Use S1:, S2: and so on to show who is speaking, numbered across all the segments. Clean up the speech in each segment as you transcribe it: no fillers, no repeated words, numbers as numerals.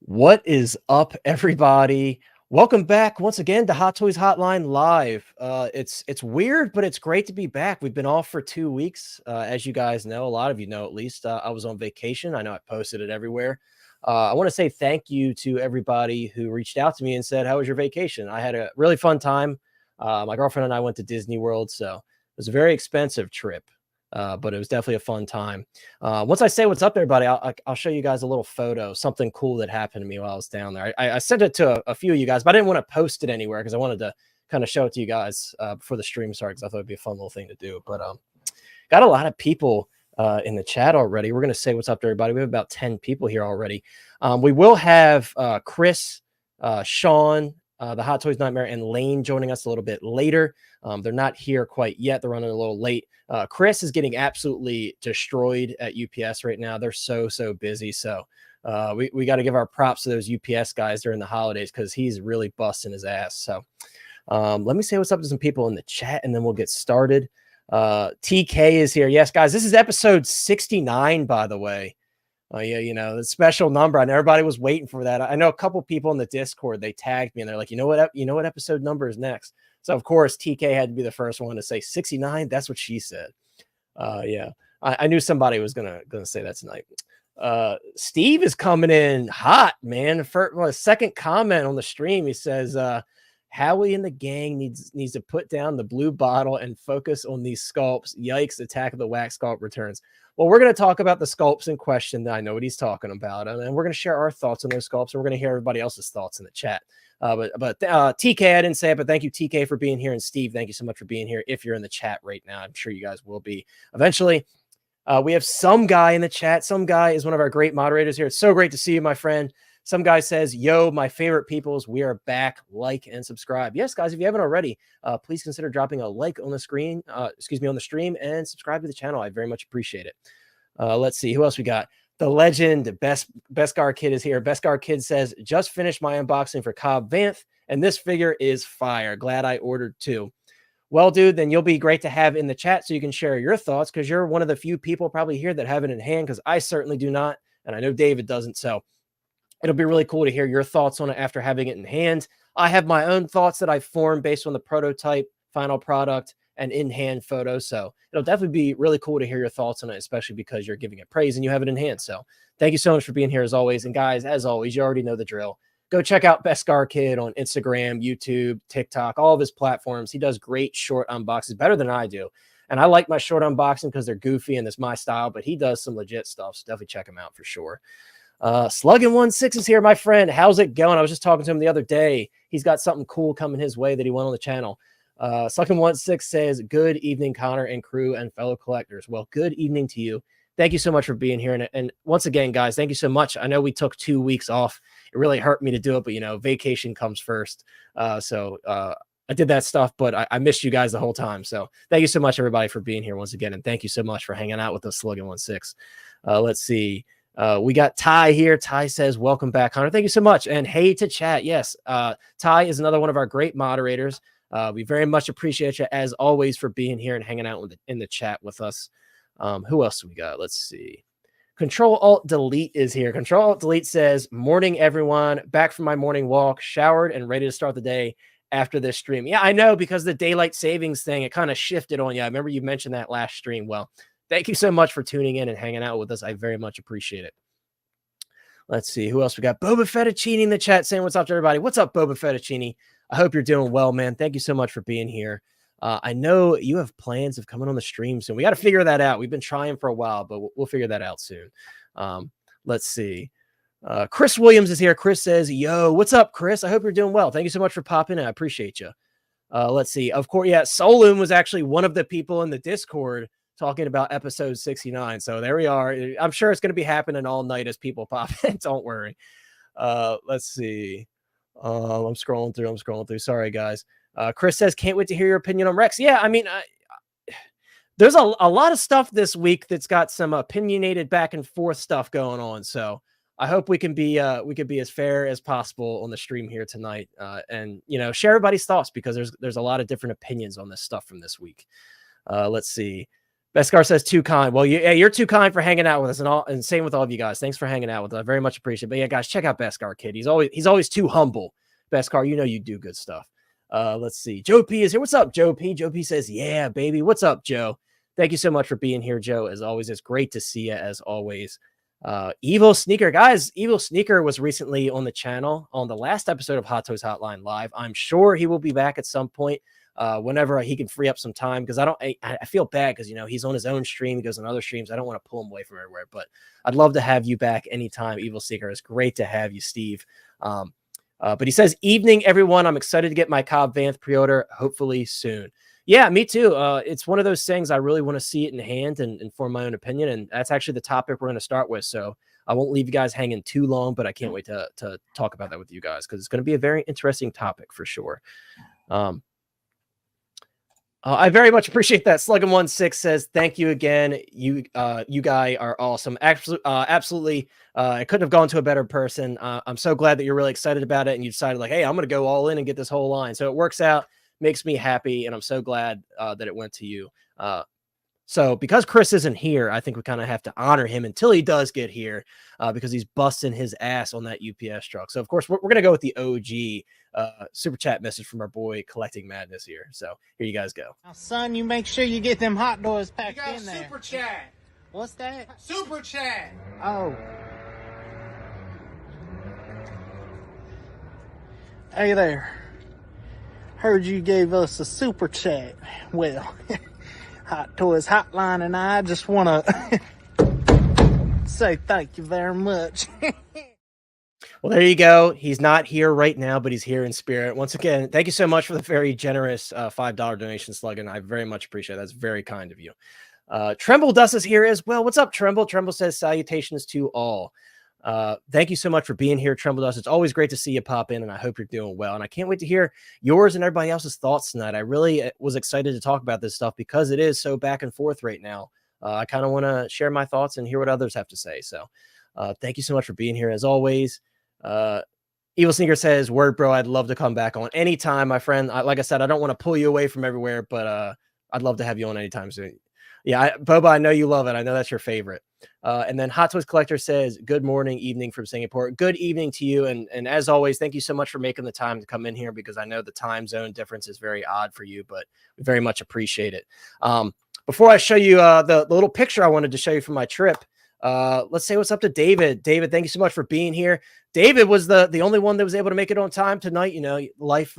S1: What is up, everybody? Welcome back once again to Hot Toys Hotline Live. It's weird, but it's great to be back. We've been off for 2 weeks, as you guys know. A lot of you know, at least. I was on vacation. I know I posted it everywhere. I want to say thank you to everybody who reached out to me and said, "How was your vacation?" I had a really fun time. My girlfriend and I went to Disney World, so it was a very expensive trip, but it was definitely a fun time. Once I say what's up, everybody, I'll show you guys a little photo, something cool that happened to me while I was down there. I sent it to a few of you guys, but I didn't want to post it anywhere because I wanted to kind of show it to you guys before the stream started because I thought it'd be a fun little thing to do. But got a lot of people in the chat already. We're going to say what's up to everybody. We have about 10 people here already. We will have Chris, Sean, the Hot Toys Nightmare, and Lane joining us a little bit later. They're not here quite yet. They're running a little late. Chris is getting absolutely destroyed at UPS right now. They're so busy. So we got to give our props to those UPS guys during the holidays because he's really busting his ass. So let me say what's up to some people in the chat and then we'll get started. TK is here. Yes, guys, this is episode 69, by the way. Yeah, you know, the special number. And everybody was waiting for that. I know a couple people in the Discord, they tagged me and they're like, you know what episode number is next? So of course, TK had to be the first one to say 69. That's what she said. Yeah, I knew somebody was gonna say that tonight. Steve is coming in hot, man. For second comment on the stream, he says, Howie and the gang needs to put down the blue bottle and focus on these sculpts. Yikes, Attack of the Wax sculpt returns. Well, we're going to talk about the sculpts in question. I know what he's talking about. And we're going to share our thoughts on those sculpts. And we're going to hear everybody else's thoughts in the chat. But TK, I didn't say it, but thank you, TK, for being here. And Steve, thank you so much for being here. If you're in the chat right now, I'm sure you guys will be eventually. We have some guy in the chat. Some guy is one of our great moderators here. It's so great to see you, my friend. Some guy says, yo, my favorite peoples, we are back. Like and subscribe. Yes, guys, if you haven't already, please consider dropping a like on the screen, on the stream, and subscribe to the channel. I very much appreciate it. Let's see who else we got. The legend, Beskar Kid is here. Beskar Kid says, just finished my unboxing for Cobb Vanth, and this figure is fire. Glad I ordered two. Well, dude, then you'll be great to have in the chat so you can share your thoughts because you're one of the few people probably here that have it in hand because I certainly do not, and I know David doesn't. So it'll be really cool to hear your thoughts on it after having it in hand. I have my own thoughts that I formed based on the prototype, final product, and in-hand photo. So it'll definitely be really cool to hear your thoughts on it, especially because you're giving it praise and you have it in hand. So thank you so much for being here as always. And guys, as always, you already know the drill. Go check out Beskar Kid on Instagram, YouTube, TikTok, all of his platforms. He does great short unboxings, better than I do. And I like my short unboxing because they're goofy and it's my style, but he does some legit stuff. So definitely check him out for sure. Sluggin16 is here, my friend. How's it going? I was just talking to him the other day. He's got something cool coming his way that he went on the channel. Sluggin16 says, good evening, Connor and crew and fellow collectors. Well, good evening to you. Thank you so much for being here. And once again, guys, thank you so much. I know we took 2 weeks off. It really hurt me to do it, but, you know, vacation comes first. So I did that stuff, but I missed you guys the whole time. So thank you so much, everybody, for being here once again. And thank you so much for hanging out with us, Sluggin16. Let's see. We got Ty here. Ty says, welcome back, Connor. Thank you so much. And hey to chat. Yes, Ty is another one of our great moderators. We very much appreciate you, as always, for being here and hanging out in the chat with us. Who else do we got? Let's see. Control-Alt-Delete is here. Control-Alt-Delete says, morning, everyone. Back from my morning walk, showered, and ready to start the day after this stream. Yeah, I know, because the daylight savings thing, it kind of shifted on you. I remember you mentioned that last stream. Well, thank you so much for tuning in and hanging out with us. I very much appreciate it. Let's see. Who else we got? Boba Fettuccine in the chat saying what's up to everybody. What's up, Boba Fettuccine? I hope you're doing well, man. Thank you so much for being here. I know you have plans of coming on the stream soon. We got to figure that out. We've been trying for a while, but we'll figure that out soon. Let's see. Chris Williams is here. Chris says, yo, what's up, Chris? I hope you're doing well. Thank you so much for popping in. I appreciate you. Let's see. Of course, yeah, Solon was actually one of the people in the Discord talking about episode 69. So there we are. I'm sure it's going to be happening all night as people pop in. Don't worry. Let's see. I'm scrolling through. Sorry, guys. Chris says, can't wait to hear your opinion on Rex. Yeah, I mean, there's a lot of stuff this week that's got some opinionated back and forth stuff going on. So I hope we can be as fair as possible on the stream here tonight, and, you know, share everybody's thoughts because there's a lot of different opinions on this stuff from this week. Let's see. Beskar says too kind. Well, yeah, you're too kind for hanging out with us, and same with all of you guys. Thanks for hanging out with us. I very much appreciate it. But yeah, guys, check out Beskar, kid. He's always too humble. Beskar, you know you do good stuff. Let's see. Joe P is here. What's up, Joe P? Joe P says, yeah, baby. What's up, Joe? Thank you so much for being here, Joe. As always, it's great to see you, as always. EvilSneaker, guys. EvilSneaker was recently on the channel on the last episode of Hot Toys Hotline Live. I'm sure he will be back at some point. Whenever he can free up some time, because I feel bad because, you know, he's on his own stream, he goes on other streams. I don't want to pull him away from everywhere, but I'd love to have you back anytime, EvilSneaker. It's great to have you, Steve. But he says, evening, everyone. I'm excited to get my Cobb Vanth pre-order, hopefully soon. Yeah, me too. It's one of those things I really want to see it in hand and form my own opinion, and that's actually the topic we're going to start with. So I won't leave you guys hanging too long, but I can't wait to talk about that with you guys, because it's going to be a very interesting topic for sure. I very much appreciate that. Sluggin16 says, thank you again. You guys are awesome. Absolutely. I couldn't have gone to a better person. I'm so glad that you're really excited about it, and you decided, like, hey, I'm going to go all in and get this whole line. So it works out, makes me happy, and I'm so glad that it went to you. So because Chris isn't here, I think we kind of have to honor him until he does get here, because he's busting his ass on that UPS truck. So, of course, we're going to go with the OG super chat message from our boy Collecting Madness here. So here you guys go.
S2: Now, son, you make sure you get them hot doors packed in there.
S3: Super chat.
S2: What's that?
S3: Super chat.
S2: Oh. Hey there. Heard you gave us a super chat. Well, Hot Toys Hotline and I just want to say thank you very much.
S1: Well, there you go. He's not here right now, but he's here in spirit. Once again, thank you so much for the very generous $5 donation, Sluggin. I very much appreciate it. That's very kind of you. Tremble Dust is here as well. What's up, Tremble? Tremble says, salutations to all. Thank you so much for being here, Tremble Dust. It's always great to see you pop in, and I hope you're doing well. And I can't wait to hear yours and everybody else's thoughts tonight. I really was excited to talk about this stuff because it is so back and forth right now. I kind of want to share my thoughts and hear what others have to say. So thank you so much for being here, as always. EvilSneaker says, word, bro, I'd love to come back on anytime, my friend. Like I said, I don't want to pull you away from everywhere, but I'd love to have you on anytime soon. Yeah, Boba, I know you love it. I know that's your favorite. And then Hot Toys Collector says, good morning, evening from Singapore. Good evening to you. And as always, thank you so much for making the time to come in here, because I know the time zone difference is very odd for you, but we very much appreciate it. Before I show you the little picture I wanted to show you from my trip, let's say what's up to David. David, thank you so much for being here. David was the only one that was able to make it on time tonight. You know, life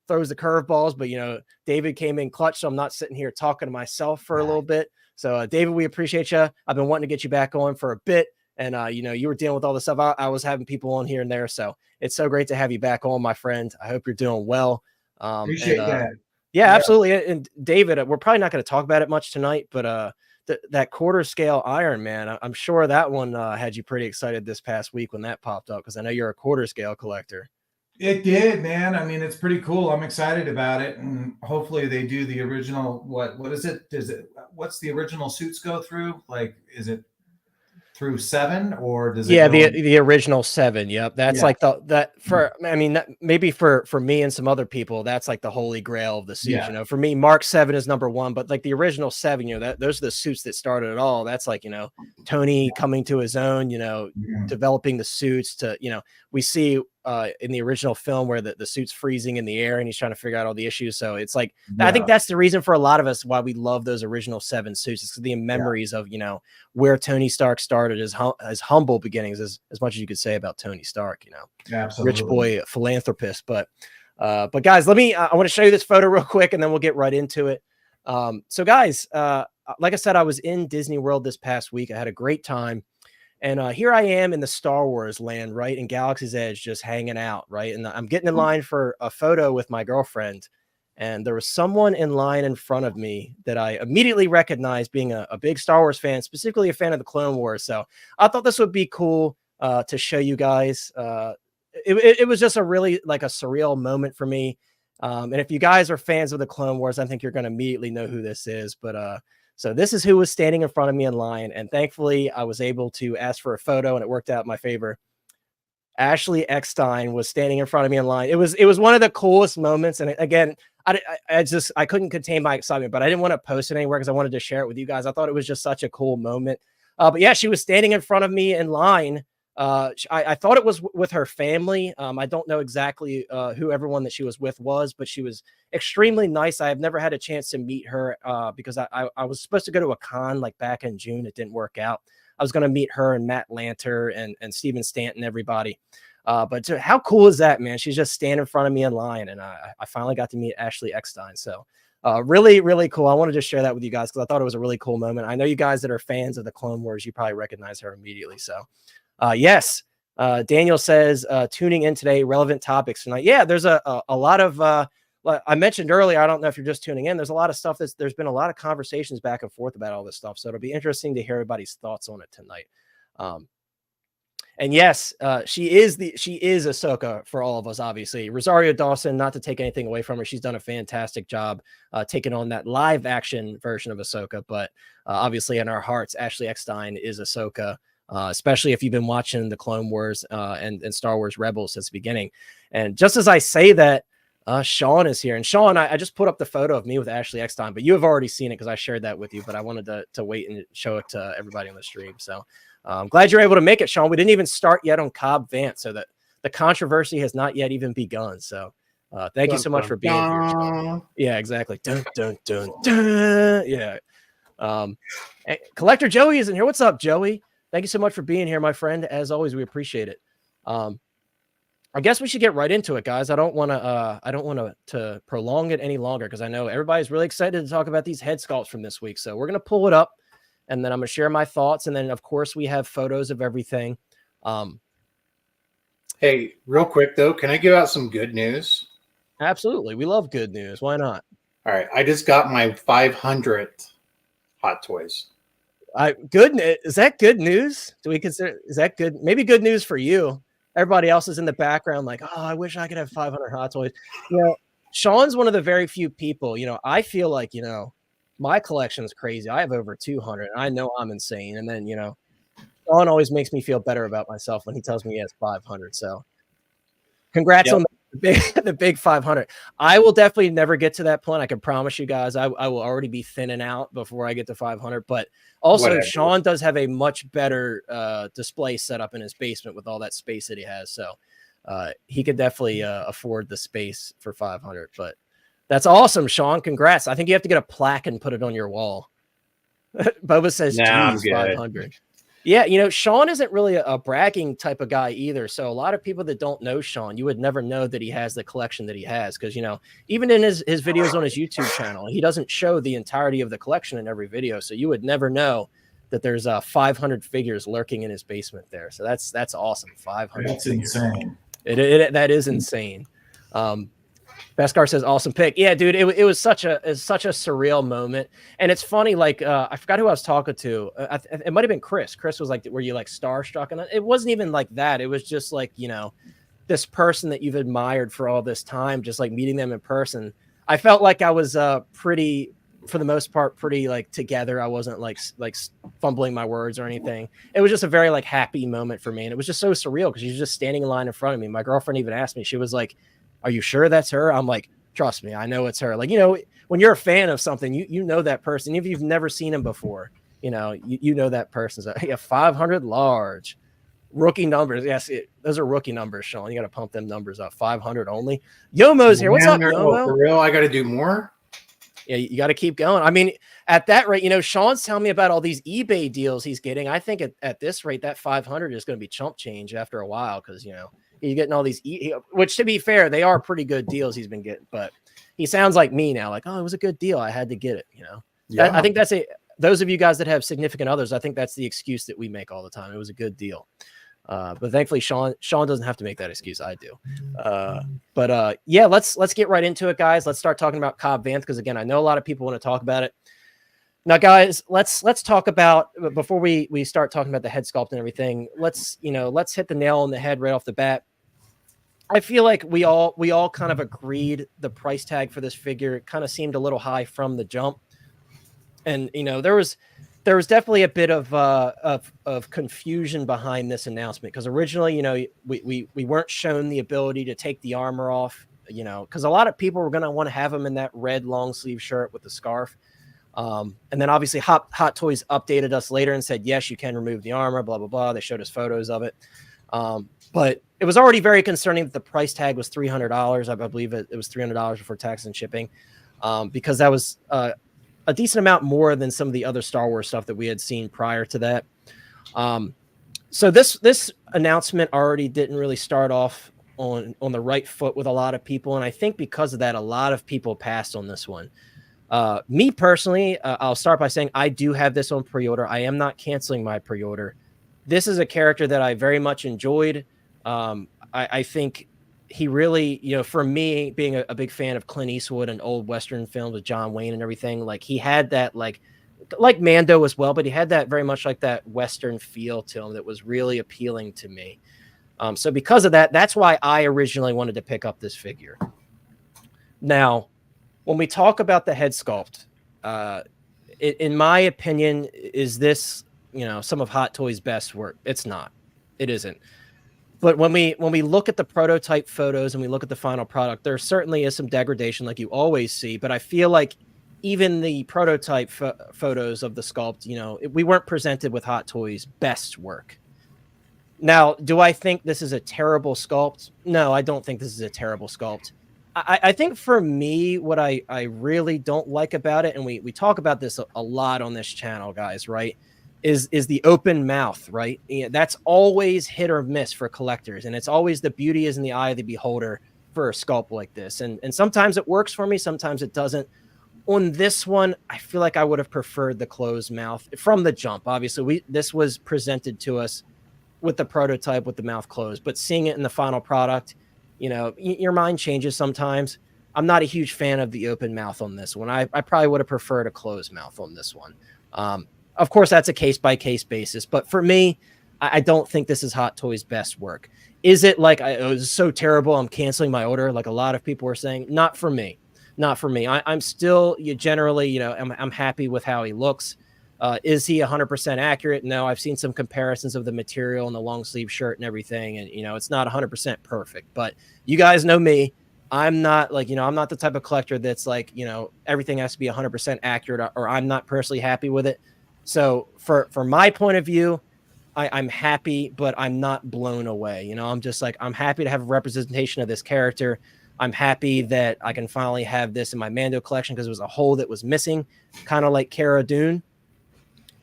S1: throws the curveballs, but, you know, David came in clutch, so I'm not sitting here talking to myself for a little bit. So, David, we appreciate you. I've been wanting to get you back on for a bit, and, you know, you were dealing with all the stuff. I was having people on here and there, so it's so great to have you back on, my friend. I hope you're doing well.
S3: Appreciate that.
S1: Yeah, absolutely. And David, we're probably not going to talk about it much tonight, but that quarter scale iron, man, I'm sure that one had you pretty excited this past week when that popped up, because I know you're a quarter scale collector.
S3: It did, man. I mean, it's pretty cool. I'm excited about it, and hopefully they do the original. What is it? What's the original suits go through? Like, is it through 7, or does it?
S1: Yeah, the original 7. Yep, that's like I mean, maybe for me and some other people, that's like the holy grail of the suits. Yeah. You know, for me, Mark 7 is number 1, but like the original 7, you know, those are the suits that started it all. That's like, you know, Tony coming to his own, you know, developing the suits to, you know, we see in the original film where the suit's freezing in the air and he's trying to figure out all the issues. So it's like, I think that's the reason for a lot of us why we love those original 7 suits. It's the memories of, you know, where Tony Stark started his humble beginnings, as much as you could say about Tony Stark, you know, rich boy philanthropist. But guys, I want to show you this photo real quick, and then we'll get right into it. So guys, like I said, I was in Disney World this past week. I had a great time. And here I am in the Star Wars land, right, in Galaxy's Edge, just hanging out, right? And I'm getting in line for a photo with my girlfriend. And there was someone in line in front of me that I immediately recognized, being a big Star Wars fan, specifically a fan of the Clone Wars. So I thought this would be cool to show you guys. It was just a really like a surreal moment for me. And if you guys are fans of the Clone Wars, I think you're going to immediately know who this is. But so this is who was standing in front of me in line. And thankfully, I was able to ask for a photo, and it worked out in my favor. Ashley Eckstein was standing in front of me in line. It was one of the coolest moments. And again, I couldn't contain my excitement, but I didn't want to post it anywhere because I wanted to share it with you guys. I thought it was just such a cool moment. But yeah, she was standing in front of me in line. I thought it was with her family. I don't know exactly who everyone that she was with was, but she was extremely nice. I have never had a chance to meet her because I was supposed to go to a con like back in June. It didn't work out. I was going to meet her and Matt Lanter and Steven Stanton, everybody. But how cool is that, man? She's just standing in front of me in line, and I finally got to meet Ashley Eckstein. So really, really cool. I wanted to share that with you guys because I thought it was a really cool moment. I know you guys that are fans of the Clone Wars, you probably recognize her immediately. So yes, Daniel says, tuning in today, relevant topics tonight. Yeah, there's a lot of, I mentioned earlier, I don't know if you're just tuning in, there's a lot of stuff there's been a lot of conversations back and forth about all this stuff. So it'll be interesting to hear everybody's thoughts on it tonight. And yes, she is Ahsoka for all of us, obviously. Rosario Dawson, not to take anything away from her, she's done a fantastic job taking on that live action version of Ahsoka. But obviously in our hearts, Ashley Eckstein is Ahsoka. Especially if you've been watching the Clone Wars and Star Wars Rebels since the beginning. And just as I say that, Sean is here. And Sean, I just put up the photo of me with Ashley Eckstein, but you have already seen it because I shared that with you, but I wanted to wait and show it to everybody on the stream. So I'm glad you're able to make it, Sean. We didn't even start yet on Cobb Vanth, so that the controversy has not yet even begun. So thank you so much for being here, Sean. Yeah, exactly. Dun, dun, dun, dun. Yeah. Collector Joey is in here. What's up, Joey? Thank you so much for being here, my friend. As always, we appreciate it. I guess we should get right into it, guys. I don't want to prolong it any longer because I know everybody's really excited to talk about these head sculpts from this week. So we're gonna pull it up, and then I'm gonna share my thoughts, and then of course we have photos of everything.
S4: Hey, real quick though, can I give out some good news?
S1: Absolutely, we love good news. Why not?
S4: All right, I just got my 500th Hot Toys.
S1: Good. Is that good news? Do we consider, is that good? Maybe good news for you. Everybody else is in the background like, oh, I wish I could have 500 Hot Toys. You know, Sean's one of the very few people, you know, I feel like, you know, my collection is crazy. I have over 200. And I know I'm insane. And then, you know, Sean always makes me feel better about myself when he tells me he has 500. So congrats on the big 500. I will definitely never get to that point. I can promise you guys, I will already be thinning out before I get to 500. But also, whatever. Sean does have a much better display set up in his basement with all that space that he has. So he could definitely afford the space for 500. But that's awesome, Sean. Congrats. I think you have to get a plaque and put it on your wall. Boba says,
S4: nah,
S1: 500. Yeah, you know, Sean isn't really a bragging type of guy either. So a lot of people that don't know Sean, you would never know that he has the collection that he has. Because, you know, even in his videos on his YouTube channel, he doesn't show the entirety of the collection in every video. So you would never know that there's 500 figures lurking in his basement there. So that's awesome. 500
S3: That's
S1: figures.
S3: Insane.
S1: That is insane. Beskar says, awesome pick. Yeah, dude, it was such a surreal moment. And it's funny, like, I forgot who I was talking to. It might have been Chris. Chris was like, were you like starstruck? And it wasn't even like that. It was just like, you know, this person that you've admired for all this time, just like meeting them in person. I felt like I was pretty, for the most part, pretty like together. I wasn't like fumbling my words or anything. It was just a very like happy moment for me. And it was just so surreal because she was just standing in line in front of me. My girlfriend even asked me, she was like, are you sure that's her? I'm like, trust me, I know it's her. Like, you know, when you're a fan of something, you know that person. Even if you've never seen him before, you know, you know that person. So, yeah, 500 large. Rookie numbers. Yes, those are rookie numbers, Sean. You got to pump them numbers up. 500 only. Yomo's here. What's up, Yomo?
S4: For real? I got to do more?
S1: Yeah, you got to keep going. I mean, at that rate, you know, Sean's telling me about all these eBay deals he's getting. I think at this rate, that 500 is going to be chump change after a while because, you know, he's getting all these, which to be fair, they are pretty good deals he's been getting. But he sounds like me now, like, oh, it was a good deal. I had to get it, you know. Yeah. I think that's those of you guys that have significant others, I think that's the excuse that we make all the time. It was a good deal. But thankfully, Sean doesn't have to make that excuse. I do. Yeah, let's get right into it, guys. Let's start talking about Cobb Vanth because again, I know a lot of people want to talk about it. Now, guys, let's talk about before we start talking about the head sculpt and everything. Let's hit the nail on the head right off the bat. I feel like we all kind of agreed the price tag for this figure kind of seemed a little high from the jump, and you know there was there was definitely a bit of confusion behind this announcement, because originally, you know, we weren't shown the ability to take the armor off, you know, because a lot of people were going to want to have him in that red long sleeve shirt with the scarf. And then obviously Hot Toys updated us later and said, yes, you can remove the armor, blah, blah, blah. They showed us photos of it. But it was already very concerning that the price tag was $300. I believe it was $300 before tax and shipping, because that was a decent amount more than some of the other Star Wars stuff that we had seen prior to that. So this announcement already didn't really start off on the right foot with a lot of people. And I think because of that, a lot of people passed on this one. Me personally, I'll start by saying I do have this on pre-order. I am not canceling my pre-order. This is a character that I very much enjoyed. I think he really, you know, for me, being a big fan of Clint Eastwood and old Western films with John Wayne and everything, like he had that like Mando as well, but he had that very much like that Western feel to him that was really appealing to me. So because of that, that's why I originally wanted to pick up this figure. Now, when we talk about the head sculpt, in my opinion, is this, you know, some of Hot Toys' best work? It's not. It isn't. But when we look at the prototype photos and we look at the final product, there certainly is some degradation like you always see. But I feel like even the prototype photos of the sculpt, you know, we weren't presented with Hot Toys' best work. Now, do I think this is a terrible sculpt? No, I don't think this is a terrible sculpt. I think for me, what I really don't like about it, and we talk about this a lot on this channel, guys, right, is the open mouth, right? That's always hit or miss for collectors, and it's always the beauty is in the eye of the beholder for a sculpt like this. And sometimes it works for me, sometimes it doesn't. On this one, I feel like I would have preferred the closed mouth from the jump. Obviously, this was presented to us with the prototype with the mouth closed, but seeing it in the final product, you know, your mind changes sometimes. I'm not a huge fan of the open mouth on this one. I probably would have preferred a closed mouth on this one. Of course, that's a case-by-case basis. But for me, I don't think this is Hot Toys' best work. Is it like, it was so terrible, I'm canceling my order, like a lot of people were saying? Not for me. Not for me. I'm still generally, you know, I'm happy with how he looks. Is he 100% accurate? No, I've seen some comparisons of the material and the long sleeve shirt and everything. And, you know, it's not 100% perfect. But you guys know me. I'm not like, you know, I'm not the type of collector that's like, you know, everything has to be 100% accurate, or I'm not personally happy with it. So for my point of view, I'm happy, but I'm not blown away. You know, I'm just like, I'm happy to have a representation of this character. I'm happy that I can finally have this in my Mando collection because it was a hole that was missing, kind of like Cara Dune.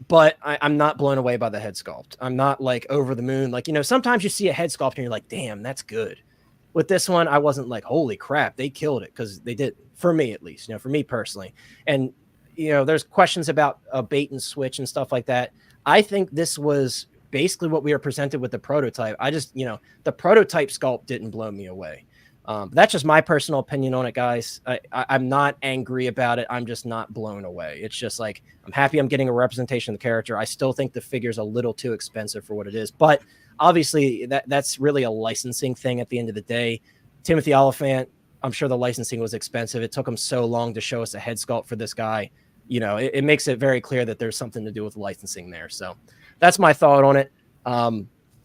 S1: But I'm not blown away by the head sculpt. I'm not like over the moon. Like, you know, sometimes you see a head sculpt and you're like, damn, that's good. With this one, I wasn't like, holy crap, they killed it, because they did, for me at least, you know, for me personally. And, you know, there's questions about a bait and switch and stuff like that. I think this was basically what we were presented with the prototype. I just, you know, the prototype sculpt didn't blow me away. That's just my personal opinion on it, guys. I'm not angry about it. I'm just not blown away. It's just like, I'm happy I'm getting a representation of the character. I still think the figure's a little too expensive for what it is. But obviously, that's really a licensing thing at the end of the day. Timothy Oliphant, I'm sure the licensing was expensive. It took him so long to show us a head sculpt for this guy. You know, it makes it very clear that there's something to do with licensing there. So that's my thought on it.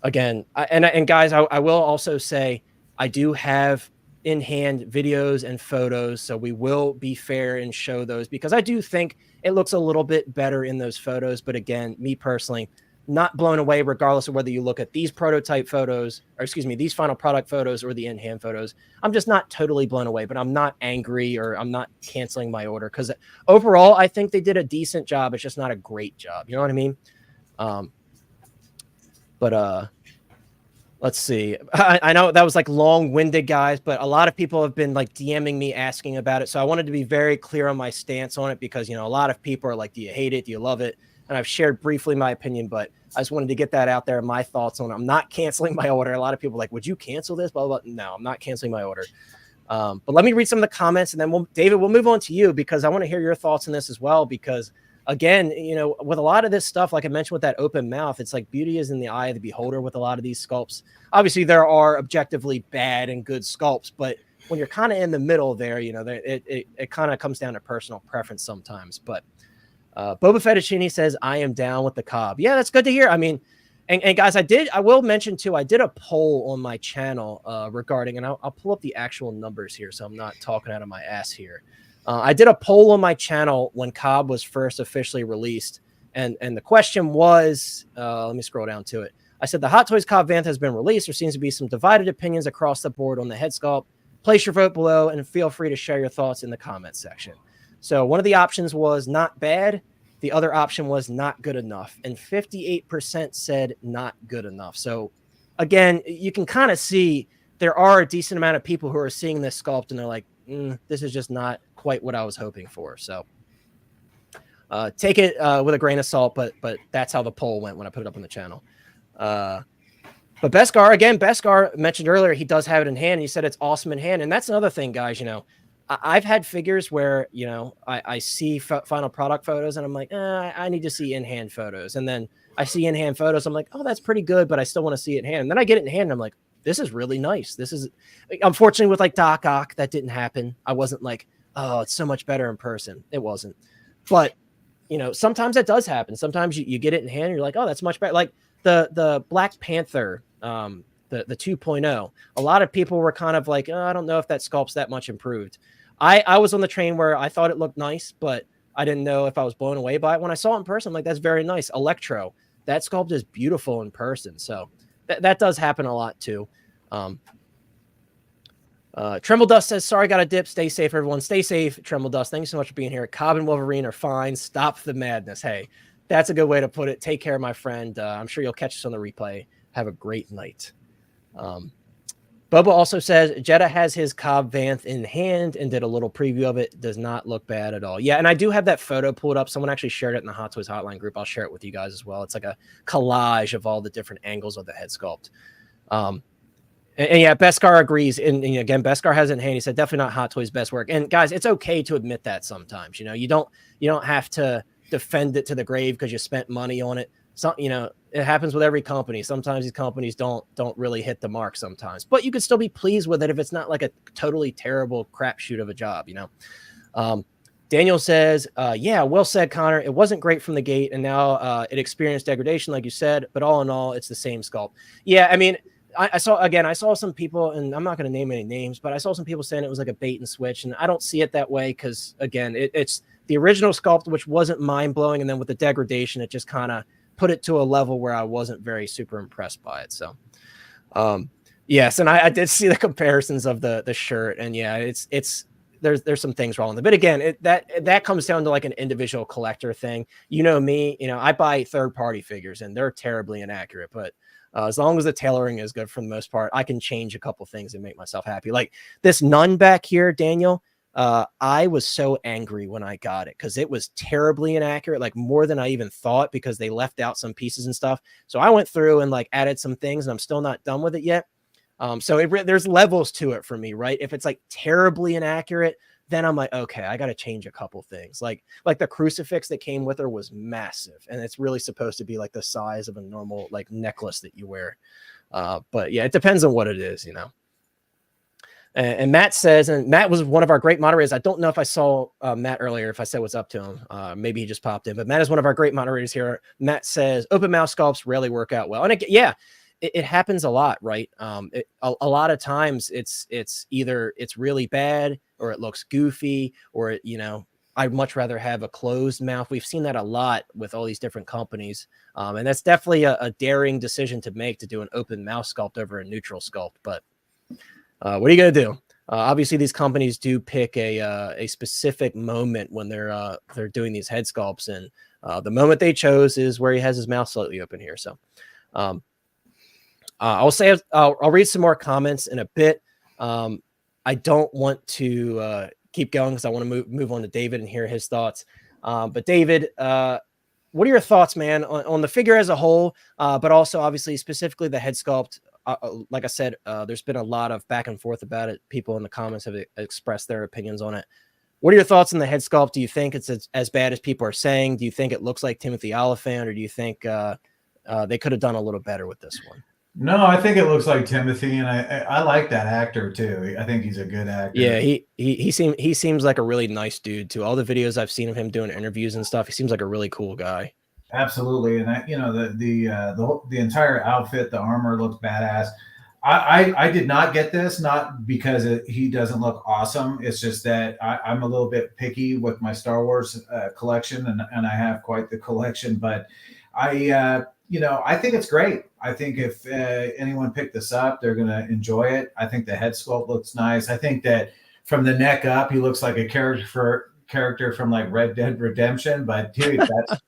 S1: Again, and guys, I will also say, I do have in hand videos and photos, so we will be fair and show those, because I do think it looks a little bit better in those photos. But again, me personally, not blown away, regardless of whether you look at these prototype photos, or excuse me, these final product photos or the in hand photos. I'm just not totally blown away, but I'm not angry, or I'm not canceling my order, because overall, I think they did a decent job. It's just not a great job. You know what I mean? Let's see. I know that was like long-winded, guys, but a lot of people have been like DMing me asking about it. So I wanted to be very clear on my stance on it, because, you know, a lot of people are like, do you hate it? Do you love it? And I've shared briefly my opinion, but I just wanted to get that out there, my thoughts on it. I'm not canceling my order. A lot of people are like, would you cancel this? Blah, blah, blah. No, I'm not canceling my order. But let me read some of the comments, and then David, we'll move on to you, because I want to hear your thoughts on this as well, because again, you know, with a lot of this stuff, like I mentioned with that open mouth, it's like beauty is in the eye of the beholder with a lot of these sculpts. Obviously, there are objectively bad and good sculpts, but when you're kind of in the middle there, you know, it kind of comes down to personal preference sometimes. But Boba Fettuccine says, I am down with the Cobb. Yeah, that's good to hear. I mean, and guys, I will mention too, I did a poll on my channel regarding, and I'll pull up the actual numbers here, so I'm not talking out of my ass here. I did a poll on my channel when Cobb was first officially released, and the question was, let me scroll down to it. I said, the Hot Toys Cobb Vanth has been released. There seems to be some divided opinions across the board on the head sculpt. Place your vote below, and feel free to share your thoughts in the comments section. So one of the options was not bad. The other option was not good enough. And 58% said not good enough. So again, you can kind of see there are a decent amount of people who are seeing this sculpt and they're like, this is just not quite what I was hoping for. So take it with a grain of salt, but that's how the poll went when I put it up on the channel. But Beskar mentioned earlier, he does have it in hand. And he said it's awesome in hand. And that's another thing, guys, you know, I've had figures where, you know, I see final product photos and I'm like, I need to see in-hand photos. And then I see in-hand photos. I'm like, oh, that's pretty good, but I still want to see it in hand. And then I get it in hand. And I'm like, this is really nice. This is, unfortunately, with like Doc Ock, that didn't happen. I wasn't like, oh, it's so much better in person. It wasn't. But, you know, sometimes that does happen. Sometimes you get it in hand and you're like, oh, that's much better. Like the Black Panther, the 2.0, a lot of people were kind of like, oh, I don't know if that sculpt's that much improved. I was on the train where I thought it looked nice, but I didn't know if I was blown away by it. When I saw it in person, I'm like, that's very nice. Electro, that sculpt is beautiful in person. So that does happen a lot too. Tremble Dust says, sorry, got a dip. Stay safe, everyone. Stay safe, Tremble Dust. Thank you so much for being here. Cobb and Wolverine are fine. Stop the madness. Hey, that's a good way to put it. Take care, my friend. I'm sure you'll catch us on the replay. Have a great night. Bubba also says Jetta has his Cobb Vanth in hand and did a little preview of it. Does not look bad at all. Yeah, and I do have that photo pulled up. Someone actually shared it in the Hot Toys Hotline group. I'll share it with you guys as well. It's like a collage of all the different angles of the head sculpt. And yeah, Beskar agrees. And again, Beskar has it in hand. He said definitely not Hot Toys' best work. And guys, it's okay to admit that sometimes. You know, you don't have to defend it to the grave because you spent money on it. So, you know, it happens with every company. Sometimes these companies don't really hit the mark sometimes, but you could still be pleased with it if it's not like a totally terrible crapshoot of a job, you know? Daniel says, yeah, well said, Connor. It wasn't great from the gate, and now it experienced degradation, like you said, but all in all, it's the same sculpt. Yeah, I mean, I saw some people, and I'm not going to name any names, but I saw some people saying it was like a bait and switch, and I don't see it that way because, again, it's the original sculpt, which wasn't mind-blowing, and then with the degradation, it just kind of put it to a level where I wasn't very super impressed by it. So, yes, and I did see the comparisons of the shirt, and yeah, there's some things wrong with it. But again, that comes down to like an individual collector thing. You know me, you know, I buy third-party figures, and they're terribly inaccurate, but as long as the tailoring is good for the most part, I can change a couple things and make myself happy. Like this nun back here, Daniel. I was so angry when I got it because it was terribly inaccurate, like more than I even thought, because they left out some pieces and stuff. So I went through and like added some things, and I'm still not done with it yet. So there's levels to it for me, right? If it's like terribly inaccurate, then I'm like, okay, I got to change a couple things. Like the crucifix that came with her was massive, and it's really supposed to be like the size of a normal like necklace that you wear. But yeah, it depends on what it is, you know. And Matt says, and Matt was one of our great moderators. I don't know if I saw Matt earlier, if I said what's up to him. Maybe he just popped in, but Matt is one of our great moderators here. Matt says, open mouth sculpts rarely work out well. And it happens a lot, right? A lot of times it's either it's really bad or it looks goofy, or, you know, I'd much rather have a closed mouth. We've seen that a lot with all these different companies. And that's definitely a daring decision to make, to do an open mouth sculpt over a neutral sculpt. But what are you going to do? Obviously, these companies do pick a specific moment when they're doing these head sculpts, and the moment they chose is where he has his mouth slightly open here. So I'll read some more comments in a bit. I don't want to keep going because I want to move on to David and hear his thoughts. But David, what are your thoughts, man, on the figure as a whole, but also obviously specifically the head sculpt? Like I said, there's been a lot of back and forth about it. People in the comments have expressed their opinions on it. What are your thoughts on the head sculpt? Do you think it's as bad as people are saying? Do you think it looks like Timothy Oliphant, or do you think they could have done a little better with this one?
S3: No, I think it looks like Timothy, and I like that actor too. I think he's a good
S1: Yeah,
S3: actor.
S1: he seems like a really nice dude too. All the videos I've seen of him doing interviews and stuff, he seems like a really cool guy.
S3: Absolutely, and you know the entire outfit, the armor looks badass. I did not get this, not because he doesn't look awesome. It's just that I'm a little bit picky with my Star Wars collection, and I have quite the collection. But you know, I think it's great. I think if anyone picked this up, they're gonna enjoy it. I think the head sculpt looks nice. I think that from the neck up, he looks like a character from like Red Dead Redemption. But dude, that's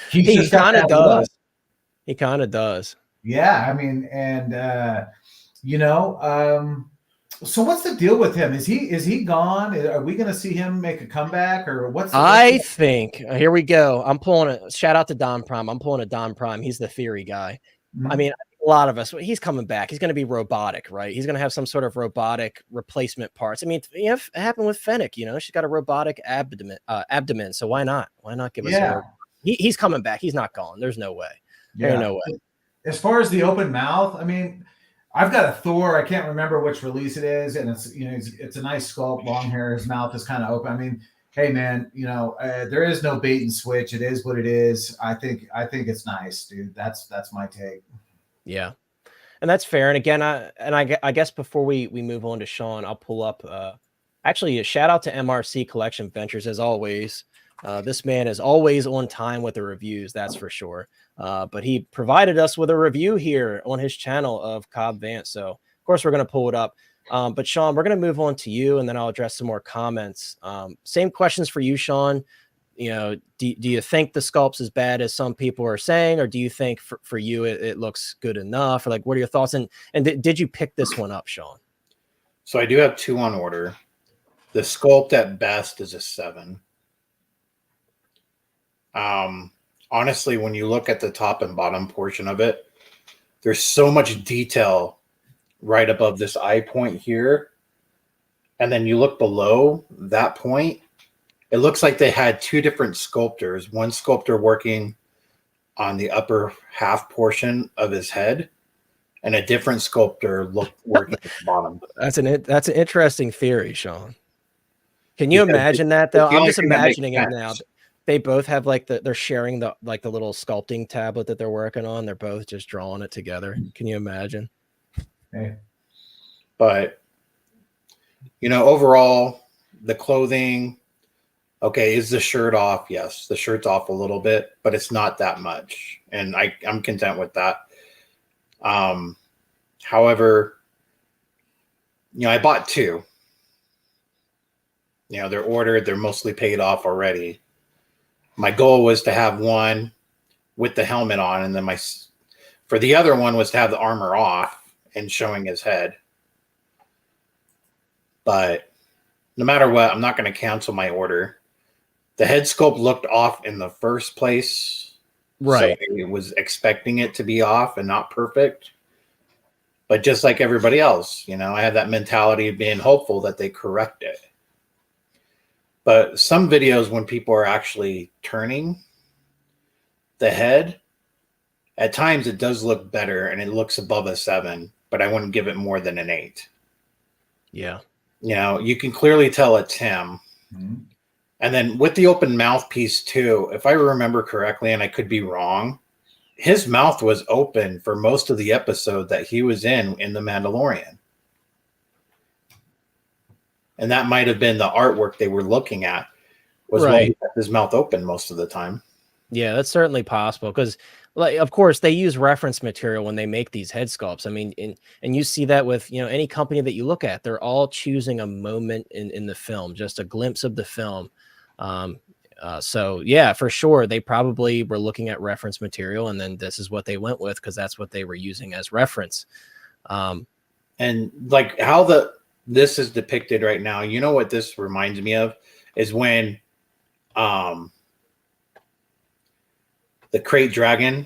S3: he's
S1: He
S3: just got
S1: kind of
S3: that look.
S1: does. He kind of does.
S3: Yeah, I mean, and you know, so what's the deal with him? Is he gone? Are we going to see him make a comeback, or
S1: I think here we go. I'm pulling a shout out to Don Prime. I'm pulling a Don Prime. He's the theory guy. I mean, a lot of us, he's coming back. He's going to be robotic, right? He's going to have some sort of robotic replacement parts. I mean, you know, it happened with Fennec, you know, she's got a robotic abdomen. So why not? Why not give us a he's coming back. He's not gone. There's no way.
S3: Yeah.
S1: There's no way.
S3: As far as the open mouth, I mean, I've got a Thor. I can't remember which release it is, and it's, you know, it's a nice sculpt, long hair. His mouth is kind of open. I mean, hey man, you know, there is no bait and switch. It is what it is. I think it's nice, dude. That's my take.
S1: Yeah, and that's fair. And again, I guess before we move on to Sean, I'll pull up. Actually, a shout out to MRC Collection Ventures as always. This man is always on time with the reviews, that's for sure. But he provided us with a review here on his channel of Cobb Vanth. So, of course, we're going to pull it up. But, Sean, we're going to move on to you, and then I'll address some more comments. Same questions for you, Sean. You know, do you think the sculpt's as bad as some people are saying, or do you think for you it looks good enough? Or, like, what are your thoughts? And did you pick this one up, Sean?
S4: So I do have 2 on order. The sculpt at best is a 7. Honestly, when you look at the top and bottom portion of it, there's so much detail right above this eye point here. And then you look below that point, it looks like they had 2 different sculptors. One sculptor working on the upper half portion of his head, and a different sculptor working at the bottom.
S1: That's an interesting theory, Sean. Can you imagine that though? I'm just imagining it now. They both have like they're sharing the little sculpting tablet that they're working on. They're both just drawing it together. Can you imagine?
S3: Hey.
S4: But you know, overall, the clothing, okay, is the shirt off? Yes, the shirt's off a little bit, but it's not that much, and I'm content with that. However, you know, I bought 2. You know, they're ordered, they're mostly paid off already. My goal was to have one with the helmet on, and then for the other one was to have the armor off and showing his head. But no matter what, I'm not going to cancel my order. The head sculpt looked off in the first place.
S1: Right.
S4: So I was expecting it to be off and not perfect. But just like everybody else, you know, I had that mentality of being hopeful that they correct it. But some videos when people are actually turning the head, at times it does look better and it looks above a 7, but I wouldn't give it more than an 8.
S1: Yeah.
S4: You know, you can clearly tell it's him.
S3: Mm-hmm.
S4: And then with the open mouth piece too, if I remember correctly, and I could be wrong, his mouth was open for most of the episode that he was in The Mandalorian. And that might have been the artwork they were looking at, was right. Why he kept his mouth open most of the time.
S1: Yeah, that's certainly possible because, like, of course, they use reference material when they make these head sculpts. I mean, and you see that with, you know, any company that you look at, they're all choosing a moment in the film, just a glimpse of the film. So yeah, for sure, they probably were looking at reference material, and then this is what they went with because that's what they were using as reference.
S4: And like how this is depicted right now, you know what this reminds me of is when the crate dragon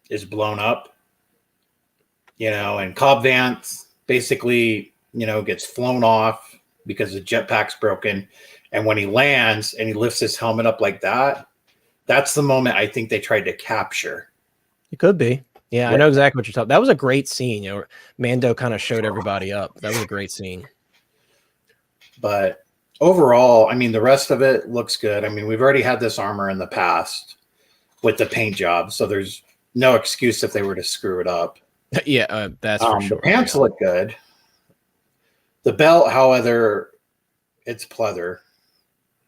S4: is blown up, you know, and Cobb Vanth basically, you know, gets flown off because the jetpack's broken. And when he lands and he lifts his helmet up like that, that's the moment I think they tried to capture.
S1: It could be. Yeah, I know exactly what you're talking. That was a great scene. You know, Mando kind of showed everybody up. That was a great scene.
S4: But overall, I mean, the rest of it looks good. I mean, we've already had this armor in the past with the paint job, so there's no excuse if they were to screw it up.
S1: Yeah, that's for sure.
S4: The pants look good. The belt, however, it's pleather.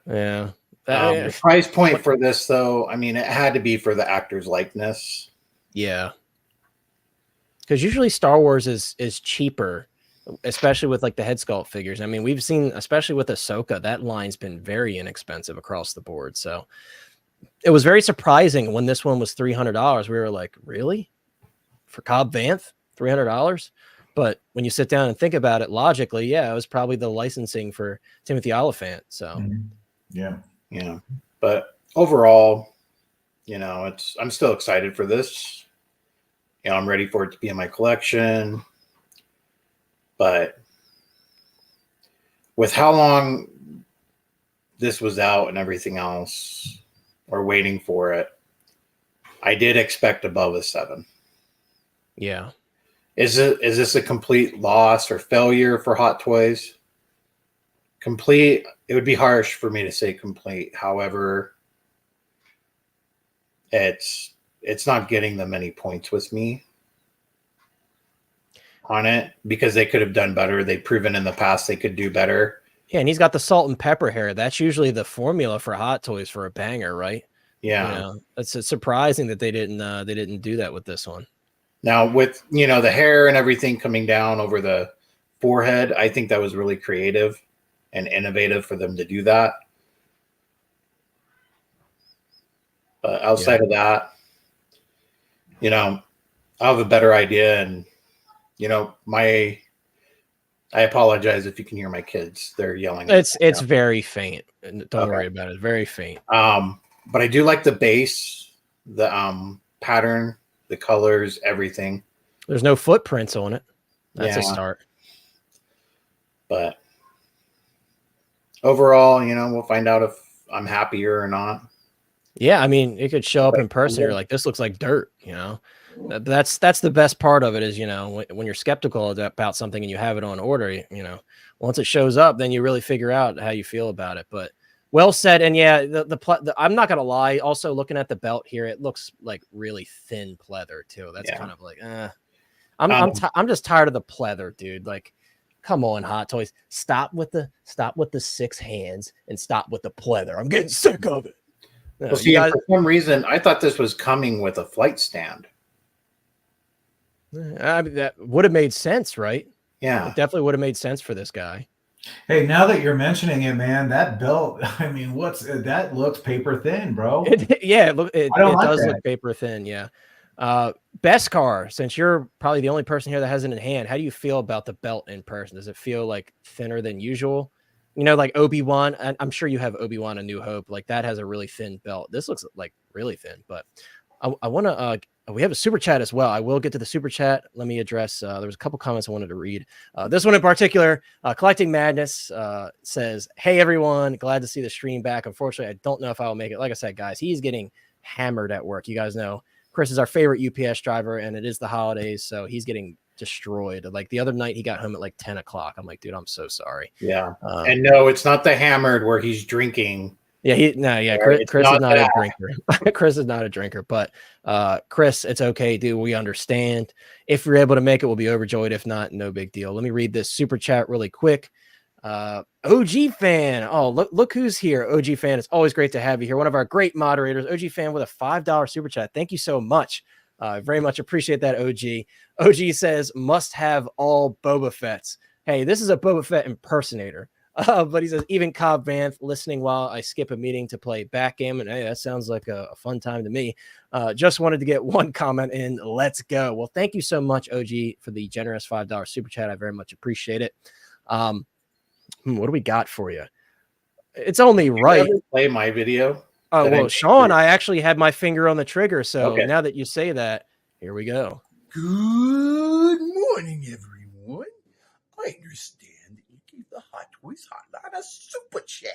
S1: Yeah.
S4: The price point for this, though, I mean, it had to be for the actor's likeness.
S1: Yeah. Because usually Star Wars is cheaper, especially with like the head sculpt figures. I mean, we've seen, especially with Ahsoka, that line's been very inexpensive across the board. So it was very surprising when this one was $300. We were like, really? For Cobb Vanth, $300? But when you sit down and think about it logically, yeah, it was probably the licensing for Timothy Oliphant. So
S3: yeah.
S4: But overall, you know, I'm still excited for this. You know, I'm ready for it to be in my collection. But with how long this was out and everything else, or waiting for it, I did expect above a 7.
S1: Yeah.
S4: Is this a complete loss or failure for Hot Toys? Complete, it would be harsh for me to say complete. However, it's not getting them many points with me on it because they could have done better. They've proven in the past they could do better.
S1: Yeah, and he's got the salt and pepper hair. That's usually the formula for Hot Toys for a banger, right?
S4: Yeah.
S1: You know, it's surprising that they didn't do that with this one.
S4: Now with, you know, the hair and everything coming down over the forehead, I think that was really creative and innovative for them to do that. But outside of that, you know, I have a better idea. And, you know, I apologize if you can hear my kids. They're yelling.
S1: It's very faint. Don't worry about it. Very faint.
S4: But I do like the base, the pattern, the colors, everything.
S1: There's no footprints on it. That's a start.
S4: But overall, you know, we'll find out if I'm happier or not.
S1: Yeah, I mean, it could show up in person. You're like, this looks like dirt, you know. That's the best part of it is, you know, when you're skeptical about something and you have it on order, you know, once it shows up, then you really figure out how you feel about it. But well said. And yeah, I'm not gonna lie. Also, looking at the belt here, it looks like really thin pleather too. That's kind of like, I'm just tired of the pleather, dude. Like, come on, Hot Toys, stop with the 6 hands and stop with the pleather. I'm getting sick of it.
S4: Well, see, for some reason, I thought this was coming with a flight stand.
S1: I mean, that would have made sense, right?
S4: Yeah,
S1: it definitely would have made sense for this guy.
S3: Hey, now that you're mentioning it, man, that belt, I mean, that looks paper thin, bro.
S1: Yeah, it does look paper thin, yeah. Beskar, since you're probably the only person here that has it in hand, how do you feel about the belt in person? Does it feel like thinner than usual? You know, like Obi-Wan, I'm sure you have Obi-Wan A New Hope. Like that has a really thin belt. This looks like really thin, but I want to, we have a super chat as well. I will get to the super chat. Let me address, there was a couple comments I wanted to read. This one in particular, Collecting Madness says, hey everyone, glad to see the stream back. Unfortunately, I don't know if I'll make it. Like I said, guys, he's getting hammered at work. You guys know Chris is our favorite UPS driver and it is the holidays. So he's getting destroyed. Like the other night he got home at like 10 o'clock. I'm like, dude, I'm so sorry.
S4: Yeah. And no, it's not the hammered where he's drinking.
S1: Yeah, Chris is not a drinker. Chris is not a drinker, but Chris, it's okay, dude. We understand. If you're able to make it, we'll be overjoyed. If not, no big deal. Let me read this super chat really quick. OG fan. Oh, look who's here. OG fan. It's always great to have you here. One of our great moderators, OG fan with a $5 super chat. Thank you so much. Very much appreciate that, OG. OG says, must have all Boba Fett's. Hey, this is a Boba Fett impersonator. But he says, even Cobb Vanth listening while I skip a meeting to play backgammon. Hey, that sounds like a fun time to me. Just wanted to get one comment in. Let's go. Well, thank you so much, OG, for the generous $5 super chat. I very much appreciate it. What do we got for you? It's only right.
S4: Play my video.
S1: Oh, well, Sean, I actually had my finger on the trigger. So now that you say that, here we go.
S5: Good morning, everyone. I understand that you gave the Hot Toys Hotline a super chat.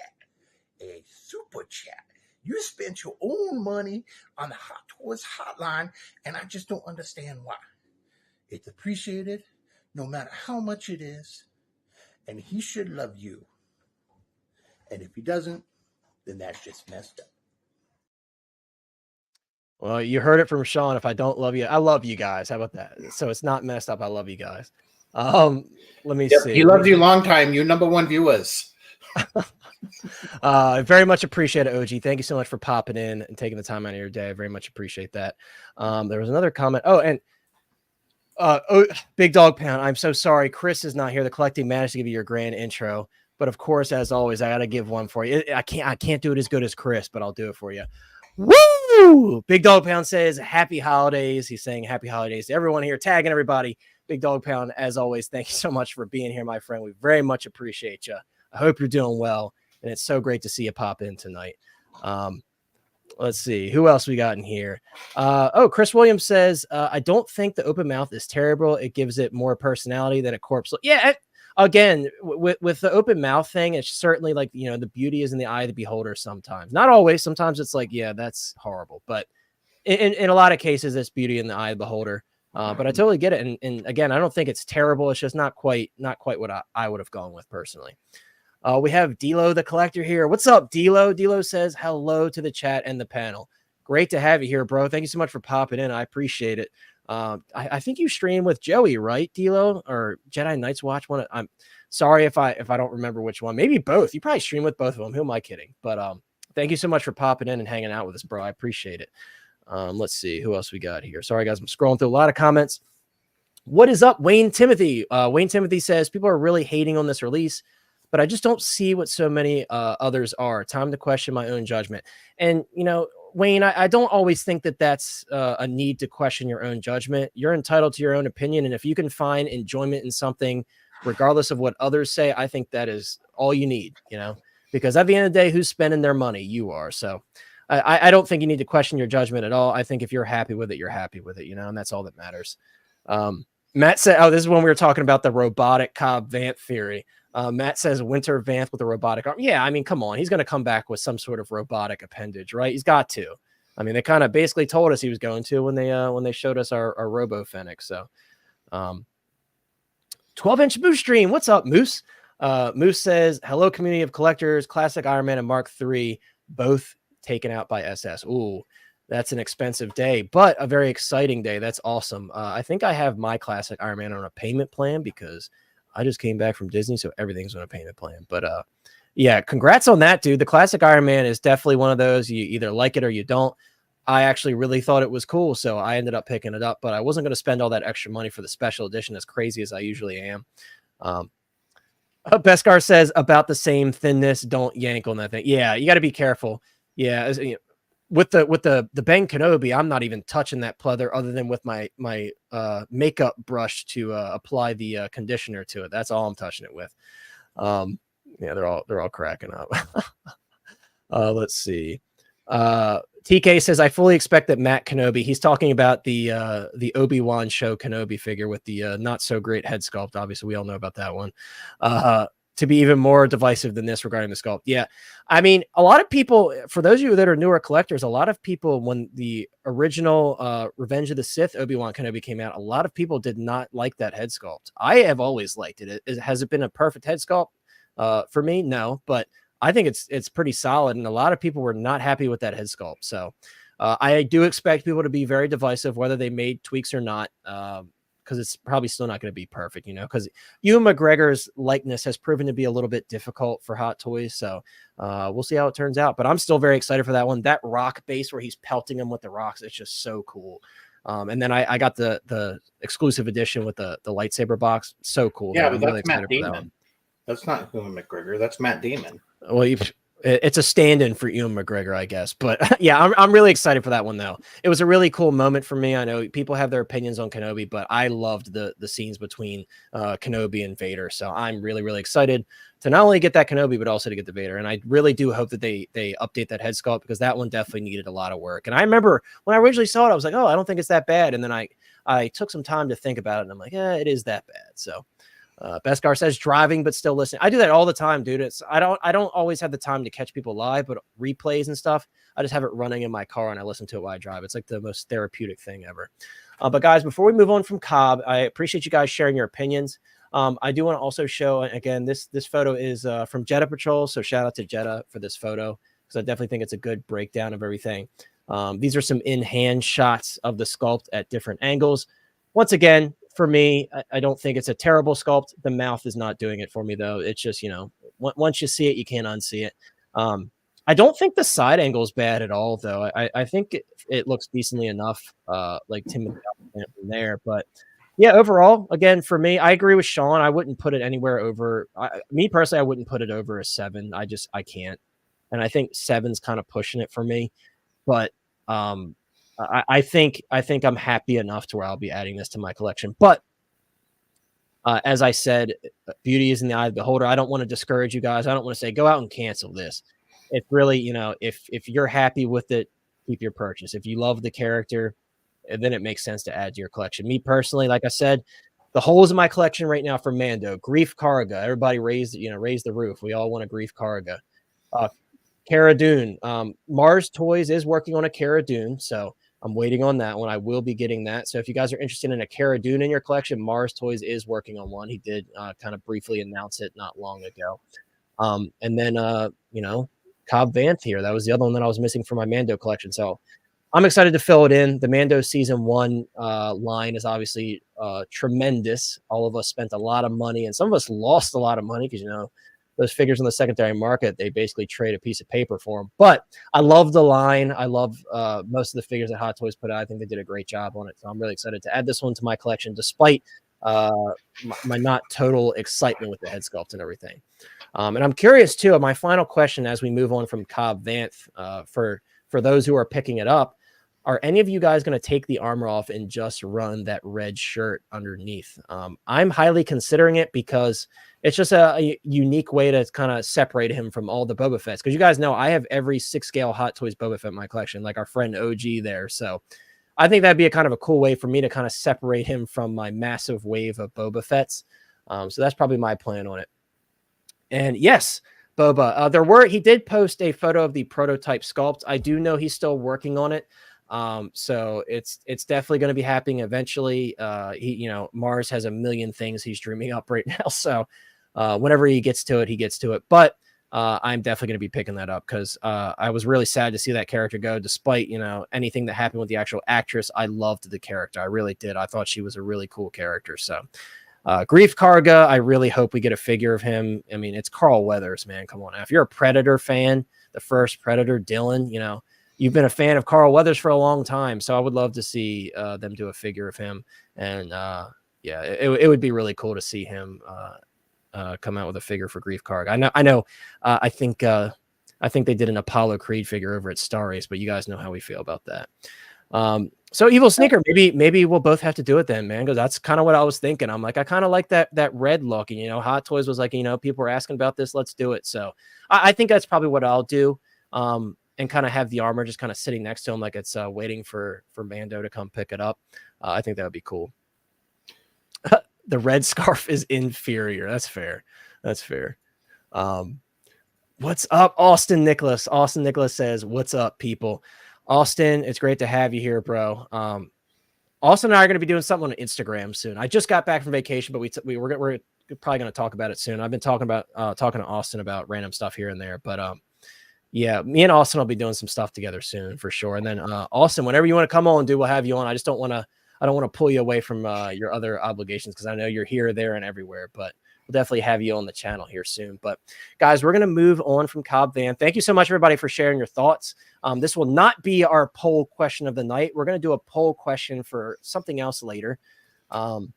S5: A super chat. You spent your own money on the Hot Toys hotline, and I just don't understand why. It's appreciated no matter how much it is, and he should love you. And if he doesn't, then that's just messed up.
S1: Well, you heard it from Sean. If I don't love you, I love you guys. How about that? So it's not messed up. I love you guys. Let me see.
S4: He loves you long time. You #1 viewers.
S1: I very much appreciate it, OG. Thank you so much for popping in and taking the time out of your day. I very much appreciate that. There was another comment. Oh, and Big Dog Pound, I'm so sorry. Chris is not here. The collecting managed to give you your grand intro. But of course, as always, I got to give one for you. I can't do it as good as Chris, but I'll do it for you. Woo! Big Dog Pound says happy holidays. He's saying happy holidays to everyone here, tagging everybody. Big Dog Pound, as always, thank you so much for being here, my friend. We very much appreciate you. I hope you're doing well, and it's so great to see you pop in tonight. Let's see who else we got in here. Chris Williams says, I don't think the open mouth is terrible. It gives it more personality than a corpse. Yeah. Again, with the open mouth thing, it's certainly like, the beauty is in the eye of the beholder sometimes. Not always. Sometimes it's like, yeah, that's horrible. But in a lot of cases, it's beauty in the eye of the beholder. But I totally get it. And again, I don't think it's terrible. It's just not quite what I would have gone with personally. We have D'Lo the collector here. What's up, D'Lo? D'Lo says hello to the chat and the panel. Great to have you here, bro. Thank you so much for popping in. I appreciate it. I think you stream with Joey, right, D'Lo, or Jedi Knights Watch one? I'm sorry if I don't remember which one. Maybe both. You probably stream with both of them. Who am I kidding? But thank you so much for popping in and hanging out with us, bro. I appreciate it. Let's see who else we got here. Sorry, guys, I'm scrolling through a lot of comments. What is up, Wayne Timothy? Wayne Timothy says people are really hating on this release, but I just don't see what so many others are. Time to question my own judgment. And Wayne, I don't always think that that's a need to question your own judgment. You're entitled to your own opinion. And if you can find enjoyment in something, regardless of what others say, I think that is all you need, because at the end of the day, who's spending their money? You are. So I don't think you need to question your judgment at all. I think if you're happy with it, you're happy with it, and that's all that matters. Matt said, this is when we were talking about the robotic Cobb Vanth theory. Matt says Winter Vanth with a robotic arm. Yeah, I mean, come on. He's going to come back with some sort of robotic appendage, right? He's got to. I mean, they kind of basically told us he was going to when they showed us our Robo Fennec. So 12-inch Moose stream. What's up, Moose? Moose says, hello, community of collectors. Classic Iron Man and Mark III, both taken out by SS. Ooh, that's an expensive day, but a very exciting day. That's awesome. I think I have my classic Iron Man on a payment plan because I just came back from Disney, so everything's on a payment plan. But yeah, congrats on that, dude. The classic Iron Man is definitely one of those. You either like it or you don't. I actually really thought it was cool, so I ended up picking it up, but I wasn't going to spend all that extra money for the special edition, as crazy as I usually am. Beskar says about the same thinness. Don't yank on that thing. Yeah, you got to be careful. Yeah, with the Ben Kenobi, I'm not even touching that pleather other than with my makeup brush to apply the conditioner to it. That's all I'm touching it with. Yeah, they're all cracking up. Let's see. TK says, I fully expect that Matt Kenobi, he's talking about the Obi-Wan show Kenobi figure with the not so great head sculpt. Obviously, we all know about that one. To be even more divisive than this regarding the sculpt. Yeah. I mean, a lot of people, for those of you that are newer collectors, a lot of people, when the original Revenge of the Sith Obi-Wan Kenobi came out, a lot of people did not like that head sculpt. I have always liked it. Has it been a perfect head sculpt? For me, no, but I think it's pretty solid. And a lot of people were not happy with that head sculpt. So I do expect people to be very divisive, whether they made tweaks or not. Because it's probably still not going to be perfect, because Ewan McGregor's likeness has proven to be a little bit difficult for Hot Toys. So we'll see how it turns out. But I'm still very excited for that one. That rock base where he's pelting them with the rocks, it's just so cool. And then I got the exclusive edition with the lightsaber box. So cool.
S4: Yeah,
S1: man.
S4: but
S1: I'm
S4: that's Matt Damon. That's not Ewan McGregor. That's Matt Damon.
S1: Well, it's a stand-in for Ewan McGregor, I guess. But yeah, I'm really excited for that one, though. It was a really cool moment for me. I know people have their opinions on Kenobi, but I loved the scenes between Kenobi and Vader. So I'm really, really excited to not only get that Kenobi, but also to get the Vader. And I really do hope that they update that head sculpt, because that one definitely needed a lot of work. And I remember when I originally saw it, I was like, oh, I don't think it's that bad. And then I took some time to think about it, and I'm like, it is that bad. So Beskar says driving, but still listening. I do that all the time, dude. I don't always have the time to catch people live, but replays and stuff, I just have it running in my car and I listen to it while I drive. It's like the most therapeutic thing ever. But guys, before we move on from Cobb, I appreciate you guys sharing your opinions. I do want to also show, again, this photo is from Jetta Patrol. So shout out to Jetta for this photo, because I definitely think it's a good breakdown of everything. These are some in-hand shots of the sculpt at different angles. Once again, for me, I don't think it's a terrible sculpt. The mouth is not doing it for me, though. It's just, once you see it, you can't unsee it. I don't think the side angle is bad at all, though. I think it looks decently enough, like Tim from there. But yeah, overall, again, for me, I agree with Sean. I wouldn't put it anywhere over. Me personally, I wouldn't put it over a 7. I can't, and I think 7's kind of pushing it for me. But I think I'm happy enough to where I'll be adding this to my collection. But as I said, beauty is in the eye of the beholder. I don't want to discourage you guys. I don't want to say go out and cancel this. It's really, if you're happy with it, keep your purchase. If you love the character, then it makes sense to add to your collection. Me personally, like I said, the holes in my collection right now for Mando, Grief Karga. Everybody raised the roof. We all want a Grief Karga. Cara Dune. Mars Toys is working on a Cara Dune, so I'm waiting on that one. I will be getting that. So if you guys are interested in a Cara Dune in your collection, Mars Toys is working on one. He did kind of briefly announce it not long ago. And then, Cobb Vanth here. That was the other one that I was missing for my Mando collection. So I'm excited to fill it in. The Mando Season 1 line is obviously tremendous. All of us spent a lot of money, and some of us lost a lot of money because, those figures in the secondary market, they basically trade a piece of paper for them. But I love the line. I love most of the figures that Hot Toys put out. I think they did a great job on it. So I'm really excited to add this one to my collection, despite my not total excitement with the head sculpt and everything. And I'm curious, too, my final question as we move on from Cobb Vanth, for those who are picking it up, are any of you guys going to take the armor off and just run that red shirt underneath? I'm highly considering it because it's just a unique way to kind of separate him from all the Boba Fett's. Because you guys know I have every 6-scale Hot Toys Boba Fett in my collection, like our friend OG there. So I think that'd be a kind of a cool way for me to kind of separate him from my massive wave of Boba Fett's. So that's probably my plan on it. And yes, Boba, he did post a photo of the prototype sculpt. I do know he's still working on it. So it's definitely going to be happening eventually. Mars has a million things he's dreaming up right now. So whenever he gets to it. But I'm definitely going to be picking that up because I was really sad to see that character go, despite, anything that happened with the actual actress. I loved the character. I really did. I thought she was a really cool character. So Grief Karga, I really hope we get a figure of him. I mean, it's Carl Weathers, man. Come on. Now, if you're a Predator fan, the first Predator, Dylan, you've been a fan of Carl Weathers for a long time. So I would love to see them do a figure of him. And it would be really cool to see him come out with a figure for Grief Karga. I know. I think they did an Apollo Creed figure over at Star Race, but you guys know how we feel about that. So EvilSneaker, maybe we'll both have to do it then, man, because that's kind of what I was thinking. I'm like, I kind of like that red look, and Hot Toys was like, people were asking about this, let's do it. So I think that's probably what I'll do, and kind of have the armor just kind of sitting next to him like it's waiting for Mando to come pick it up. I think that would be cool. The red scarf is inferior. That's fair. What's up, Austin Nicholas? Austin Nicholas says, what's up, people? Austin, it's great to have you here, bro. Austin and I are going to be doing something on Instagram soon. I just got back from vacation, but we're probably going to talk about it soon. I've been talking to Austin about random stuff here and there, but yeah, me and Austin will be doing some stuff together soon for sure. And then Austin, whenever you want to come on, we'll have you on. I don't want to pull you away from your other obligations because I know you're here, there, and everywhere, but we'll definitely have you on the channel here soon. But guys, we're going to move on from Cobb Vanth. Thank you so much, everybody, for sharing your thoughts. This will not be our poll question of the night. We're going to do a poll question for something else later. And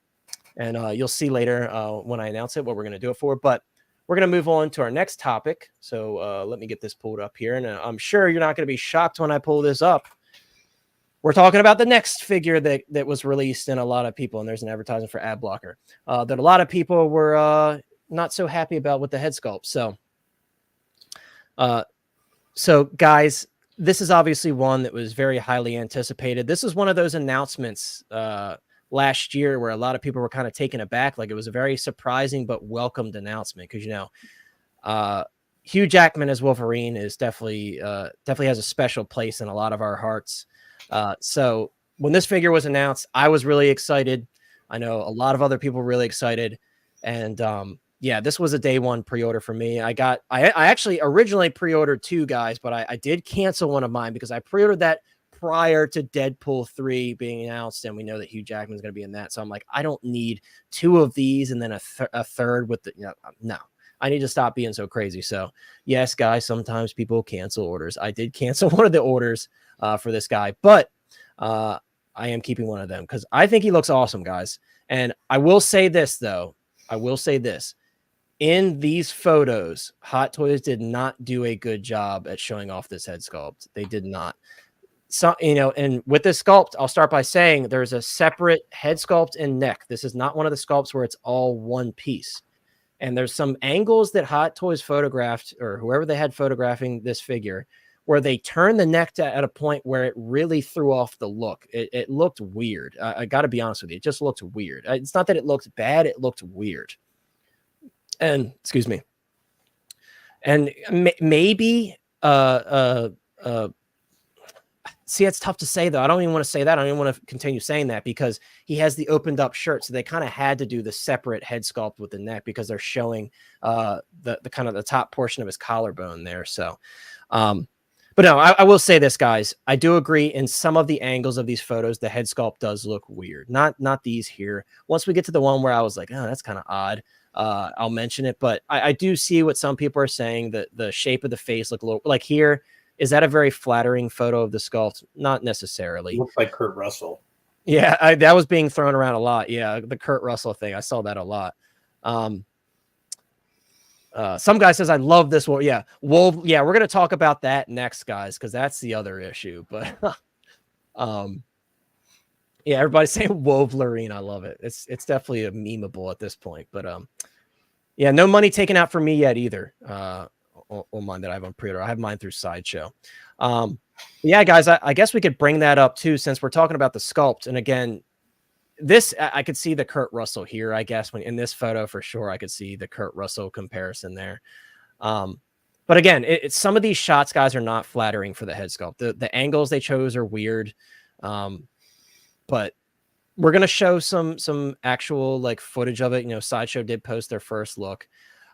S1: you'll see later when I announce it, what we're going to do it for. But we're going to move on to our next topic. So let me get this pulled up here. And I'm sure you're not going to be shocked when I pull this up. We're talking about the next figure that was released, and a lot of people, and there's an advertisement for ad blocker, that a lot of people were not so happy about with the head sculpt. So guys, this is obviously one that was very highly anticipated. This is one of those announcements last year where a lot of people were kind of taken aback. Like, it was a very surprising but welcomed announcement because, Hugh Jackman as Wolverine is definitely has a special place in a lot of our hearts. So when this figure was announced, I was really excited. I know a lot of other people were really excited. And yeah, this was a day one pre-order for me. I actually originally pre-ordered 2 guys, but I did cancel one of mine because I pre-ordered that prior to Deadpool 3 being announced, and we know that Hugh Jackman's going to be in that. So I'm like, I don't need 2 of these and then a third with the, no, I need to stop being so crazy. So yes, guys, sometimes people cancel orders. I did cancel one of the orders for this guy, but I am keeping one of them because I think he looks awesome, guys. And I will say this, though. In these photos, Hot Toys did not do a good job at showing off this head sculpt. They did not. So, and with this sculpt, I'll start by saying there's a separate head sculpt and neck. This is not one of the sculpts where it's all one piece. And there's some angles that Hot Toys photographed, or whoever they had photographing this figure, where they turned the neck at a point where it really threw off the look. It looked weird. I got to be honest with you. It just looked weird. It's not that it looked bad. It looked weird. And excuse me. And maybe, see, it's tough to say, though. I don't even want to say that. I don't even want to continue saying that because he has the opened up shirt. So they kind of had to do the separate head sculpt with the neck because they're showing the kind of the top portion of his collarbone there. So, but no, I will say this, guys. I do agree in some of the angles of these photos, the head sculpt does look weird. Not these here. Once we get to the one where I was like, oh, that's kind of odd, I'll mention it. But I do see what some people are saying, that the shape of the face look a little like here. Is that a very flattering photo of the sculpt? Not necessarily.
S4: It looks like Kurt Russell.
S1: Yeah, that was being thrown around a lot. Yeah, the Kurt Russell thing. I saw that a lot. Some guy says, I love this one. Yeah, we're going to talk about that next, guys, because that's the other issue. But yeah, everybody's saying Wolverine. I love it. It's definitely a memeable at this point. But yeah, no money taken out for me yet either. On mine that I have on pre-order. I have mine through Sideshow. Yeah, guys, I guess we could bring that up too, since we're talking about the sculpt. And again, this, I could see the Kurt Russell here, I guess, when in this photo for sure, I could see the Kurt Russell comparison there. But again, it's some of these shots, guys, are not flattering for the head sculpt. The angles they chose are weird. But we're going to show some actual like footage of it. Sideshow did post their first look.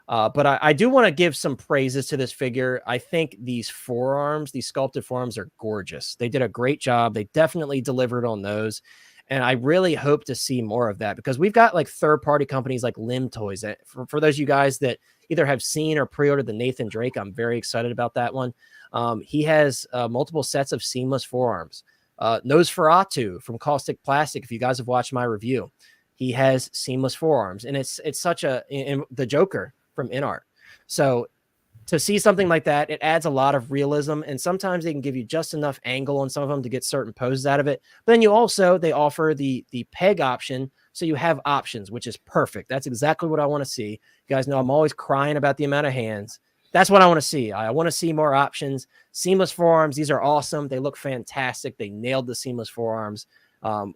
S1: But I do want to give some praises to this figure. I think these forearms, these sculpted forearms, are gorgeous. They did a great job. They definitely delivered on those. And I really hope to see more of that because we've got like third-party companies like Limb Toys. That, for those of you guys that either have seen or pre-ordered the Nathan Drake, I'm very excited about that one. He has multiple sets of seamless forearms. Nosferatu from Caustic Plastic, if you guys have watched my review, he has seamless forearms. And it's such in the Joker from Inart. So to see something like that, it adds a lot of realism, and sometimes they can give you just enough angle on some of them to get certain poses out of it. But then they offer the peg option, so you have options, which is perfect. That's exactly what I want to see. You guys know I'm always crying about the amount of hands. That's what I want to see. I want to see more options. Seamless forearms, these are awesome. They look fantastic. They nailed the seamless forearms.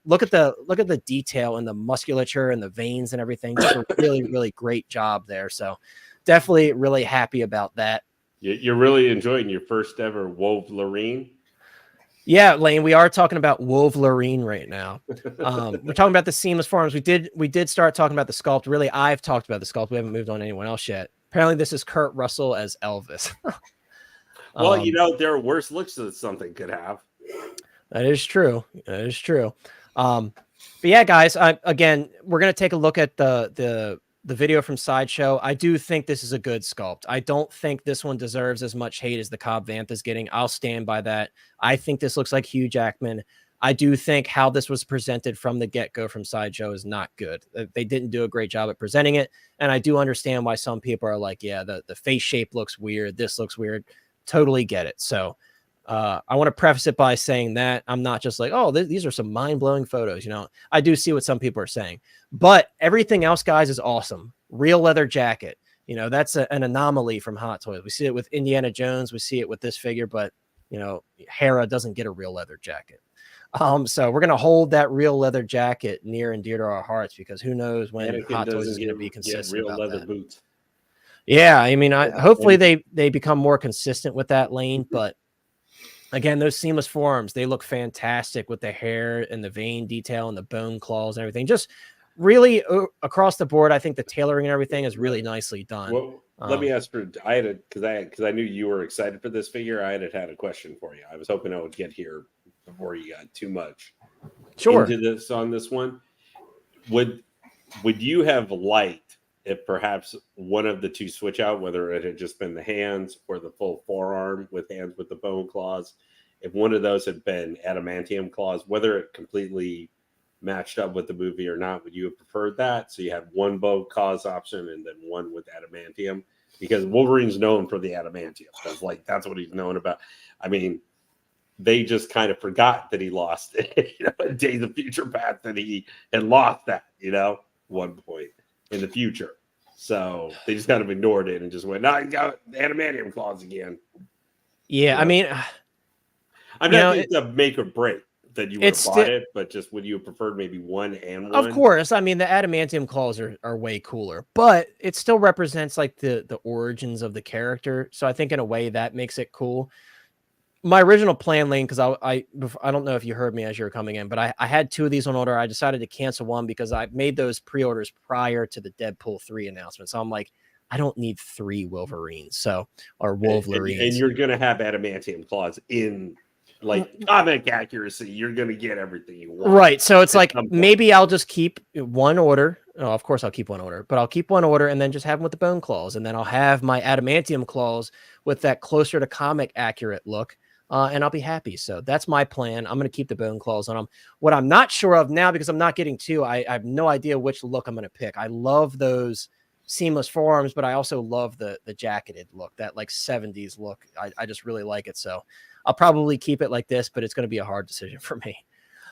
S1: Look at the detail and the musculature and the veins and everything. Just a really, really great job there. So definitely really happy about that.
S6: You're really enjoying your first ever Wolverine.
S1: Yeah, Lane, we are talking about Wolverine right now. We're talking about the seamless forearms. We did start talking about the sculpt. Really, I've talked about the sculpt. We haven't moved on to anyone else yet. Apparently this is Kurt Russell as Elvis.
S6: Well, there are worse looks that something could have.
S1: That is true. But yeah, guys, again, we're going to take a look at the video from Sideshow. I do think this is a good sculpt. I don't think this one deserves as much hate as the Cobb Vanth is getting. I'll stand by that. I think this looks like Hugh Jackman. I do think how this was presented from the get-go from Sideshow is not good. They didn't do a great job at presenting it. And I do understand why some people are like, yeah, the face shape looks weird. This looks weird. Totally get it. So I want to preface it by saying that I'm not just like, oh, these are some mind-blowing photos. I do see what some people are saying, but everything else, guys, is awesome. Real leather jacket. That's an anomaly from Hot Toys. We see it with Indiana Jones. We see it with this figure, but Hera doesn't get a real leather jacket. So we're gonna hold that real leather jacket near and dear to our hearts because who knows when
S6: Anakin
S1: Hot Toys
S6: doesn't
S1: is gonna
S6: get,
S1: be
S6: get
S1: consistent
S6: real
S1: about
S6: leather
S1: that.
S6: boots.
S1: Yeah, I mean, hopefully
S6: And
S1: they become more consistent with that lane, but again, those seamless forearms, they look fantastic with the hair and the vein detail and the bone claws and everything. Just really across the board, I think the tailoring and everything is really nicely done.
S6: well, let me ask for I had a because I knew you were excited for this figure. I had a question for you. I was hoping I would get here before you got too much
S1: Sure.
S6: into this on this one. Would you have liked if perhaps one of the two switch out, whether it had just been the hands or the full forearm with hands with the bone claws, if one of those had been adamantium claws, whether it completely matched up with the movie or not, would you have preferred that? So you had one bone claws option and then one with adamantium, because Wolverine's known for the adamantium. That's what he's known about. I mean, they just kind of forgot that he lost it. In Days of Future Past that he had lost that, one point in the future. So they just kind of ignored it and just went, no, he got adamantium claws again.
S1: Yeah, I mean,
S6: I'm not saying it's a make or break that you would have bought it, but just would you have preferred maybe one and one?
S1: Of course. I mean, the adamantium claws are way cooler, but it still represents like the origins of the character. So I think in a way that makes it cool. My original plan, Lane, because I don't know if you heard me as you were coming in, but I had two of these on order. I decided to cancel one because I made those pre-orders prior to the Deadpool 3 announcement. So I'm like, I don't need 3 Wolverines, or Wolverines.
S6: And you're gonna have adamantium claws in comic accuracy. You're gonna get everything you want.
S1: Right. So it's like maybe I'll just keep one order. Oh, of course I'll keep one order, but I'll keep one order and then just have them with the bone claws. And then I'll have my adamantium claws with that closer to comic accurate look. And I'll be happy. So that's my plan. I'm going to keep the bone claws on them. What I'm not sure of now, because I'm not getting two, I have no idea which look I'm going to pick. I love those seamless forearms, but I also love the jacketed look, that like 70s look. I just really like it. So I'll probably keep it like this, but it's going to be a hard decision for me.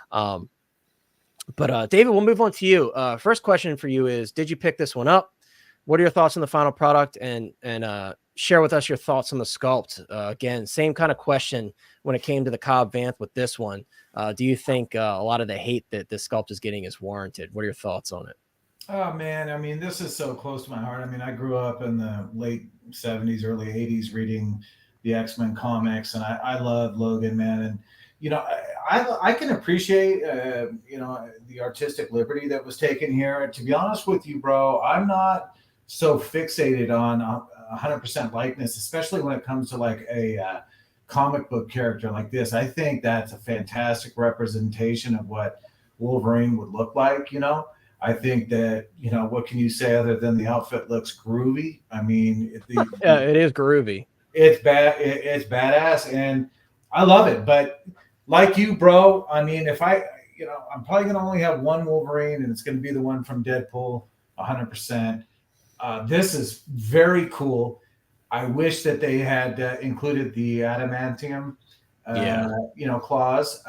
S1: But David, we'll move on to you. First question for you is, did you pick this one up? What are your thoughts on the final product? And share with us your thoughts on the sculpt. Again, same kind of question when it came to the Cobb Vanth with this one. Do you think a lot of the hate that this sculpt is getting is warranted? What are your thoughts on it?
S3: Oh, man. I mean, this is so close to my heart. I mean, I grew up in the late 70s, early 80s reading the X-Men comics, and I love Logan, man. And, I can appreciate, the artistic liberty that was taken here. To be honest with you, bro, I'm not so fixated on 100% likeness, especially when it comes to like a comic book character like this. I think that's a fantastic representation of what Wolverine would look like. I think that, what can you say other than the outfit looks groovy? I mean,
S1: it is groovy.
S3: It's it's badass, and I love it. But like you, bro, I mean, if I'm probably going to only have one Wolverine, and it's going to be the one from Deadpool 100%. This is very cool. I wish that they had included the adamantium, claws.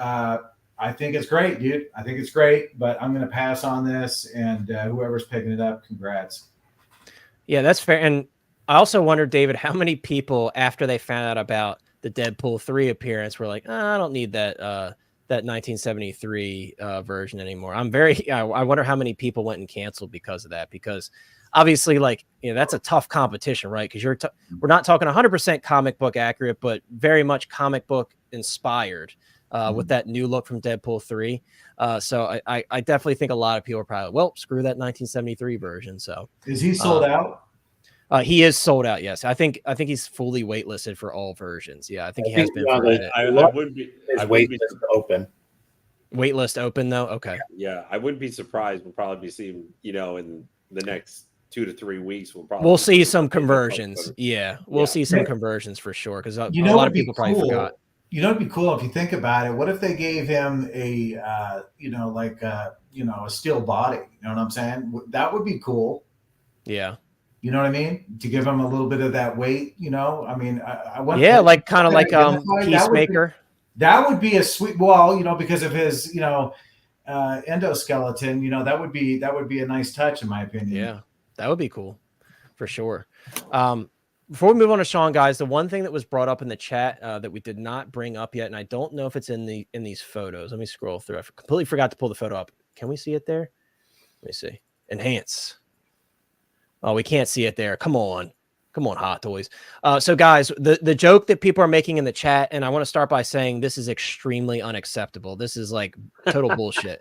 S3: I think it's great, dude. I think it's great, but I'm going to pass on this, and whoever's picking it up, congrats.
S1: Yeah, that's fair. And I also wonder, David, how many people after they found out about the Deadpool 3 appearance were like, I don't need that 1973 version anymore. I wonder how many people went and canceled because of that, because obviously, that's a tough competition, right? Because we're not talking 100% comic book accurate, but very much comic book inspired with that new look from Deadpool 3. So I definitely think a lot of people are probably, well, screw that 1973 version. So
S3: is he sold out?
S1: He is sold out. Yes, I think he's fully waitlisted for all versions. Yeah, I think he has been for it.
S6: I would be
S4: open.
S1: Waitlist open though. Okay.
S6: Yeah, I wouldn't be surprised. We'll probably be seeing, in the next 2 to 3 weeks, we'll
S1: see some conversions. Yeah, we'll see some conversions for sure, because a lot of people probably forgot.
S3: It'd be cool if you think about it. What if they gave him a a steel body? You know what I'm saying? That would be cool.
S1: Yeah.
S3: You know what I mean? To give him a little bit of that weight. I mean, I want.
S1: Yeah, like kind of like Peacemaker.
S3: That would be a sweet. Well, because of his endoskeleton, that would be a nice touch in my opinion.
S1: Yeah, that would be cool for sure. before we move on to Sean, guys, the one thing that was brought up in the chat that we did not bring up yet, and I don't know if it's in these photos. Let me scroll through. I completely forgot to pull the photo up. Can we see it there? Let me see. Enhance. Oh, we can't see it there. Come on. Come on, Hot Toys. So, guys, the joke that people are making in the chat, and I want to start by saying this is extremely unacceptable. This is like total bullshit.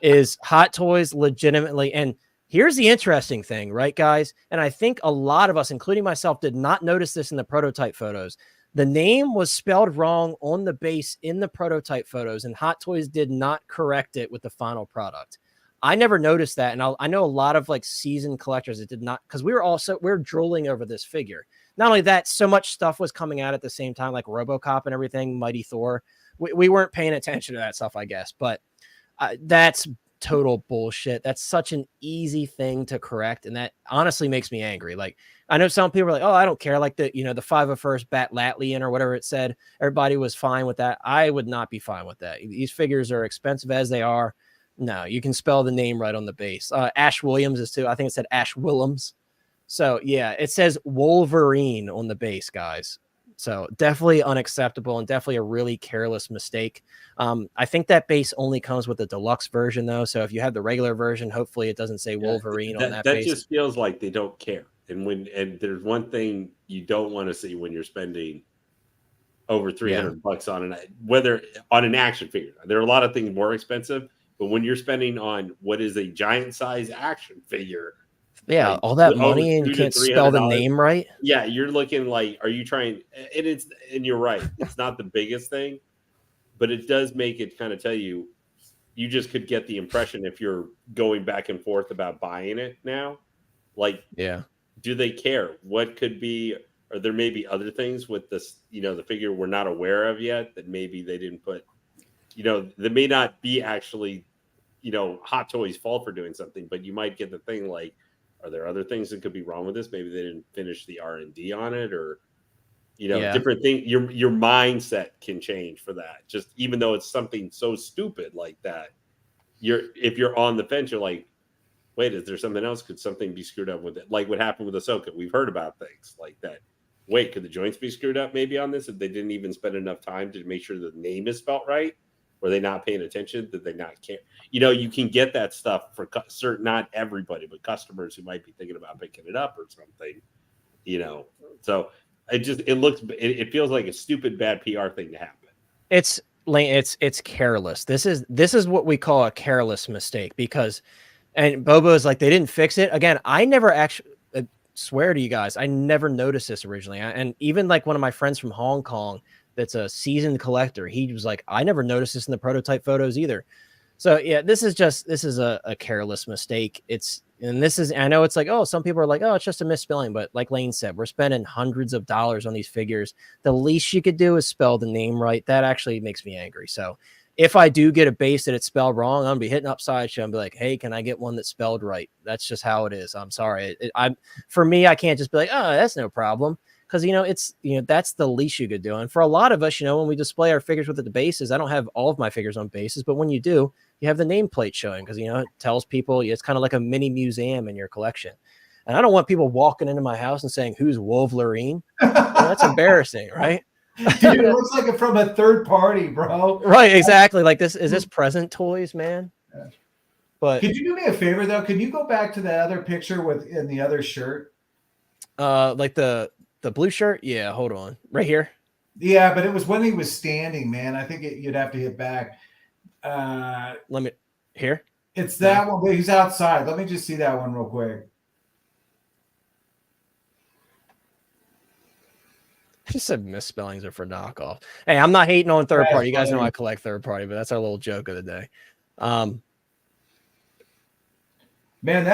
S1: Is Hot Toys legitimately, and here's the interesting thing, right, guys? And I think a lot of us, including myself, did not notice this in the prototype photos. The name was spelled wrong on the base in the prototype photos, and Hot Toys did not correct it with the final product. I never noticed that, and I know a lot of like seasoned collectors that did not, because we're drooling over this figure. Not only that, so much stuff was coming out at the same time, like RoboCop and everything, Mighty Thor. We weren't paying attention to that stuff, I guess, but that's total bullshit. That's such an easy thing to correct, and that honestly makes me angry. Like, I know some people are like, oh, I don't care, like the 501st Bat Latlian or whatever it said, everybody was fine with that. I would not be fine with that. These figures are expensive as they are. No, you can spell the name right on the base. Ash Williams is too. I think it said Ash Willems. So yeah, it says Wolverine on the base, guys. So definitely unacceptable and definitely a really careless mistake. I think that base only comes with the deluxe version though. So if you have the regular version, hopefully it doesn't say Wolverine on that base.
S6: That just feels like they don't care. And there's one thing you don't want to see when you're spending over $300 on whether on an action figure. There are a lot of things more expensive. But when you're spending on what is a giant size action figure,
S1: yeah,
S6: like,
S1: all that money and you can't spell the name right.
S6: Yeah, you're looking like, are you trying? And you're right. It's not the biggest thing, but it does make it kind of tell you, you just could get the impression if you're going back and forth about buying it now, like, yeah, do they care? What could be? Or there may be other things with this, the figure we're not aware of yet that maybe they didn't put. That may not be actually, Hot Toys' fault for doing something, but you might get the thing like, are there other things that could be wrong with this? Maybe they didn't finish the R&D on it, or, different thing. Your mindset can change for that. Just even though it's something so stupid like that, if you're on the fence, you're like, wait, is there something else? Could something be screwed up with it? Like what happened with Ahsoka. We've heard about things like that. Wait, could the joints be screwed up maybe on this if they didn't even spend enough time to make sure the name is spelt right? Were they not paying attention? Did they not care? You can get that stuff for certain, not everybody, but customers who might be thinking about picking it up or something. So it feels like a stupid, bad PR thing to happen.
S1: It's careless. This is what we call a careless mistake because, and Bobo is like, they didn't fix it. Again, I never actually swear to you guys, I never noticed this originally. And even like one of my friends from Hong Kong, that's a seasoned collector, he was like, I never noticed this in the prototype photos either. So yeah, this is a careless mistake. I know it's like, oh, some people are like, oh, it's just a misspelling, but like Lane said, we're spending hundreds of dollars on these figures. The least you could do is spell the name right. That actually makes me angry. So if I do get a base that it's spelled wrong, I'm gonna be hitting up Sideshow and be like, hey, can I get one that's spelled right? That's just how it is. I'm sorry. For me, I can't just be like, oh, that's no problem. Because, that's the least you could do. And for a lot of us, when we display our figures with the bases, I don't have all of my figures on bases, but when you do, you have the nameplate showing because, it tells people it's kind of like a mini museum in your collection. And I don't want people walking into my house and saying, who's Wolverine? That's embarrassing, right?
S3: Dude, it looks like it from a third party, bro.
S1: Right, exactly. Like is this present toys, man? Yeah. But
S3: could you do me a favor, though? Could you go back to the other picture in the other shirt?
S1: Like the blue shirt? Yeah, hold on. Right here.
S3: Yeah, but it was when he was standing, man. I think you'd have to hit back.
S1: Let me here.
S3: It's that one, but he's outside. Let me just see that one real quick.
S1: I just said misspellings are for knockoff. Hey, I'm not hating on third party. You guys know I collect third party, but that's our little joke of the day.
S3: Man,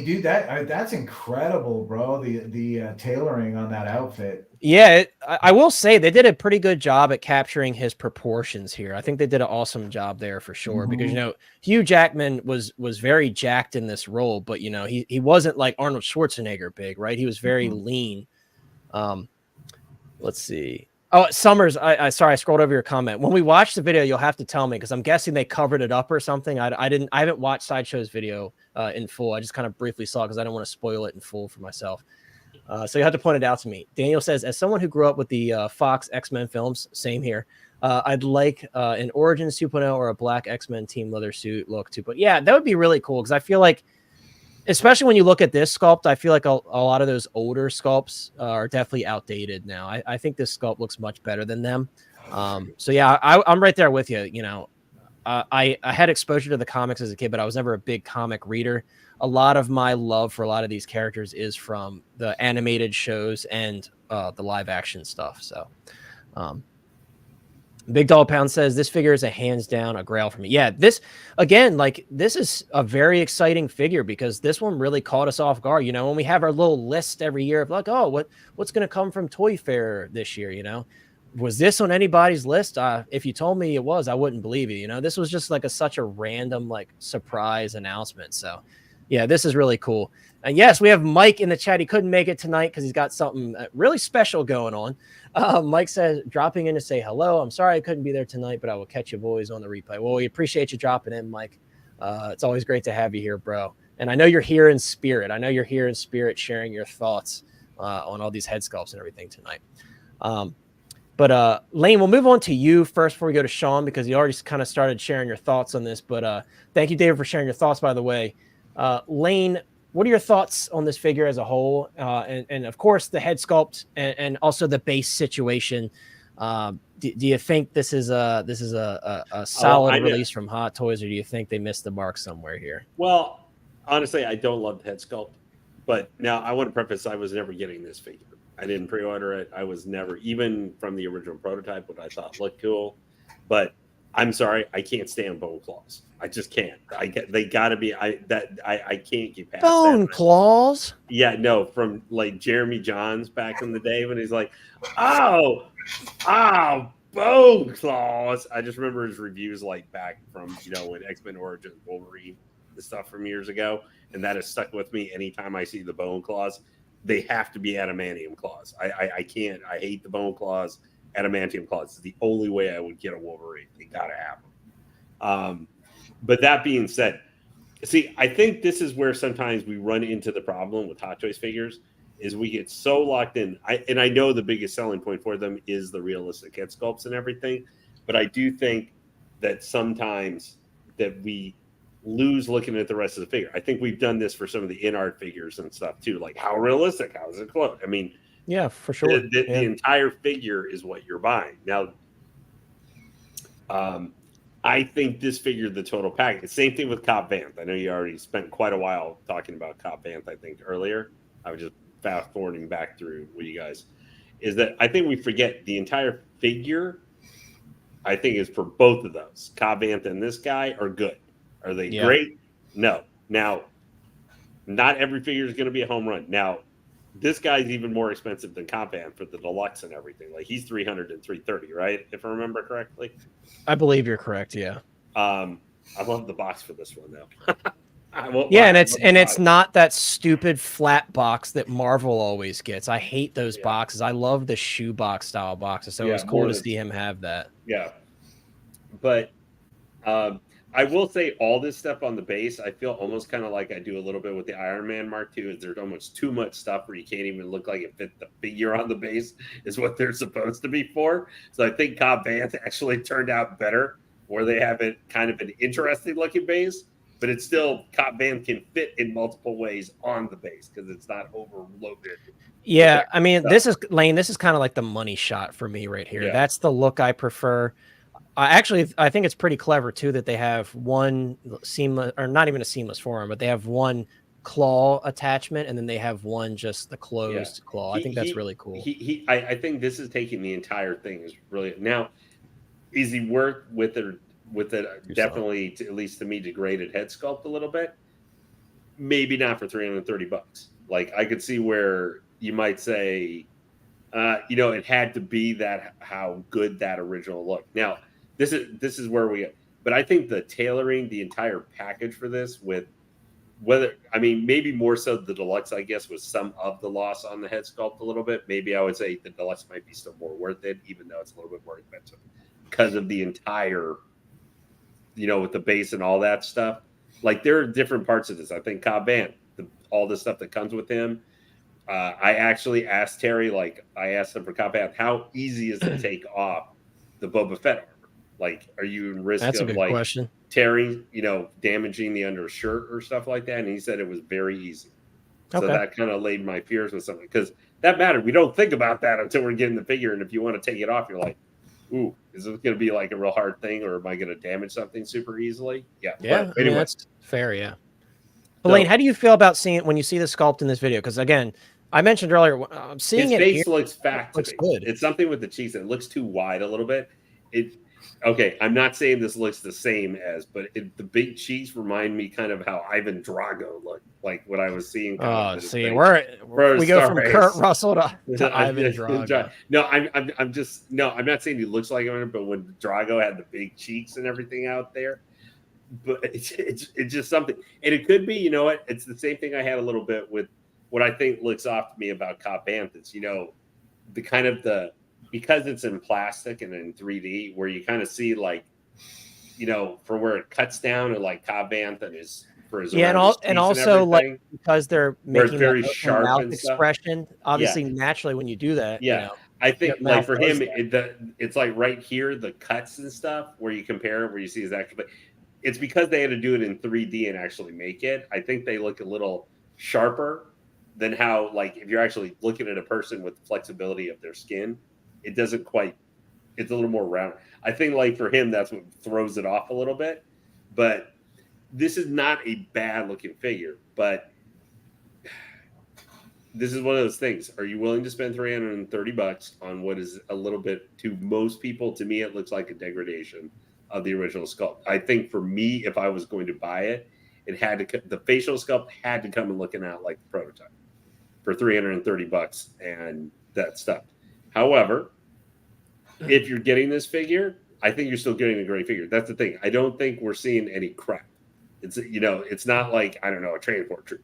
S3: dude, that's incredible, bro. The tailoring on that outfit.
S1: Yeah, I will say they did a pretty good job at capturing his proportions here. I think they did an awesome job there for sure. Mm-hmm. Because Hugh Jackman was very jacked in this role, but he wasn't like Arnold Schwarzenegger big, right? He was very lean. Let's see. Oh, Summers, sorry, I scrolled over your comment. When we watch the video, you'll have to tell me because I'm guessing they covered it up or something. I haven't watched Sideshow's video in full. I just kind of briefly saw it because I don't want to spoil it in full for myself. So you have to point it out to me. Daniel says, as someone who grew up with the Fox X-Men films, same here. I'd like an Origins 2.0 or a black X-Men team leather suit look too. But yeah, that would be really cool because I feel like, especially when you look at this sculpt, I feel like a lot of those older sculpts are definitely outdated now. I think this sculpt looks much better than them. So yeah, I'm right there with you. You know, I had exposure to the comics as a kid, but I was never a big comic reader. A lot of my love for a lot of these characters is from the animated shows and the live action stuff. So, Big Doll Pound says this figure is a hands down a grail for me. Yeah, this again, like this is a very exciting figure because this one really caught us off guard. You know, when we have our little list every year of like, oh, what's going to come from Toy Fair this year? You know, was this on anybody's list? If you told me it was, I wouldn't believe you. You know, this was just like such a random like surprise announcement. So. Yeah, this is really cool. And yes, we have Mike in the chat. He couldn't make it tonight because he's got something really special going on. Mike says, dropping in to say hello. I'm sorry I couldn't be there tonight, but I will catch you boys on the replay. Well, we appreciate you dropping in, Mike. It's always great to have you here, bro. And I know you're here in spirit. I know you're here in spirit sharing your thoughts on all these head sculpts and everything tonight. But Lane, we'll move on to you first before we go to Sean because you already kind of started sharing your thoughts on this. But thank you, David, for sharing your thoughts, by the way. Lane, what are your thoughts on this figure as a whole? And of course, the head sculpt and also the base situation. Do you think this is a solid release from Hot Toys, or do you think they missed the mark somewhere here?
S6: Well, honestly, I don't love the head sculpt. But now I want to preface, I was never getting this figure. I didn't pre-order it. I was never, even from the original prototype, what I thought looked cool. But I'm sorry, I can't stand bone claws. I just can't. They got to be. I can't get past
S1: bone claws.
S6: Yeah, no, from like Jeremy Johns back in the day when he's like, oh, bone claws. I just remember his reviews like back from when X-Men Origins Wolverine, the stuff from years ago, and that has stuck with me. Anytime I see the bone claws, they have to be adamantium claws. I can't. I hate the bone claws. Adamantium claws is the only way I would get a Wolverine. They gotta have them. But that being said, see, I think this is where sometimes we run into the problem with Hot Toys figures is we get so locked in. I know the biggest selling point for them is the realistic head sculpts and everything, but I do think that sometimes that we lose looking at the rest of the figure. I think we've done this for some of the Inart figures and stuff too. Like how realistic, how is it close? I mean,
S1: yeah, for sure.
S6: The entire figure is what you're buying. Now, I think this figure, the total package, same thing with Cobb Vanth. I know you already spent quite a while talking about Cobb Vanth, I think, earlier. I was just fast forwarding back through with you guys. Is that I think we forget the entire figure, I think, is for both of those. Cobb Vanth and this guy are good. Are they great? No. Now, not every figure is going to be a home run. Now, this guy's even more expensive than Cobb Vanth for the deluxe and everything. Like he's $300 and $330, right? If I remember correctly.
S1: I believe you're correct. Yeah.
S6: I love the box for this one though.
S1: And it's not that stupid flat box that Marvel always gets. I hate those boxes. I love the shoebox style boxes. So it was cool to see him have that.
S6: Yeah. But I will say all this stuff on the base, I feel almost kind of like I do a little bit with the Iron Man Mark II. Is there's almost too much stuff where you can't even look like it fit the figure on the base is what they're supposed to be for. So I think Cobb Vanth actually turned out better where they have it kind of an interesting looking base, but it's still Cobb Vanth can fit in multiple ways on the base because it's not overloaded.
S1: Yeah, I mean, this is Lane. This is kind of like the money shot for me right here. Yeah. That's the look I prefer. I think it's pretty clever too that they have one seamless, or not even a seamless forearm, but they have one claw attachment and then they have one just the closed claw. I think that's really cool.
S6: I think this is taking the entire thing is really now. Is he worth with it? Definitely, at least to me, degraded head sculpt a little bit. Maybe not for $330. Like I could see where you might say, it had to be that how good that original looked. Now. This is where but I think the tailoring, the entire package for this with maybe more so the deluxe, I guess, was some of the loss on the head sculpt a little bit. Maybe I would say the deluxe might be still more worth it, even though it's a little bit more expensive because of the entire, with the base and all that stuff. Like there are different parts of this. I think Cobb Vanth, all the stuff that comes with him, I actually asked Terry, like, I asked him for Cobb Vanth, how easy is it to take off the Boba Fett armor? Like, are you in risk
S1: That's a
S6: of
S1: good
S6: like
S1: question.
S6: tearing, damaging the undershirt or stuff like that? And he said it was very easy. So
S1: Okay.
S6: that kind of laid my fears with something, because that mattered. We don't think about that until we're getting the figure. And if you want to take it off, you're like, ooh, is this going to be like a real hard thing, or am I going to damage something super easily? Yeah.
S1: Yeah,
S6: But anyway,
S1: that's fair. Yeah. Elaine,
S6: so
S1: how do you feel about seeing when you see the sculpt in this video? Because again, I mentioned earlier, I'm seeing
S6: his
S1: it here.
S6: face looks fat to
S1: Looks
S6: me.
S1: good.
S6: It's something with the cheeks that looks too wide a little bit. Okay, I'm not saying this looks the same as, but the big cheeks remind me kind of how Ivan Drago looked like when I was seeing.
S1: Oh, see,
S6: For
S1: we go
S6: Star
S1: from
S6: Race.
S1: Kurt Russell to Ivan Drago.
S6: No, I'm not saying he looks like him, but when Drago had the big cheeks and everything out there, but it's just something, and it could be, you know what? It's the same thing I had a little bit with what I think looks off to me about Cobb Vanth. It's, the kind of because it's in plastic and in 3D, where you kind of see like, for where it cuts down, and like Cobb Vanth and his
S1: and also like because they're making
S6: very
S1: that
S6: sharp
S1: mouth
S6: and stuff.
S1: expression. Obviously, naturally, when you do that,
S6: I think
S1: your
S6: like for
S1: mouth
S6: him,
S1: does
S6: it's like right here, the cuts and stuff where you compare it, where you see his actual. It's because they had to do it in 3D and actually make it. I think they look a little sharper than how, like, if you're actually looking at a person with the flexibility of their skin, it doesn't quite. It's a little more round. I think like for him, that's what throws it off a little bit. But this is not a bad looking figure, but this is one of those things. Are you willing to spend $330 on what is a little bit, to most people, to me, it looks like a degradation of the original sculpt. I think for me, if I was going to buy it, the facial sculpt had to come and looking out like the prototype for $330 and that stuff. However, if you're getting this figure, I think you're still getting a great figure. That's the thing. I don't think we're seeing any crap. It's, it's not like, I don't know, a transport trooper.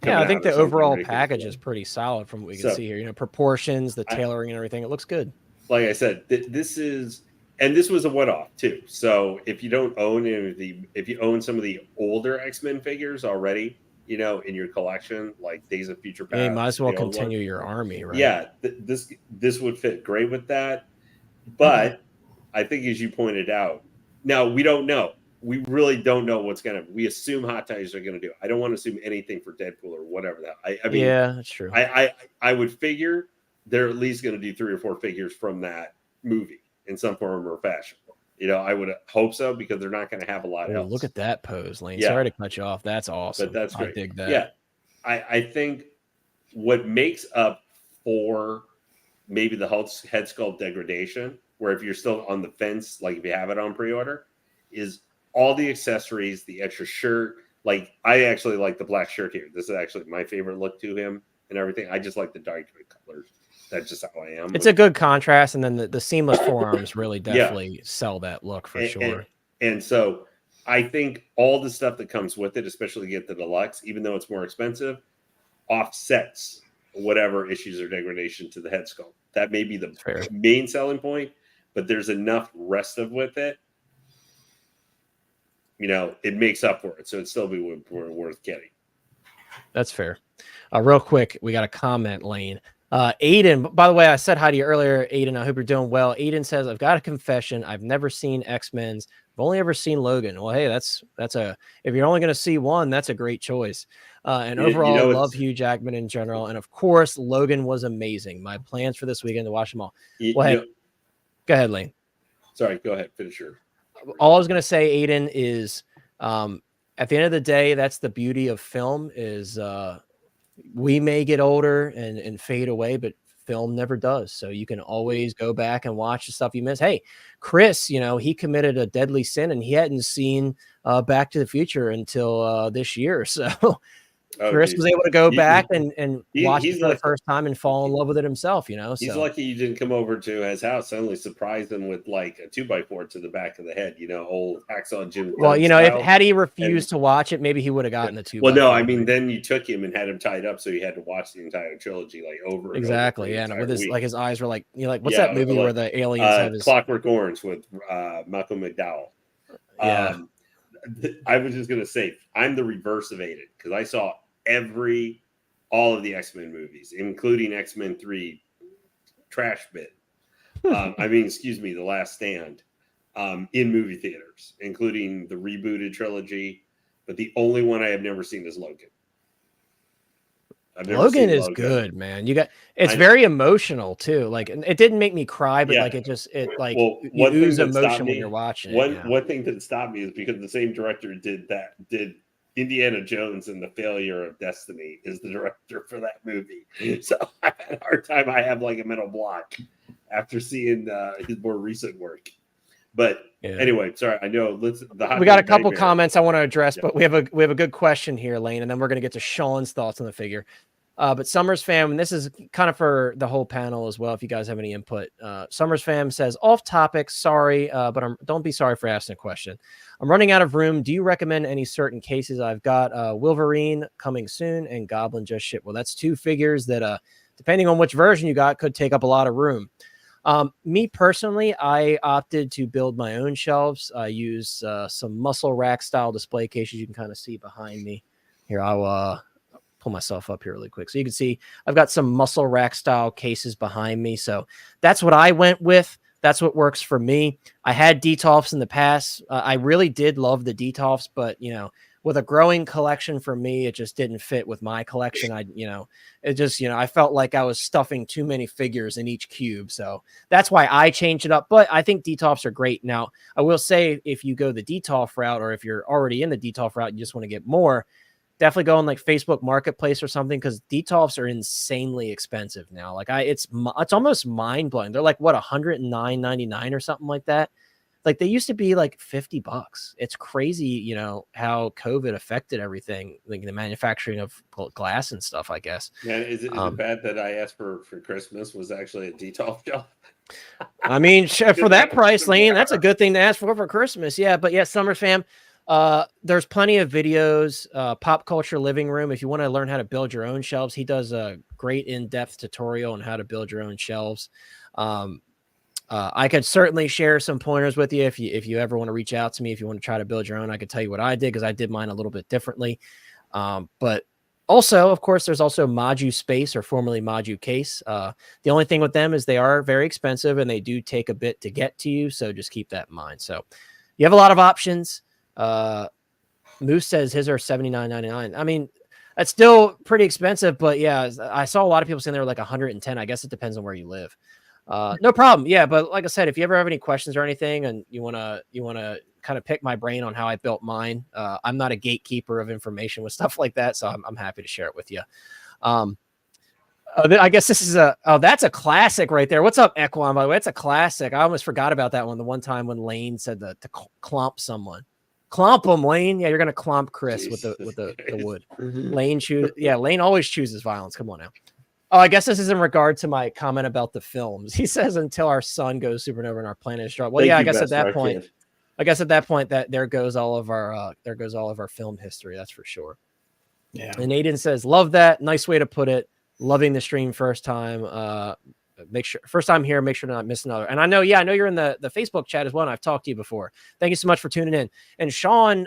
S1: Yeah, I think the overall package is pretty solid from what we can see here. Proportions, the tailoring and everything, it looks good.
S6: Like I said, this was a one-off too. So if you don't own if you own some of the older X-Men figures already, in your collection, like Days of Future Past,
S1: you might as well continue your army, right?
S6: Yeah, this would fit great with that. But I think, as you pointed out, now we don't know. We really don't know what's we assume Hot Toys are gonna do. I don't want to assume anything for Deadpool or whatever that. I mean,
S1: yeah, that's true.
S6: I would figure they're at least gonna do 3 or 4 figures from that movie in some form or fashion. I would hope so, because they're not going to have a lot else.
S1: Look at that pose, Lane. Sorry to cut you off. That's awesome.
S6: But that's great.
S1: I dig that.
S6: Yeah. I think what makes up for maybe the head sculpt degradation, where if you're still on the fence, like if you have it on pre-order, is all the accessories, the extra shirt. Like, I actually like the black shirt here. This is actually my favorite look to him and everything. I just like the dark colors. That's just how I am.
S1: It's a good contrast, and then the seamless forearms really definitely sell that look for sure.
S6: And so I think all the stuff that comes with it, especially get the deluxe, even though it's more expensive, offsets whatever issues or degradation to the head sculpt. That may be the main selling point, but there's enough rest of with it. It makes up for it, so it'd still be worth getting. That's
S1: fair. Real quick, we got a comment, Lane. Aiden, by the way, I said hi to you earlier, Aiden. I hope you're doing well. Aiden says, I've got a confession. I've never seen X-Men's. I've only ever seen Logan. Well, hey, if you're only going to see one, that's a great choice. And overall, I love Hugh Jackman in general. And of course, Logan was amazing. My plans for this weekend to watch them all. Go ahead, Lane.
S6: Sorry, go ahead. Finish your.
S1: All I was going to say, Aiden, is at the end of the day, that's the beauty of film is we may get older and fade away, but film never does. So you can always go back and watch the stuff you miss. Hey, Chris, he committed a deadly sin and he hadn't seen Back to the Future until this year. So Chris was able to go back and watch it for the first time and fall in love with it himself,
S6: He's lucky you didn't come over to his house and only surprise him with like a 2x4 to the back of the head, old Hacksaw Jim.
S1: Well, had he refused to watch it, maybe he would have gotten the 2x4.
S6: Well, no, I mean, then you took him and had him tied up, so he had to watch the entire trilogy like over.
S1: Exactly, and with his eyes were like, what's that movie where the aliens have his
S6: Clockwork Orange with Malcolm McDowell?
S1: Yeah.
S6: I was just gonna say I'm the reverse of Aiden because I saw every all of the X-Men movies, including X-Men 3 Trash Bit. Excuse me, The Last Stand, in movie theaters, including the rebooted trilogy. But the only one I have never seen is Logan.
S1: Logan is good, man. It's very emotional too. Like, it didn't make me cry, but like you ooze emotion when you're watching it.
S6: One thing that stopped me is because the same director did Indiana Jones and the Failure of Destiny is the director for that movie. So I've had a hard time. I have like a mental block after seeing his more recent work. But anyway, sorry. I know. We
S1: got a couple comments I want to address, but we have a good question here, Lane, and then we're going to get to Sean's thoughts on the figure. But Summers Fam, and this is kind of for the whole panel as well, if you guys have any input. Summers Fam says, off topic, sorry, but don't be sorry for asking a question. I'm running out of room. Do you recommend any certain cases? I've got Wolverine coming soon and Goblin just shipped. Well, that's 2 figures that, depending on which version you got, could take up a lot of room. Me personally, I opted to build my own shelves. I use some muscle rack style display cases you can kind of see behind me. Here, I'll pull myself up here really quick. So you can see I've got some muscle rack style cases behind me. So that's what I went with. That's what works for me. I had Detolfs in the past. I really did love the Detolfs, but with a growing collection for me, it just didn't fit with my collection. I felt like I was stuffing too many figures in each cube. So that's why I changed it up. But I think Detolfs are great. Now, I will say if you go the Detolf route, or if you're already in the Detolf route, you just want to get more, definitely go on like Facebook Marketplace or something, because Detolfs are insanely expensive now. Like it's almost mind blowing. They're like what, $109.99 or something like that. Like they used to be like $50. It's crazy, how COVID affected everything, like the manufacturing of glass and stuff, I guess.
S6: Yeah, is it bad that I asked for Christmas was actually a Detolf shelf?
S1: I mean, for that price, Lane, that's a good thing to ask for Christmas. Yeah, but yeah, Summer Fam. There's plenty of videos, Pop Culture Living Room. If you want to learn how to build your own shelves, he does a great in-depth tutorial on how to build your own shelves. I could certainly share some pointers with you if you ever want to reach out to me. If you want to try to build your own, I could tell you what I did, because I did mine a little bit differently. But also, of course, there's also Maju Space, or formerly Maju Case. The only thing with them is they are very expensive and they do take a bit to get to you. So just keep that in mind. So you have a lot of options. Moose says his are $79.99. I mean, that's still pretty expensive, but yeah, I saw a lot of people saying they were like 110. I guess it depends on where you live. No problem. Yeah, but like I said, if you ever have any questions or anything, and you wanna kind of pick my brain on how I built mine, I'm not a gatekeeper of information with stuff like that, so I'm happy to share it with you. I guess this is that's a classic right there. What's up, Equan? By the way, it's a classic. I almost forgot about that one. The one time when Lane said to clomp someone. Clomp them, Lane. Yeah, you're gonna clomp Chris with the wood. Lane Lane always chooses violence. Come on now. Oh, I guess this is in regard to my comment about the films. He says until our sun goes supernova and our planet is destroyed. Well, yeah, I guess at that point that there goes all of our film history. That's for sure. Yeah. And Aiden says, love that. Nice way to put it. Loving the stream first time. First time here, make sure to not miss another. And I know you're in the Facebook chat as well, and I've talked to you before. Thank you so much for tuning in. And Sean,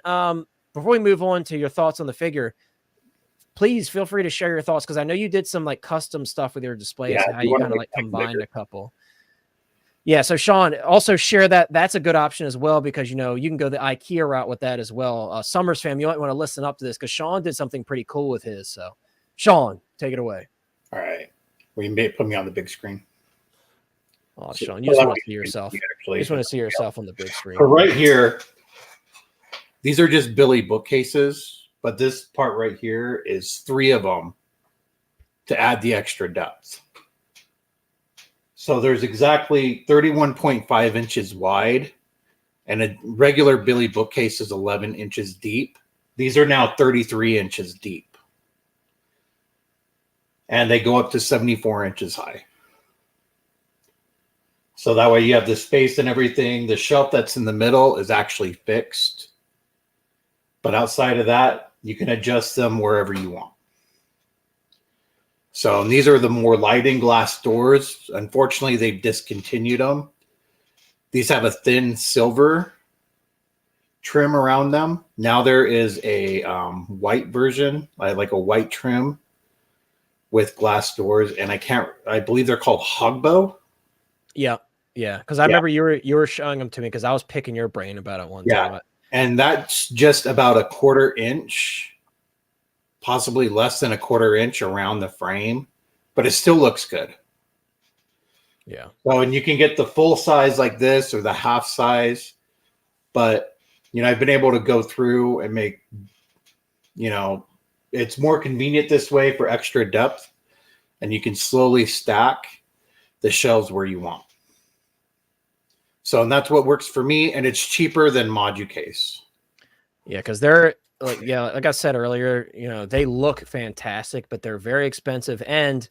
S1: before we move on to your thoughts on the figure, please feel free to share your thoughts, because I know you did some like custom stuff with your displays, how you kind of like combined a couple. Yeah, so Sean, also share that. That's a good option as well, because you can go the IKEA route with that as well. Summers Fam, you might want to listen up to this, because Sean did something pretty cool with his. So, Sean, take it away.
S4: All right. Well, you may put me on the big screen.
S1: Oh, Sean, you just want to see yourself. You just want to see yourself on the big screen.
S4: So right here, these are just Billy bookcases. But this part right here is 3 of them to add the extra depth. So there's exactly 31.5 inches wide, and a regular Billy bookcase is 11 inches deep. These are now 33 inches deep. And they go up to 74 inches high. So that way you have the space and everything. The shelf that's in the middle is actually fixed. But outside of that, you can adjust them wherever you want. So these are the more lighting glass doors. Unfortunately, they've discontinued them. These have a thin silver trim around them. Now there is a white version, like a white trim. with glass doors, and I believe they're called Hogbo.
S1: Yeah. Yeah. Because I remember you were showing them to me because I was picking your brain about it one time.
S4: And that's just about a 1/4 inch, possibly less than a 1/4 inch around the frame, but it still looks good.
S1: Yeah.
S4: So, and you can get the full size like this or the half size, but I've been able to go through and make, it's more convenient this way for extra depth, and you can slowly stack the shelves where you want. So, and that's what works for me, and it's cheaper than Moducase.
S1: Yeah, because they're like I said earlier, they look fantastic, but they're very expensive, and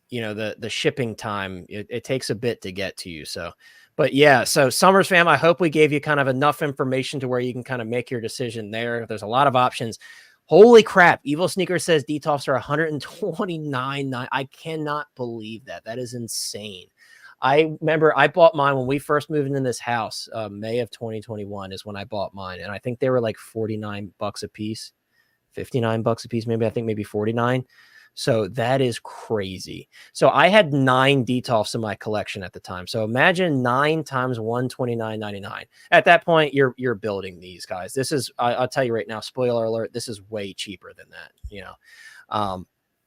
S1: the shipping time, it takes a bit to get to you. So, but yeah, so Summers fam, I hope we gave you kind of enough information to where you can kind of make your decision there. There's a lot of options. Holy crap. EvilSneaker says DTOFs are $129. I cannot believe that. That is insane. I remember I bought mine when we first moved into this house. May of 2021 is when I bought mine. And I think they were like $49 a piece, $59 a piece. Maybe, I think maybe 49. So that is crazy. So I had 9 DTOFs in my collection at the time. So imagine 9 times $129.99. At that point, you're building these guys. This is, I'll tell you right now, spoiler alert, this is way cheaper than that.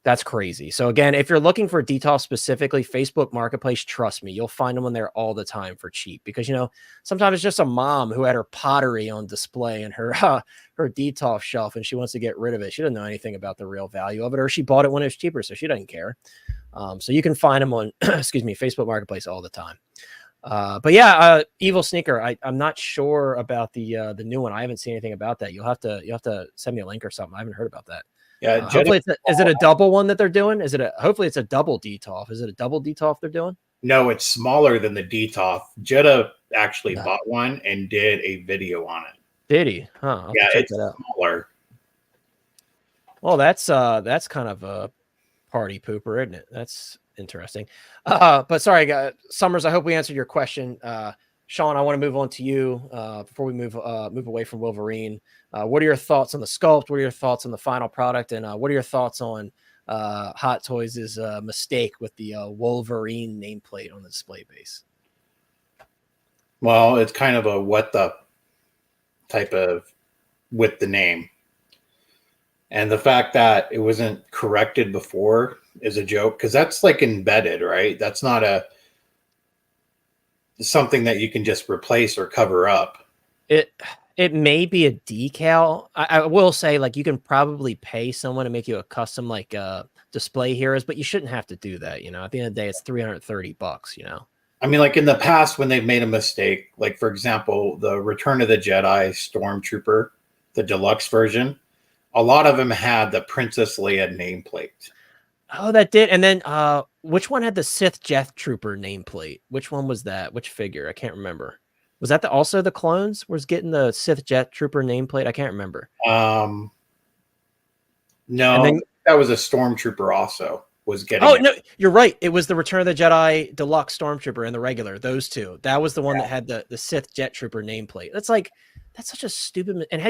S1: That's crazy. So again, if you're looking for DTOF specifically, Facebook Marketplace, trust me, you'll find them on there all the time for cheap, because sometimes it's just a mom who had her pottery on display in her DTOF shelf and she wants to get rid of it. She doesn't know anything about the real value of it, or she bought it when it was cheaper, so she doesn't care. So you can find them on Facebook Marketplace all the time. But yeah, EvilSneaker, I'm not sure about the new one. I haven't seen anything about that. You'll have to send me a link or something. I haven't heard about that.
S4: Yeah,
S1: hopefully is it a double one that they're doing? Hopefully it's a double DTOF. Is it a double DTOF they're doing?
S4: No, it's smaller than the DTOF. Jetta actually bought one and did a video on it.
S1: Did he? Huh.
S4: Yeah, it's smaller.
S1: Well, that's kind of a party pooper, isn't it? That's interesting. But sorry, guys. Summers, I hope we answered your question. Sean, I want to move on to you before we move away from Wolverine. What are your thoughts on the sculpt? What are your thoughts on the final product? And what are your thoughts on Hot Toys' mistake with the Wolverine nameplate on the display base?
S4: Well, it's kind of a what the type of with the name. And the fact that it wasn't corrected before is a joke, because that's like embedded, right? That's not something that you can just replace or cover up.
S1: It may be a decal. I will say, like, you can probably pay someone to make you a custom display heroes, but you shouldn't have to do that. At the end of the day, it's $330.
S4: I mean, like in the past when they've made a mistake, like for example, the Return of the Jedi Stormtrooper, the deluxe version, a lot of them had the Princess Leia nameplate.
S1: Oh, that did. And then which one had the Sith Jet Trooper nameplate? Which one was that? Which figure? I can't remember. Was that also the clones was getting the Sith Jet Trooper nameplate? I can't remember.
S4: No, that was a Stormtrooper also was getting.
S1: Oh, no, you're right. It was the Return of the Jedi Deluxe Stormtrooper and the regular, those two. That was the one that had the Sith Jet Trooper nameplate. That's such a stupid. And how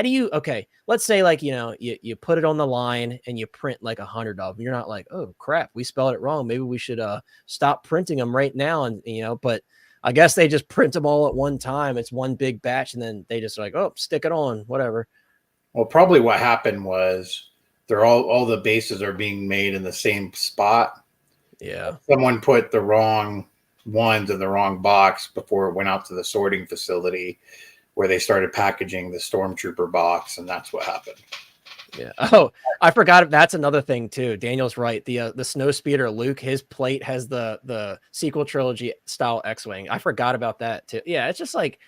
S1: do you, okay, let's say you put it on the line and you print like 100 of them. You're not like, oh crap, we spelled it wrong. Maybe we should stop printing them right now. And, but I guess they just print them all at one time. It's one big batch. And then they just like, oh, stick it on, whatever.
S4: Well, probably what happened was they're all the bases are being made in the same spot.
S1: Yeah.
S4: Someone put the wrong ones in the wrong box before it went out to the sorting facility, where they started packaging the Stormtrooper box, and that's what happened.
S1: Yeah. Oh, I forgot. That's another thing too. Daniel's right. The Snowspeeder Luke, his plate has the sequel trilogy style X-Wing. I forgot about that too. Yeah, it's just like,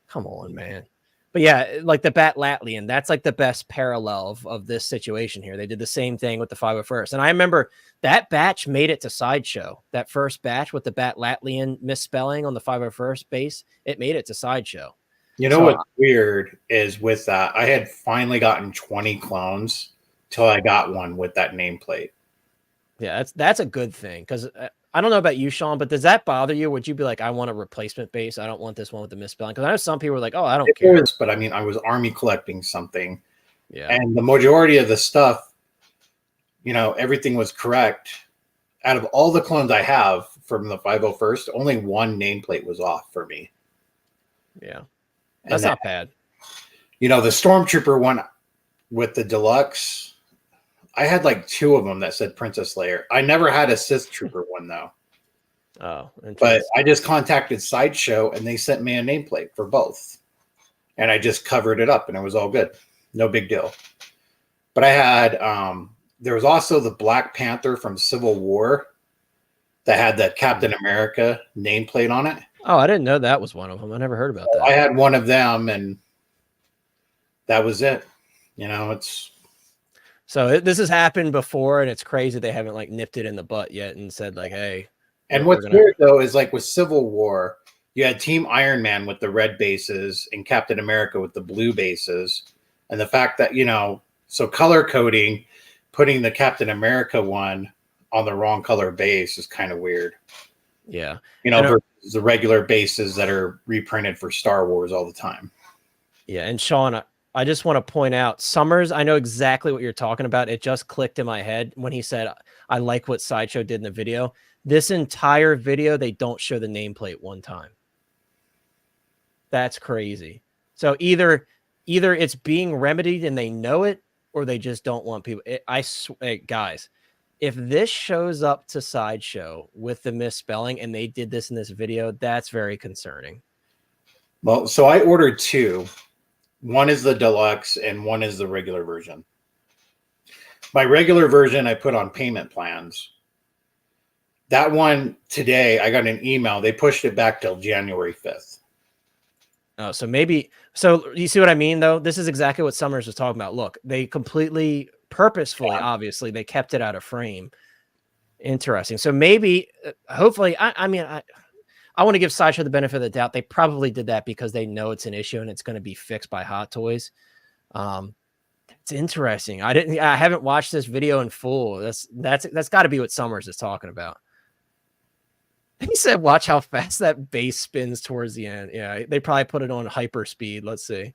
S1: come on, man. But yeah, like the Bat Latlian, that's like the best parallel of this situation here. They did the same thing with the 501st. And I remember that batch made it to Sideshow. That first batch with the Bat Latlian misspelling on the 501st base, it made it to Sideshow.
S4: What's weird is with that, I had finally gotten 20 clones till I got one with that nameplate.
S1: Yeah, that's a good thing, because I don't know about you, Sean, but does that bother you? Would you be like, I want a replacement base? I don't want this one with the misspelling? Because I know some people are like, oh, I don't care.
S4: But I mean, I was army collecting something.
S1: Yeah.
S4: And the majority of the stuff everything was correct. Out of all the clones I have from the 501st, only one nameplate was off for me.
S1: Yeah.
S4: And
S1: That's not bad.
S4: The Stormtrooper one with the deluxe, I had like 2 of them that said Princess Leia. I never had a Sith Trooper one though.
S1: Oh,
S4: but I just contacted Sideshow and they sent me a nameplate for both. And I just covered it up and it was all good. No big deal. But I had, there was also the Black Panther from Civil War that had the Captain America nameplate on it.
S1: Oh, I didn't know that was one of them. I never heard about that.
S4: I had one of them and that was it.
S1: So this has happened before and it's crazy they haven't like nipped it in the butt yet and said like, hey.
S4: And what's weird though is like with Civil War, you had Team Iron Man with the red bases and Captain America with the blue bases. And the fact that, so color coding, putting the Captain America one on the wrong color base is kind of weird.
S1: Yeah.
S4: Versus the regular bases that are reprinted for Star Wars all the time.
S1: Yeah. And Sean, I just want to point out, Summers, I know exactly what you're talking about. It just clicked in my head when he said, I like what Sideshow did in the video. This entire video, they don't show the nameplate one time. That's crazy. So either it's being remedied and they know it, or they just don't want people. Guys, if this shows up to Sideshow with the misspelling and they did this in this video, that's very concerning.
S4: Well, so I ordered 2. One is the deluxe and one is the regular version. My regular version I put on payment plans. That one today, I got an email. They pushed it back till January 5th.
S1: Oh, so you see what I mean, though? This is exactly what Summers was talking about. Look, they completely, purposefully, obviously, they kept it out of frame. Interesting. So maybe, hopefully, I want to give Sideshow the benefit of the doubt. They probably did that because they know it's an issue and it's going to be fixed by Hot Toys. It's interesting. I haven't watched this video in full. That's got to be what Summers is talking about. He said, watch how fast that base spins towards the end. Yeah, they probably put it on hyper speed. Let's see.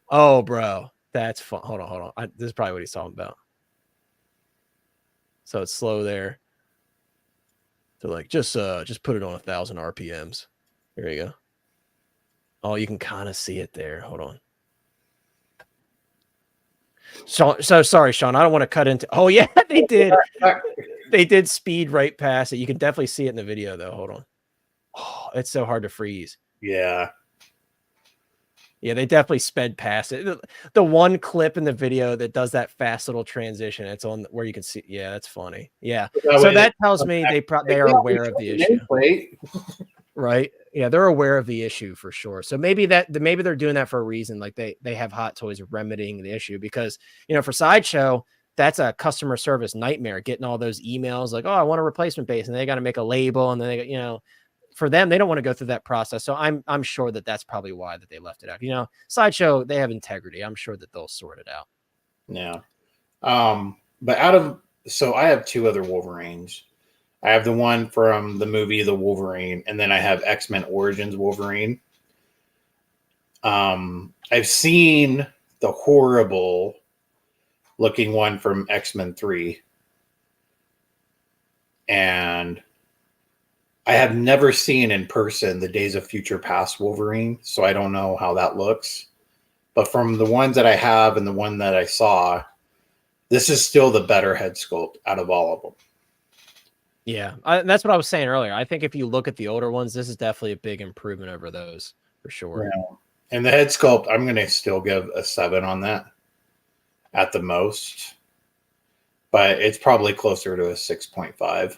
S1: Oh, bro. That's fun. Hold on. This is probably what he's talking about. So it's slow there. So like, just put it on 1,000 RPMs. There you go. Oh, you can kind of see it there. Hold on. So sorry, Sean. I don't want to cut into. Oh yeah, they did. They did speed right past it. You can definitely see it in the video, though. Hold on. Oh, it's so hard to freeze.
S4: Yeah.
S1: Yeah, they definitely sped past it. The one clip in the video that does that fast little transition, it's on where you can see. Yeah, that's funny. Yeah. So that tells me they are aware of the issue. Right? Yeah, they're aware of the issue for sure. So maybe they're doing that for a reason. Like they have Hot Toys remedying the issue because, for Sideshow, that's a customer service nightmare, getting all those emails like, oh, I want a replacement base, and they got to make a label, and then they, for them, they don't want to go through that process. So I'm sure that's probably why that they left it out. Sideshow, they have integrity. I'm sure that they'll sort it out.
S4: Yeah. But I have 2 other Wolverines. I have the one from the movie The Wolverine, and then I have X-Men Origins Wolverine. I've seen the horrible looking one from X-Men 3. And I have never seen in person the Days of Future Past Wolverine, so I don't know how that looks. But from the ones that I have and the one that I saw, this is still the better head sculpt out of all of them.
S1: Yeah, that's what I was saying earlier. I think if you look at the older ones, this is definitely a big improvement over those for sure.
S4: Yeah. And the head sculpt, I'm going to still give a 7 on that at the most, but it's probably closer to a 6.5.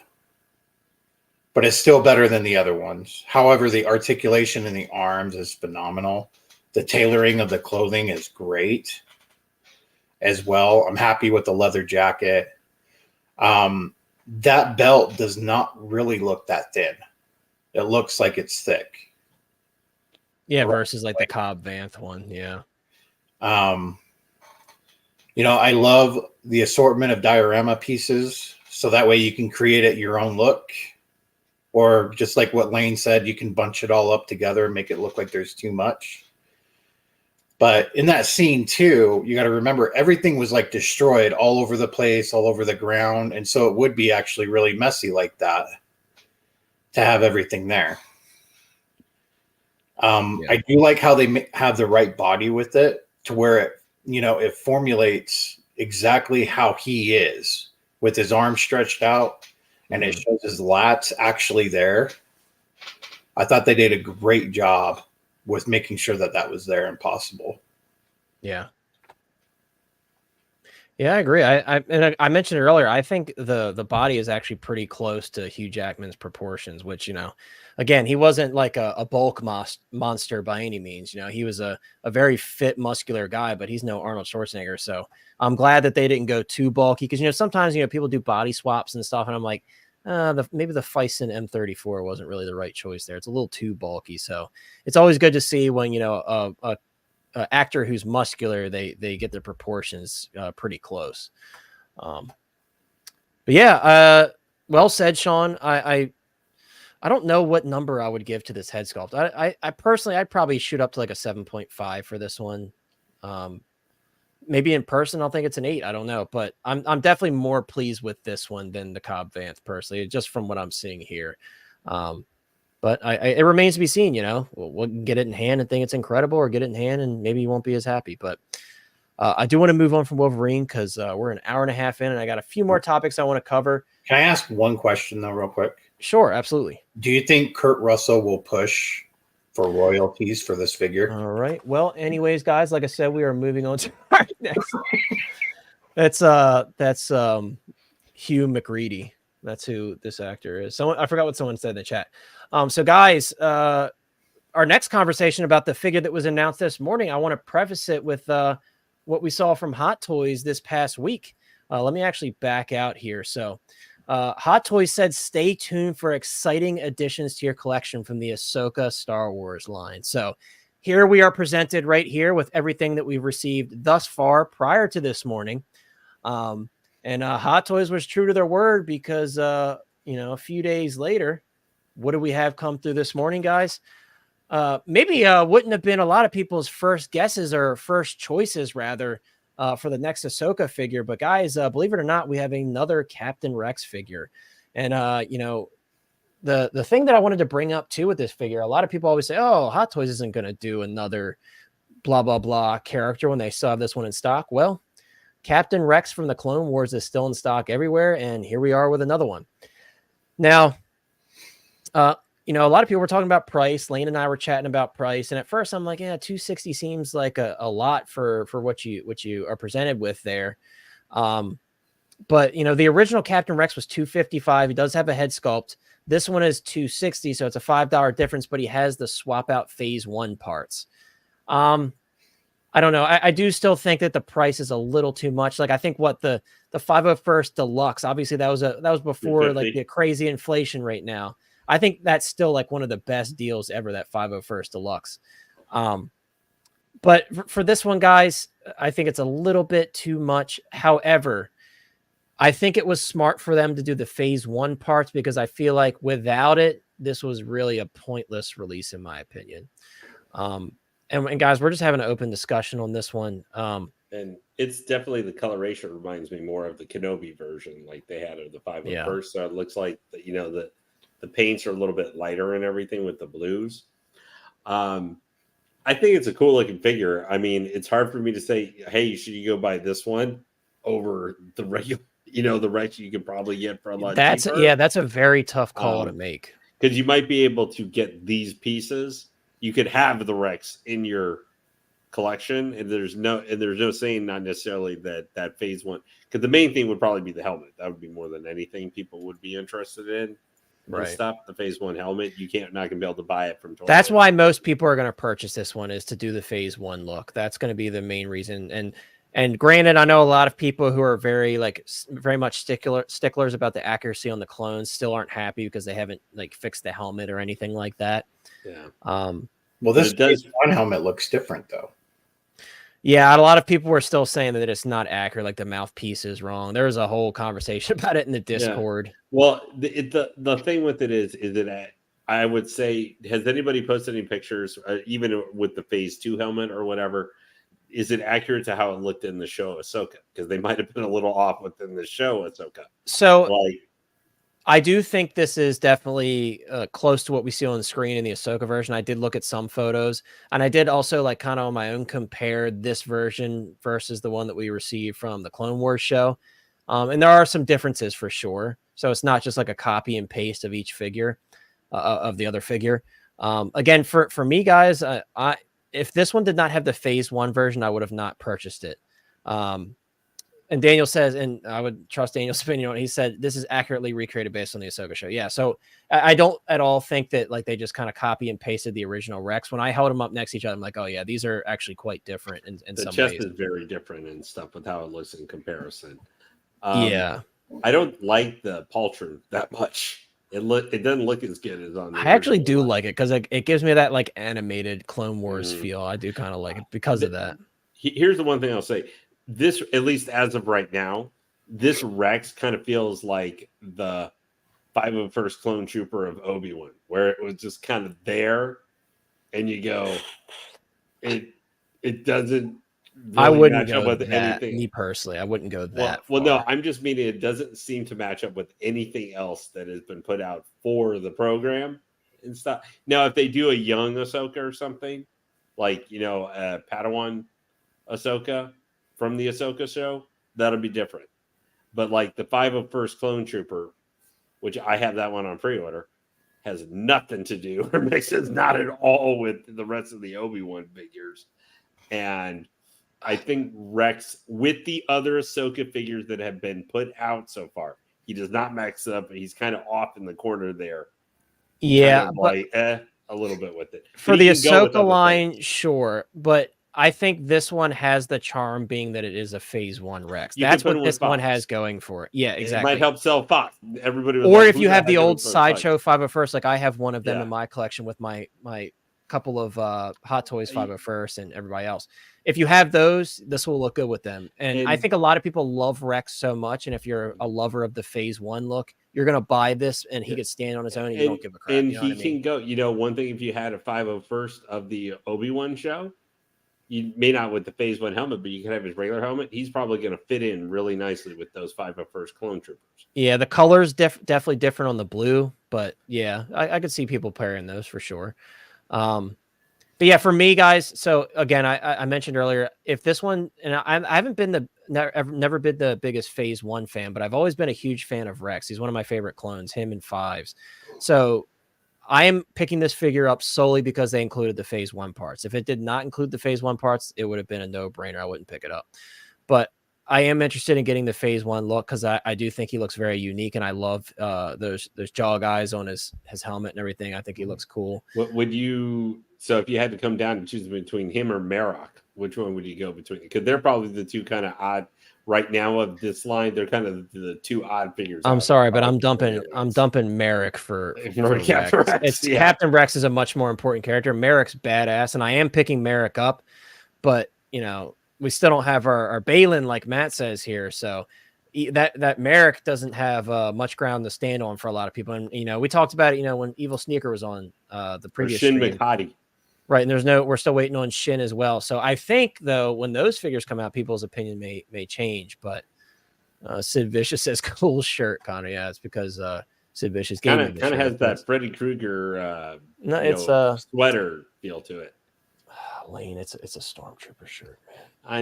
S4: But it's still better than the other ones. However, the articulation in the arms is phenomenal. The tailoring of the clothing is great as well. I'm happy with the leather jacket. That belt does not really look that thin. It looks like it's thick.
S1: Yeah, versus like the Cobb Vanth one. Yeah.
S4: I love the assortment of diorama pieces, so that way you can create it your own look. Or just like what Lane said, you can bunch it all up together and make it look like there's too much. But in that scene too, you got to remember everything was like destroyed all over the place, all over the ground, and so it would be actually really messy like that to have everything there. I do like how they have the right body with it to where it, it formulates exactly how he is with his arms stretched out, and it shows his lats actually there. I thought they did a great job with making sure that that was there and possible.
S1: Yeah. Yeah, I agree. I mentioned it earlier. I think the body is actually pretty close to Hugh Jackman's proportions, which, again, he wasn't like a bulk monster by any means. He was a very fit, muscular guy, but he's no Arnold Schwarzenegger. So I'm glad that they didn't go too bulky because, sometimes, people do body swaps and stuff. And I'm like, maybe the Fison M34 wasn't really the right choice there. It's a little too bulky. So it's always good to see when, a actor who's muscular, they get their proportions pretty close. But yeah, well said, Sean. I don't know what number I would give to this head sculpt. I personally, I'd probably shoot up to like a 7.5 for this one. Maybe in person, I'll think it's an 8. I don't know, but I'm definitely more pleased with this one than the Cobb Vanth personally, just from what I'm seeing here. But it remains to be seen, we'll get it in hand and think it's incredible, or get it in hand and maybe you won't be as happy. But I do want to move on from Wolverine because we're an hour and a half in and I got a few more topics I want to cover.
S4: Can I ask one question though, real quick?
S1: Sure, absolutely.
S4: Do you think Kurt Russell will push for royalties for this figure?
S1: All right. Well, anyways, guys, like I said, we are moving on to our next. That's Hugh McReady. That's who this actor is. I forgot what someone said in the chat. So guys, our next conversation about the figure that was announced this morning, I want to preface it with what we saw from Hot Toys this past week. Let me actually back out here. So Hot Toys said, stay tuned for exciting additions to your collection from the Ahsoka Star Wars line. So here we are presented right here with everything that we've received thus far prior to this morning. And Hot Toys was true to their word because, a few days later, what do we have come through this morning, guys? Maybe wouldn't have been a lot of people's first guesses or first choices, rather, for the next Ahsoka figure. But guys, believe it or not, we have another Captain Rex figure. And, the thing that I wanted to bring up, too, with this figure, a lot of people always say, oh, Hot Toys isn't going to do another blah, blah, blah character when they still have this one in stock. Well, Captain Rex from the Clone Wars is still in stock everywhere, and here we are with another one. Now, a lot of people were talking about price. Lane and I were chatting about price, and at first I'm like, yeah, $260 seems like a lot for what you are presented with there. But the original Captain Rex was $255. He does have a head sculpt. This one is $260, so it's a $5 difference, but he has the swap out phase 1 parts. I don't know. I do still think that the price is a little too much. Like, I think what the 501st Deluxe, obviously that was before like the crazy inflation right now. I think that's still like one of the best deals ever, that 501st Deluxe. But for this one, guys, I think it's a little bit too much. However, I think it was smart for them to do the phase 1 parts because I feel like without it, this was really a pointless release, in my opinion. And guys, we're just having an open discussion on this one.
S6: And it's definitely, the coloration reminds me more of the Kenobi version, like they had of the 501st.
S1: Yeah.
S6: So it looks like the paints are a little bit lighter and everything with the blues. I think it's a cool looking figure. I mean, it's hard for me to say, hey, should you go buy this one over the regular, the Rex you could probably get for a lot cheaper.
S1: That's a very tough call to make.
S6: Because you might be able to get these pieces. You could have the Rex in your collection, and there's no saying not necessarily that phase 1, because the main thing would probably be the helmet. That would be more than anything people would be interested in. Right. Stuff, the phase 1 helmet, not gonna be able to buy it from Toys.
S1: That's why most people are going to purchase this one, is to do the phase 1 look. That's going to be the main reason. And granted, I know a lot of people who are very much sticklers about the accuracy on the clones still aren't happy because they haven't fixed the helmet or anything like that.
S6: Yeah.
S4: Well, this phase 1 helmet looks different though.
S1: Yeah, a lot of people were still saying that it's not accurate, like the mouthpiece is wrong. There was a whole conversation about it in the Discord.
S6: Yeah. Well, the thing with it is that I would say, has anybody posted any pictures, even with the phase 2 helmet or whatever? is it accurate to how it looked in the show Ahsoka? Because they might have been a little off within the show Ahsoka.
S1: So
S6: Like,
S1: I do think this is definitely close to what we see on the screen in the Ahsoka version. I did look at some photos, and I did also like kind of on my own compare this version versus the one that we received from the Clone Wars show. And there are some differences for sure. So it's not just like a copy and paste of each figure of the other figure. Again, for me, guys, if this one did not have the Phase 1 version, I would have not purchased it. And Daniel says, and I would trust Daniel's opinion on it, he said, this is accurately recreated based on the Ahsoka show. Yeah, so I don't at all think that like they just kind of copy and pasted the original Rex. When I held them up next to each other, I'm like, oh yeah, these are actually quite different in
S6: the
S1: some
S6: chest
S1: ways.
S6: is very different and stuff with how it looks in comparison.
S1: Yeah.
S6: I don't like the Paltrow that much. It doesn't look as good as on the
S1: I actually
S6: original
S1: do
S6: one.
S1: like it because it gives me that like animated Clone Wars feel. I do kind of like it because of that.
S6: Here's the one thing I'll say. This, at least as of right now, this Rex kind of feels like the 501st Clone Trooper of Obi-Wan, where it was just kind of there, and you go, it doesn't really
S1: I wouldn't
S6: match
S1: go
S6: up with
S1: that,
S6: anything.
S1: me personally. I wouldn't go that
S6: Well, no,
S1: far.
S6: I'm just meaning it doesn't seem to match up with anything else that has been put out for the program and stuff. Now, if they do a young Ahsoka or something, like, Padawan Ahsoka from the Ahsoka show, that'll be different. But like the 501st Clone Trooper, which I have that one on pre-order, has nothing to do or mixes not at all with the rest of the Obi-Wan figures. And I think Rex, with the other Ahsoka figures that have been put out so far, he does not max up. He's kind of off in the corner there.
S1: Yeah,
S6: kind of
S1: but
S6: like a little bit with it.
S1: for
S6: But
S1: the
S6: he can go with
S1: Ahsoka
S6: other
S1: line,
S6: things.
S1: sure. But I think this one has the charm being that it is a Phase 1 Rex.
S6: You can
S1: That's
S6: put
S1: what
S6: him with
S1: this one
S6: Fox.
S1: has going for it. Yeah,
S6: It
S1: exactly.
S6: might help sell Fox. Everybody was
S1: Or
S6: like,
S1: if
S6: "Who
S1: you have the
S6: heck
S1: old
S6: is those
S1: Sideshow
S6: Fox?"
S1: 501st, like I have one of them
S6: Yeah.
S1: in my collection with my couple of Hot Toys 501st and everybody else. If you have those, this will look good with them. And I think a lot of people love Rex so much. And if you're a lover of the Phase 1 look, you're going to buy this and he could stand on his own and you don't give a crap.
S6: And
S1: you know what I
S6: he
S1: mean?
S6: can go. One thing, if you had a 501st of the Obi-Wan show, you may not with the Phase 1 helmet, but you can have his regular helmet. He's probably going to fit in really nicely with those 501st Clone Troopers.
S1: Yeah, the color's definitely different on the blue, but yeah, I could see people pairing those for sure. But yeah, for me, guys. So again, I mentioned earlier, if this one, and I haven't been never been the biggest Phase 1 fan, but I've always been a huge fan of Rex. He's one of my favorite clones, him and Fives. So I am picking this figure up solely because they included the Phase 1 parts. If it did not include the Phase 1 parts, it would have been a no-brainer. I wouldn't pick it up. But I am interested in getting the Phase 1 look because I do think he looks very unique, and I love those jaw guys on his helmet and everything. I think he looks cool.
S6: What would you? So if you had to come down and choose between him or Marok, which one would you go between? Because they're probably the two kind of odd right now of this line. They're kind of the two odd figures.
S1: I'm sorry, but I'm dumping Merrick for Rex.
S6: Yeah.
S1: Captain Rex is a much more important character. Merrick's badass, and I am picking Merrick up, but we still don't have our Balin like Matt says here, so that Merrick doesn't have much ground to stand on for a lot of people. And we talked about it, when EvilSneaker was on the previous
S6: Shin
S1: stream.
S6: McHottie.
S1: Right, and we're still waiting on Shin as well. So I think though, when those figures come out, people's opinion may change. But Sid Vicious says cool shirt, Connor. Yeah, it's because Sid Vicious
S6: kind of has that Freddy Krueger sweater feel to it.
S1: Lane, it's a Stormtrooper shirt, man.
S6: I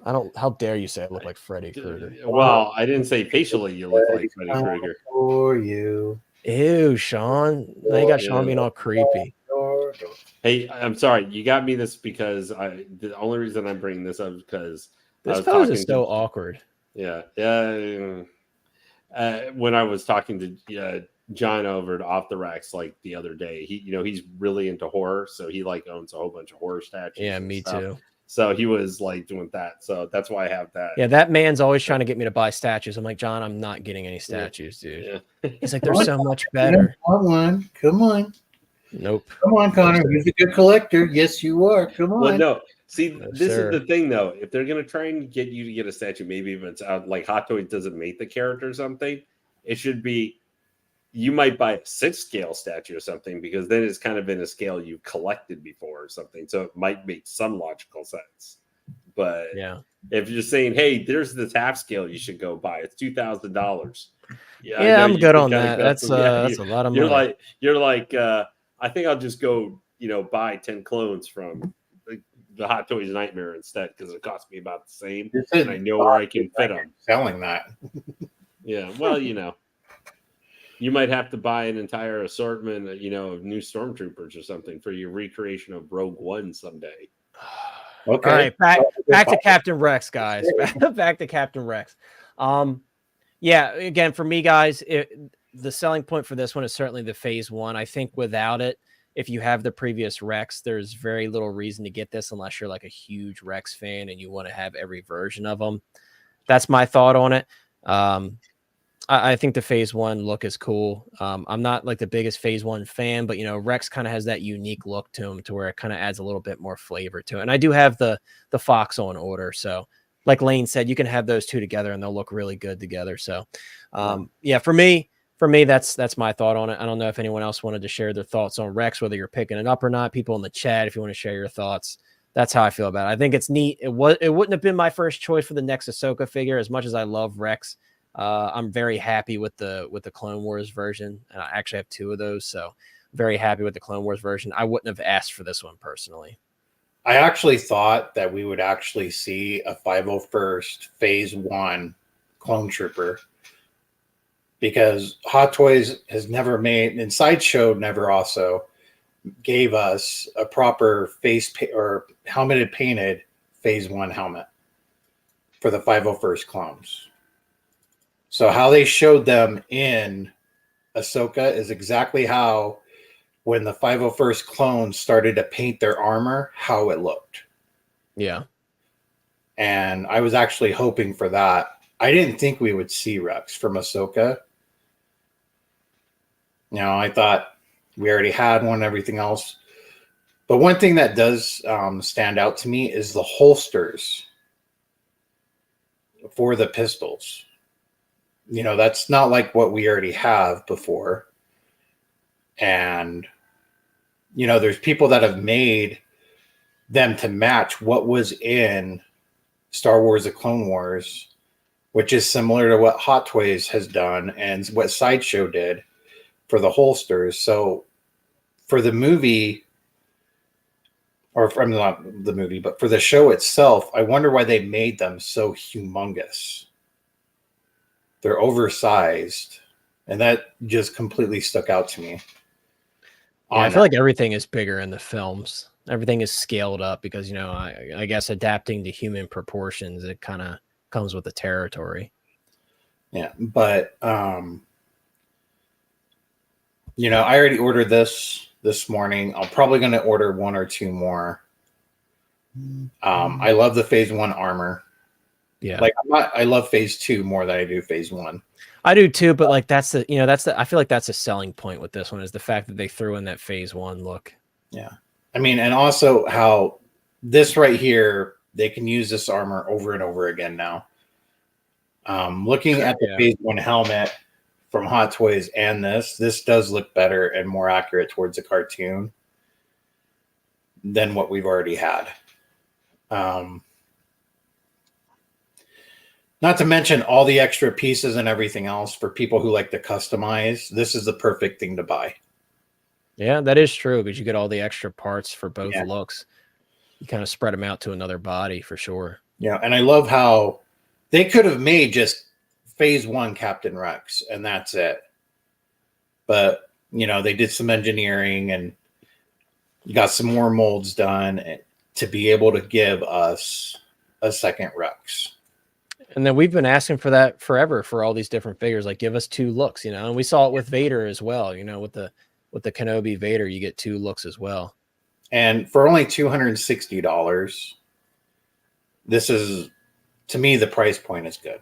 S1: don't. How dare you say I look like Freddy Krueger?
S6: Well, I didn't say facially you look like Freddy Krueger.
S4: For you.
S1: Ew, Sean. Now you got Sean being all creepy.
S6: Hey, I'm sorry. You got me this because the only reason I'm bringing this up is because
S1: this pose is so awkward.
S6: Yeah. When I was talking to John over at Off the Racks like the other day, he's really into horror, so he like owns a whole bunch of horror statues.
S1: Yeah, me too.
S6: So he was like doing that. So that's why I have that.
S1: Yeah, that man's always trying to get me to buy statues. I'm like, John, I'm not getting any statues, dude. Yeah. He's like, they're so much better.
S4: Come on.
S1: Nope.
S4: Come on, Connor. You're a good collector. Yes, you are. Come on.
S6: Well, no. See, this
S1: sir.
S6: is the thing, though. If they're going to try and get you to get a statue, maybe if it's out like Hot Toys doesn't make the character or something, it should be you might buy a 6 scale statue or something, because then it's kind of in a scale you collected before or something. So it might make some logical sense. But
S1: Yeah.
S6: if you're saying, hey, there's this half scale you should go buy, it's $2,000.
S1: Yeah,
S6: I know
S1: I'm
S6: you
S1: good
S6: can
S1: on
S6: kinda
S1: that.
S6: go
S1: That's
S6: from- yeah,
S1: that's a lot of
S6: you're
S1: money.
S6: like I think I'll just go, buy 10 clones from the Hot Toys Nightmare instead, because it costs me about the same, and I know where I can fit them.
S4: Selling that.
S6: Yeah, well, you might have to buy an entire assortment, of new stormtroopers or something for your recreation of Rogue One someday.
S4: Okay.
S1: All right, back to Captain Rex, guys. Back to Captain Rex. Yeah, again, for me, guys, the selling point for this one is certainly the phase one. I think without it, if you have the previous Rex, there's very little reason to get this unless you're like a huge Rex fan and you want to have every version of them. That's my thought on it. I think the phase one look is cool. I'm not like the biggest phase one fan, but Rex kind of has that unique look to him to where it kind of adds a little bit more flavor to it. And I do have the Fox on order. So like Lane said, you can have those two together and they'll look really good together. So yeah, for me, that's my thought on it. I don't know if anyone else wanted to share their thoughts on Rex, whether you're picking it up or not. People in the chat, if you want to share your thoughts, that's how I feel about it. I think it's neat. It wouldn't have been my first choice for the next Ahsoka figure, as much as I love Rex. I'm very happy with the Clone Wars version, and I actually have 2 of those, so very happy with the Clone Wars version. I wouldn't have asked for this one personally.
S4: I actually thought that we would actually see a 501st Phase 1 Clone Trooper, because Hot Toys has never made, and Sideshow never also gave us a proper or helmeted painted Phase 1 helmet for the 501st clones. So how they showed them in Ahsoka is exactly how, when the 501st clones started to paint their armor, how it looked.
S1: Yeah.
S4: And I was actually hoping for that. I didn't think we would see Rex from Ahsoka. I thought we already had one and everything else. But one thing that does stand out to me is the holsters for the pistols. That's not like what we already have before. And, there's people that have made them to match what was in Star Wars: The Clone Wars, which is similar to what Hot Toys has done and what Sideshow did for the holsters. So for the movie, or from not the movie, but for the show itself, I wonder why they made them so humongous. They're oversized, and that just completely stuck out to me.
S1: Yeah, I feel like everything is bigger in the films. Everything is scaled up because, I guess adapting to human proportions, it kind of comes with the territory.
S4: Yeah, but I already ordered this morning. I'm probably going to order 1 or 2 more. I love the Phase 1 armor.
S1: Yeah,
S4: I love Phase 2 more than I do Phase 1.
S1: I do too, but like I feel like that's a selling point with this one, is the fact that they threw in that Phase 1 look.
S4: Yeah, I mean, and also how this right here, they can use this armor over and over again now. Looking at the Phase 1 helmet from Hot Toys and this does look better and more accurate towards the cartoon than what we've already had. Not to mention all the extra pieces and everything else for people who like to customize. This is the perfect thing to buy.
S1: Yeah, that is true, because you get all the extra parts for both looks. You kind of spread them out to another body for sure.
S4: Yeah, and I love how they could have made just Phase 1 Captain Rex, and that's it. But, they did some engineering and got some more molds done to be able to give us a second Rex.
S1: And then we've been asking for that forever for all these different figures. Like, give us 2 looks, and we saw it with Vader as well. With the Kenobi Vader, you get 2 looks as well.
S4: And for only $260, this is, to me, the price point is good.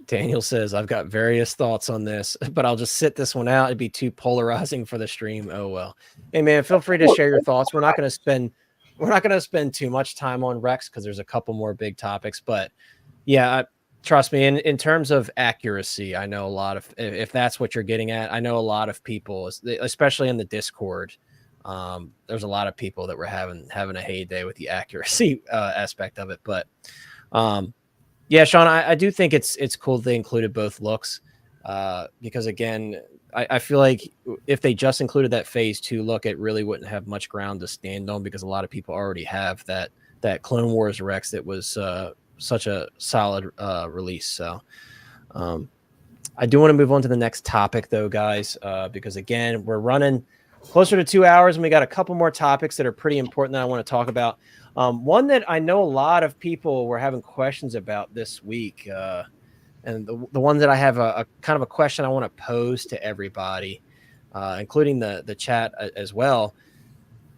S1: Daniel says, I've got various thoughts on this, but I'll just sit this one out. It'd be too polarizing for the stream. Oh, well. Hey, man, feel free to share your thoughts. We're not going to spend too much time on Rex because there's a couple more big topics. But, yeah, Trust me, in terms of accuracy, I know a lot of, if that's what you're getting at, I know a lot of people, especially in the Discord. There's a lot of people that were having a heyday with the accuracy aspect of it. But yeah, Sean, I do think it's cool they included both looks because again, I feel like if they just included that phase 2 look, it really wouldn't have much ground to stand on because a lot of people already have that Clone Wars Rex that was such a solid release. So I do want to move on to the next topic though, guys, because again, we're running closer to 2 hours and we got a couple more topics that are pretty important that I want to talk about. One that I know a lot of people were having questions about this week, and the one that I have a kind of a question I want to pose to everybody, including the chat as well.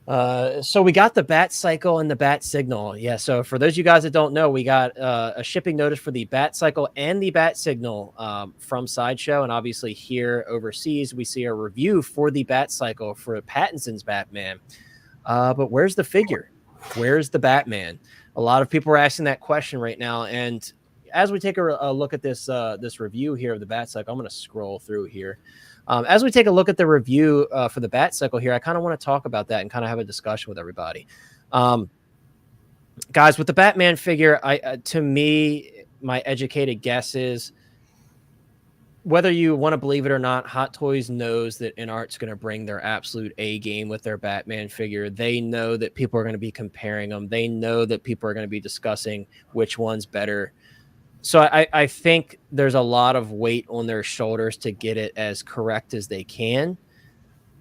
S1: So we got the Batcycle and the Batsignal. Yeah. So for those of you guys that don't know, we got a shipping notice for the Batcycle and the Batsignal from Sideshow. And obviously here overseas, we see a review for the Batcycle for Pattinson's Batman. But where's the figure? Where's the Batman? A lot of people are asking that question right now. And as we take a look at this this review here of the Batcycle, I'm going to scroll through here. As we take a look at the review for the Batcycle here, I kind of want to talk about that and kind of have a discussion with everybody. Guys, with the Batman figure, to me, my educated guess is, whether you want to believe it or not, Hot Toys knows that Inart's going to bring their absolute A game with their Batman figure. They know that people are going to be comparing them. They know that people are going to be discussing which one's better. So I think there's a lot of weight on their shoulders to get it as correct as they can.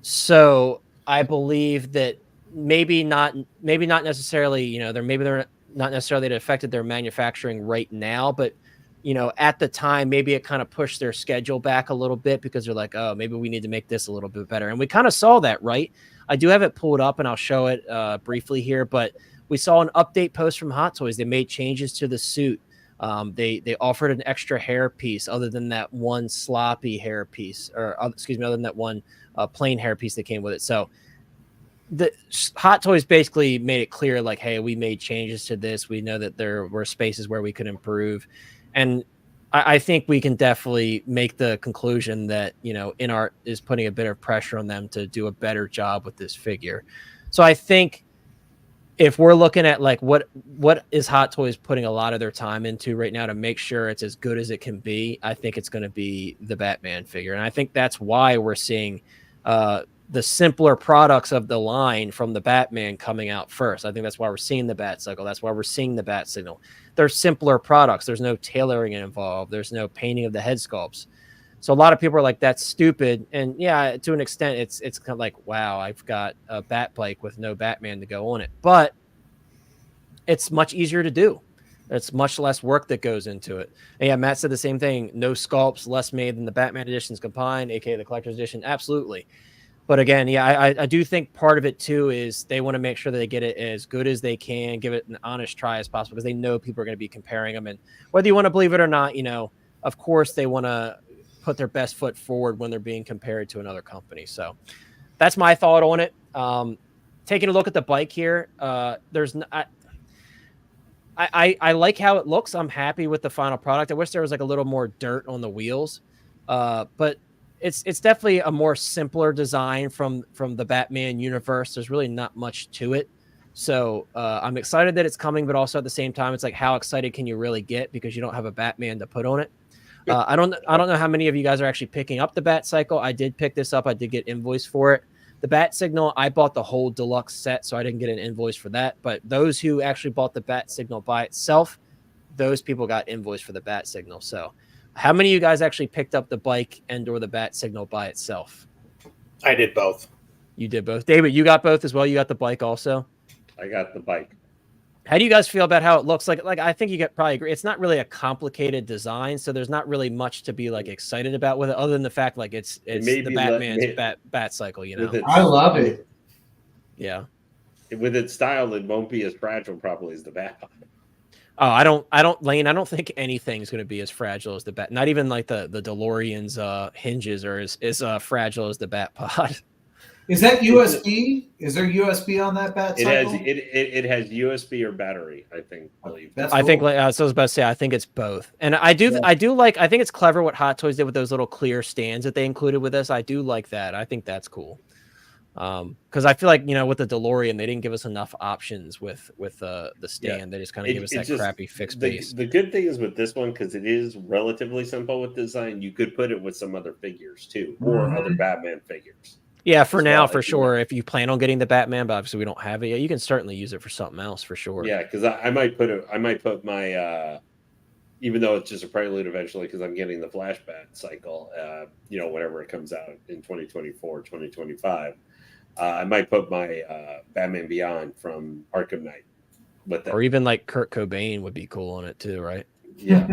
S1: So I believe that maybe not necessarily, they're not necessarily that affected their manufacturing right now, but at the time, maybe it kind of pushed their schedule back a little bit because they're like, oh, maybe we need to make this a little bit better. And we kind of saw that, right? I do have it pulled up and I'll show it briefly here, but we saw an update post from Hot Toys. They made changes to the suit. They offered an extra hair piece other than that one sloppy hair piece, or other than that one plain hair piece that came with it. So the Hot Toys basically made it clear, like, hey, we made changes to this. We know that there were spaces where we could improve. And I think we can definitely make the conclusion that, Inart is putting a bit of pressure on them to do a better job with this figure. So I think if we're looking at like what is Hot Toys putting a lot of their time into right now to make sure it's as good as it can be, I think it's going to be the Batman figure. And I think that's why we're seeing the simpler products of the line from the Batman coming out first. I think that's why we're seeing the Batcycle. That's why we're seeing the Batsignal. They're simpler products. There's no tailoring involved. There's no painting of the head sculpts. So a lot of people are like, that's stupid. And yeah, to an extent, it's kind of like, wow, I've got a bat bike with no Batman to go on it. But it's much easier to do. It's much less work that goes into it. And yeah, Matt said the same thing. No sculpts, less made than the Batman editions combined, aka the collector's edition. Absolutely. But again, yeah, I do think part of it too is they want to make sure that they get it as good as they can, give it an honest try as possible, because they know people are going to be comparing them. And whether you want to believe it or not, of course they want to put their best foot forward when they're being compared to another company. So that's my thought on it. Taking a look at the bike here, I like how it looks. I'm happy with the final product. I wish there was like a little more dirt on the wheels, but it's definitely a more simpler design from the Batman universe. There's really not much to it. So I'm excited that it's coming, but also at the same time, it's like, how excited can you really get because you don't have a Batman to put on it? I don't know how many of you guys are actually picking up the Batcycle. I did pick this up. I did get invoice for it. The Batsignal, I bought the whole deluxe set, so I didn't get an invoice for that. But those who actually bought the Batsignal by itself, those people got invoice for the Batsignal. So how many of you guys actually picked up the bike and or the Batsignal by itself?
S4: I did both.
S1: You did both. David, you got both as well? You got the bike also?
S6: I got the bike.
S1: How do you guys feel about how it looks? Like I think you get probably agree. It's not really a complicated design, so there's not really much to be like excited about with it, other than the fact like it's the Batman's Batcycle.
S3: I love it.
S1: Yeah.
S6: With its style, it won't be as fragile probably as the Bat.
S1: Oh, I don't, Lane. I don't think anything's going to be as fragile as the Bat. Not even like the DeLorean's hinges are as fragile as the Bat Pod.
S3: Is that USB? Is there USB on that
S6: It has
S3: Batcycle?
S6: it has USB or battery, I believe.
S3: That's
S1: I think,
S3: cool.
S1: so I was about to say, I think it's both. And I do like, I think it's clever what Hot Toys did with those little clear stands that they included with this. I do like that. I think that's cool. Because I feel like, with the DeLorean, they didn't give us enough options with the stand. They just kind of give us that crappy fixed base.
S6: The good thing is with this one, because it is relatively simple with design, you could put it with some other figures too, or other Batman figures.
S1: Yeah, for now,
S6: well,
S1: for sure. If you plan on getting the Batman, but obviously we don't have it yet, you can certainly use it for something else for sure.
S6: Yeah, because I might put my even though it's just a prelude eventually, because I'm getting the Flash Batcycle, whenever it comes out in 2024, 2025. I might put my Batman Beyond from Arkham Knight with that.
S1: Or even like Kurt Cobain would be cool on it too, right?
S6: Yeah.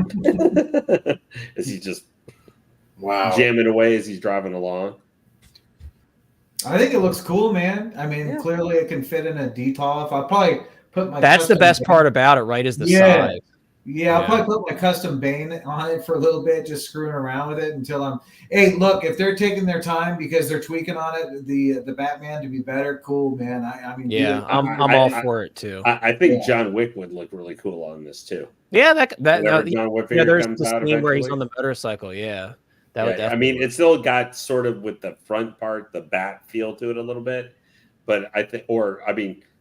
S6: Is he just jamming away as he's driving along?
S3: I think it looks cool, man. I mean, clearly it can fit in a DTOF. I'll probably put my.
S1: That's the best part about it, right? Is the size.
S3: Yeah, I'll probably put my custom Bane on it for a little bit, just screwing around with it until I'm. Hey, look, if they're taking their time because they're tweaking on it, the Batman to be better, cool, man. I mean,
S1: yeah, I'm all for it too.
S6: I think John Wick would look really cool on this too.
S1: Yeah, that
S6: John Wick figure
S1: there's
S6: comes
S1: the
S6: out
S1: scene where he's
S6: eventually.
S1: on the motorcycle. Yeah, that would definitely.
S6: I mean, it still got sort of with the front part, the bat feel to it a little bit, but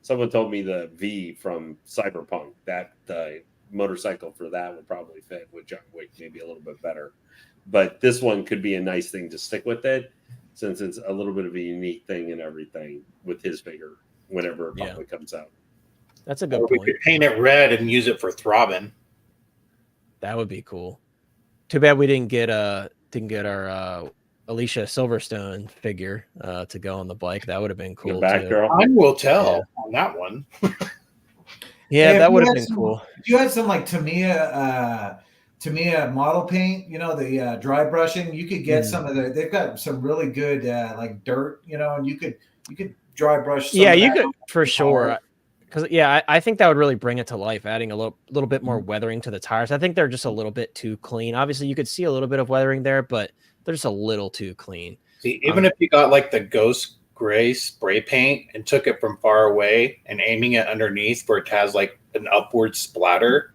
S6: someone told me the V from Cyberpunk, that the motorcycle for that would probably fit with John Wick maybe a little bit better. But this one could be a nice thing to stick with it, since it's a little bit of a unique thing and everything with his figure whenever it probably comes out.
S1: That's a good
S4: Or
S1: point.
S4: we could paint it red and use it for throbbing.
S1: That would be cool. Too bad we didn't get our Alicia Silverstone figure to go on the bike. That would have been cool too.
S4: Girl. Time will tell on that one.
S1: Yeah, that would have been cool.
S3: If you had some like Tamiya model paint, the dry brushing, you could get some of they've got some really good like dirt, and you could dry brush some
S1: you could for sure. Because I think that would really bring it to life, adding a little bit more weathering to the tires. I think they're just a little bit too clean. Obviously, you could see a little bit of weathering there, but they're just a little too clean.
S4: See, even if you got like the ghost gray spray paint and took it from far away and aiming it underneath where it has like an upward splatter.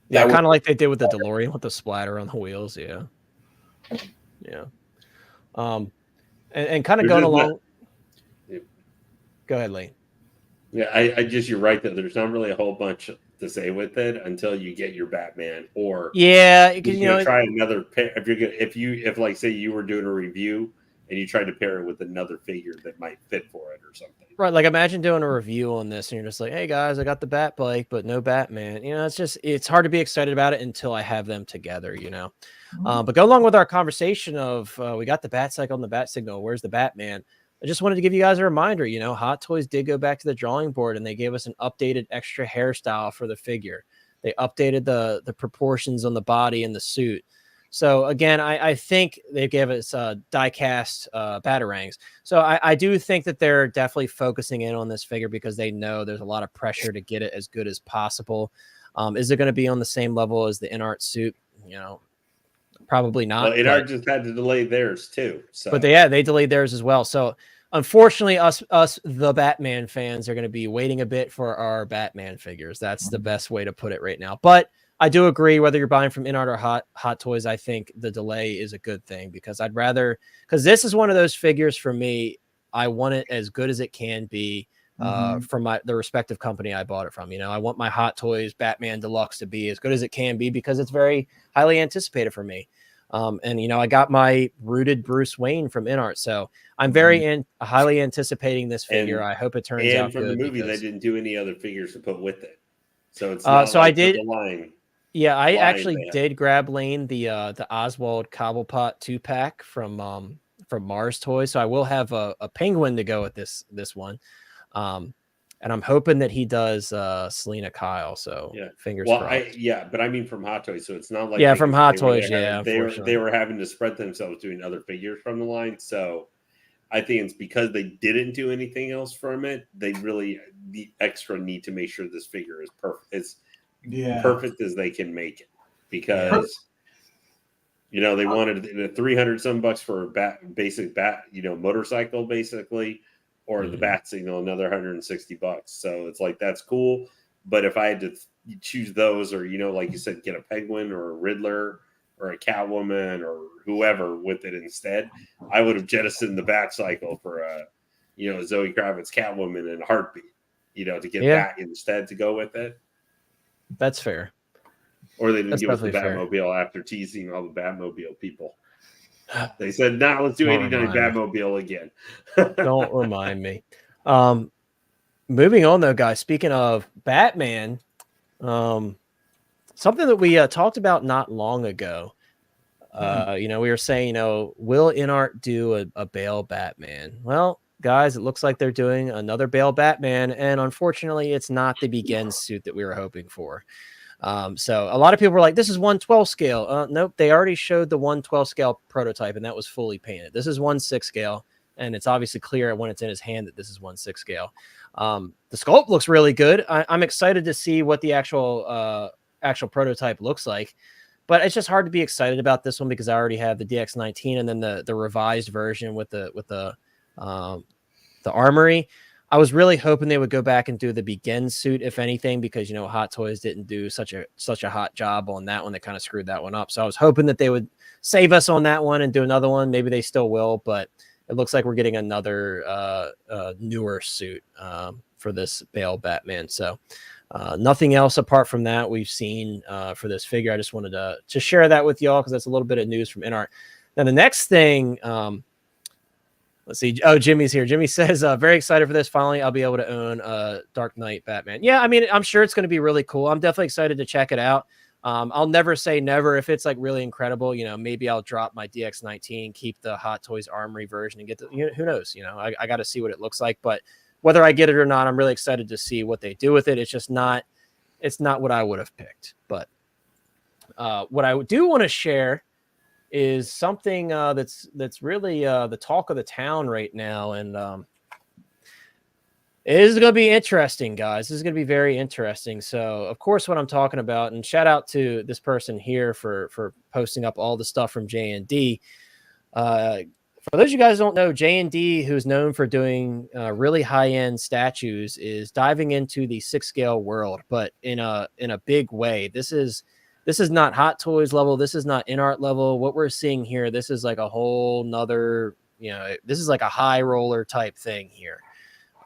S1: Yeah, kind of like they did with the DeLorean with the splatter on the wheels. Yeah. Yeah. And kind of going along. Go ahead, Lee.
S6: Yeah, I just, you're right that there's not really a whole bunch to say with it until you get your Batman, or try another pair. If like say you were doing a review and you tried to pair it with another figure that might fit for it or something.
S1: Right, like imagine doing a review on this and you're just like, hey guys, I got the Bat bike, but no Batman. It's hard to be excited about it until I have them together, But go along with our conversation of we got the Batcycle and the Bat Signal. Where's the Batman? I just wanted to give you guys a reminder, Hot Toys did go back to the drawing board and they gave us an updated extra hairstyle for the figure. They updated the proportions on the body and the suit. So again, I think they gave us die-cast batarangs. So I do think that they're definitely focusing in on this figure because they know there's a lot of pressure to get it as good as possible. Is it going to be on the same level as the Inart suit? Probably not.
S6: Well, Inart just had to delay theirs too. So.
S1: But they delayed theirs as well. So unfortunately, us the Batman fans are going to be waiting a bit for our Batman figures. That's the best way to put it right now. But I do agree, whether you're buying from Inart or Hot Toys, I think the delay is a good thing because because this is one of those figures for me. I want it as good as it can be from the respective company I bought it from. I want my Hot Toys Batman Deluxe to be as good as it can be because it's very highly anticipated for me. And I got my rooted Bruce Wayne from Inart, so I'm very highly anticipating this figure. I hope it turns out.
S6: And from
S1: good
S6: the movie,
S1: because...
S6: they didn't do any other figures to put with it, so it's not
S1: so
S6: like
S1: I did.
S6: The line.
S1: Yeah, I actually did grab Lane the Oswald Cobblepot 2-pack from Mars Toys, so I will have a penguin to go with this one. And I'm hoping that he does Selena Kyle. So fingers crossed.
S6: But I mean from Hot Toys, so it's not like
S1: from Hot Toys.
S6: They were having to spread themselves doing other figures from the line. So I think it's because they didn't do anything else from it. They really the extra need to make sure this figure is perfect. It's perfect as they can make it because You know, they wanted the 300 some bucks for a basic motorcycle, basically, or the Batcycle, another $160. So it's like, that's cool. But if I had to choose those, or, like you said, get a Penguin or a Riddler or a Catwoman or whoever with it instead, I would have jettisoned the Batcycle for a, Zoe Kravitz Catwoman in a heartbeat, to get that instead to go with it.
S1: That's fair.
S6: Or they didn't give us the Batmobile after teasing all the Batmobile people. They said, "Nah, let's do 89 Batmobile again."
S1: Don't remind me. Moving on, though, guys. Speaking of Batman, something that we talked about not long ago. We were saying, will Inart do a Bale Batman? Well, guys, it looks like they're doing another Bale Batman, and unfortunately, it's not the Begin suit that we were hoping for. So a lot of people were like, this is 1/12 scale. Nope, they already showed the 1/12 scale prototype, and that was fully painted. This is 1/6 scale, and it's obviously clear when it's in his hand that this is 1/6 scale. The sculpt looks really good. I'm excited to see what the actual prototype looks like, but it's just hard to be excited about this one because I already have the DX19 and then the revised version with the armory. I was really hoping they would go back and do the Begin suit, if anything, because, Hot Toys didn't do such a hot job on that one. They kind of screwed that one up. So I was hoping that they would save us on that one and do another one. Maybe they still will, but it looks like we're getting another newer suit for this Bale Batman. So nothing else apart from that we've seen for this figure. I just wanted to share that with y'all because that's a little bit of news from Inart. Now, the next thing... let's see. Oh, Jimmy's here. Jimmy says, very excited for this. Finally, I'll be able to own Dark Knight Batman. Yeah, I mean, I'm sure it's going to be really cool. I'm definitely excited to check it out. I'll never say never. If it's like really incredible, maybe I'll drop my DX19, keep the Hot Toys Armory version and get the, who knows? I got to see what it looks like. But whether I get it or not, I'm really excited to see what they do with it. It's just not what I would have picked. But what I do want to share is something that's really the talk of the town right now, and it is going to be interesting, guys. This is going to be very interesting. So, of course, what I'm talking about, and shout out to this person here for posting up all the stuff from J&D. For those of you guys who don't know, J&D, who's known for doing really high-end statues, is diving into the 6-scale world, but in a big way. This is not Hot Toys level. This is not Inart level. What we're seeing here, this is like a whole nother, this is like a high roller type thing here.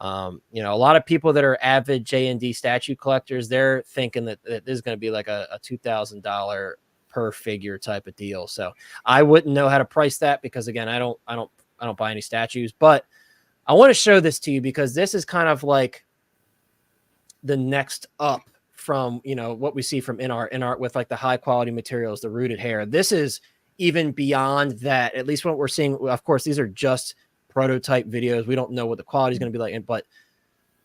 S1: A lot of people that are avid J&D statue collectors, they're thinking that this is going to be like a $2,000 per figure type of deal. So I wouldn't know how to price that because, again, I don't buy any statues, but I want to show this to you because this is kind of like the next up from what we see from Inart with like the high quality materials, the rooted hair. This is even beyond that. At least what we're seeing, of course, these are just prototype videos. We don't know what the quality is going to be like, but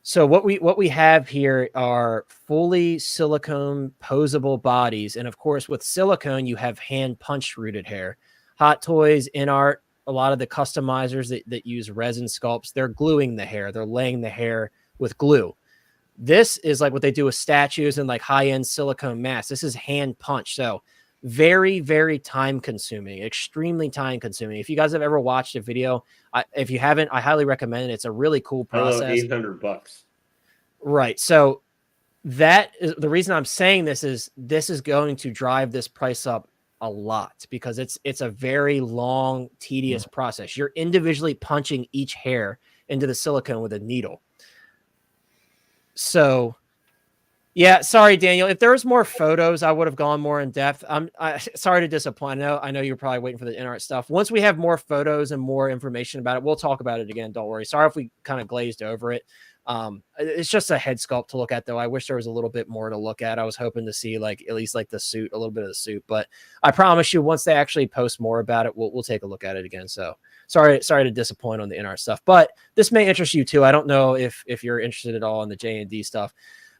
S1: so what we have here are fully silicone posable bodies, and of course with silicone you have hand punched rooted hair. Hot Toys, Inart, a lot of the customizers that use resin sculpts, they're gluing the hair, they're laying the hair with glue. This is like what they do with statues and like high-end silicone masks. This is hand punched. So very, very time consuming, extremely time consuming. If you guys have ever watched a video, if you haven't, I highly recommend it. It's a really cool process.
S6: $800.
S1: Right. So that is the reason I'm saying this is going to drive this price up a lot because it's a very long, tedious process. You're individually punching each hair into the silicone with a needle. So, yeah, sorry, Daniel. If there was more photos, I would have gone more in depth. I'm sorry to disappoint. I know you're probably waiting for the Inart stuff. Once we have more photos and more information about it, we'll talk about it again. Don't worry. Sorry if we kind of glazed over it. It's just a head sculpt to look at, though. I wish there was a little bit more to look at. I was hoping to see like at least like the suit, a little bit of the suit. But I promise you, once they actually post more about it, we'll take a look at it again. So. Sorry to disappoint on the Inart stuff, but this may interest you too. I don't know if you're interested at all in the J&D stuff.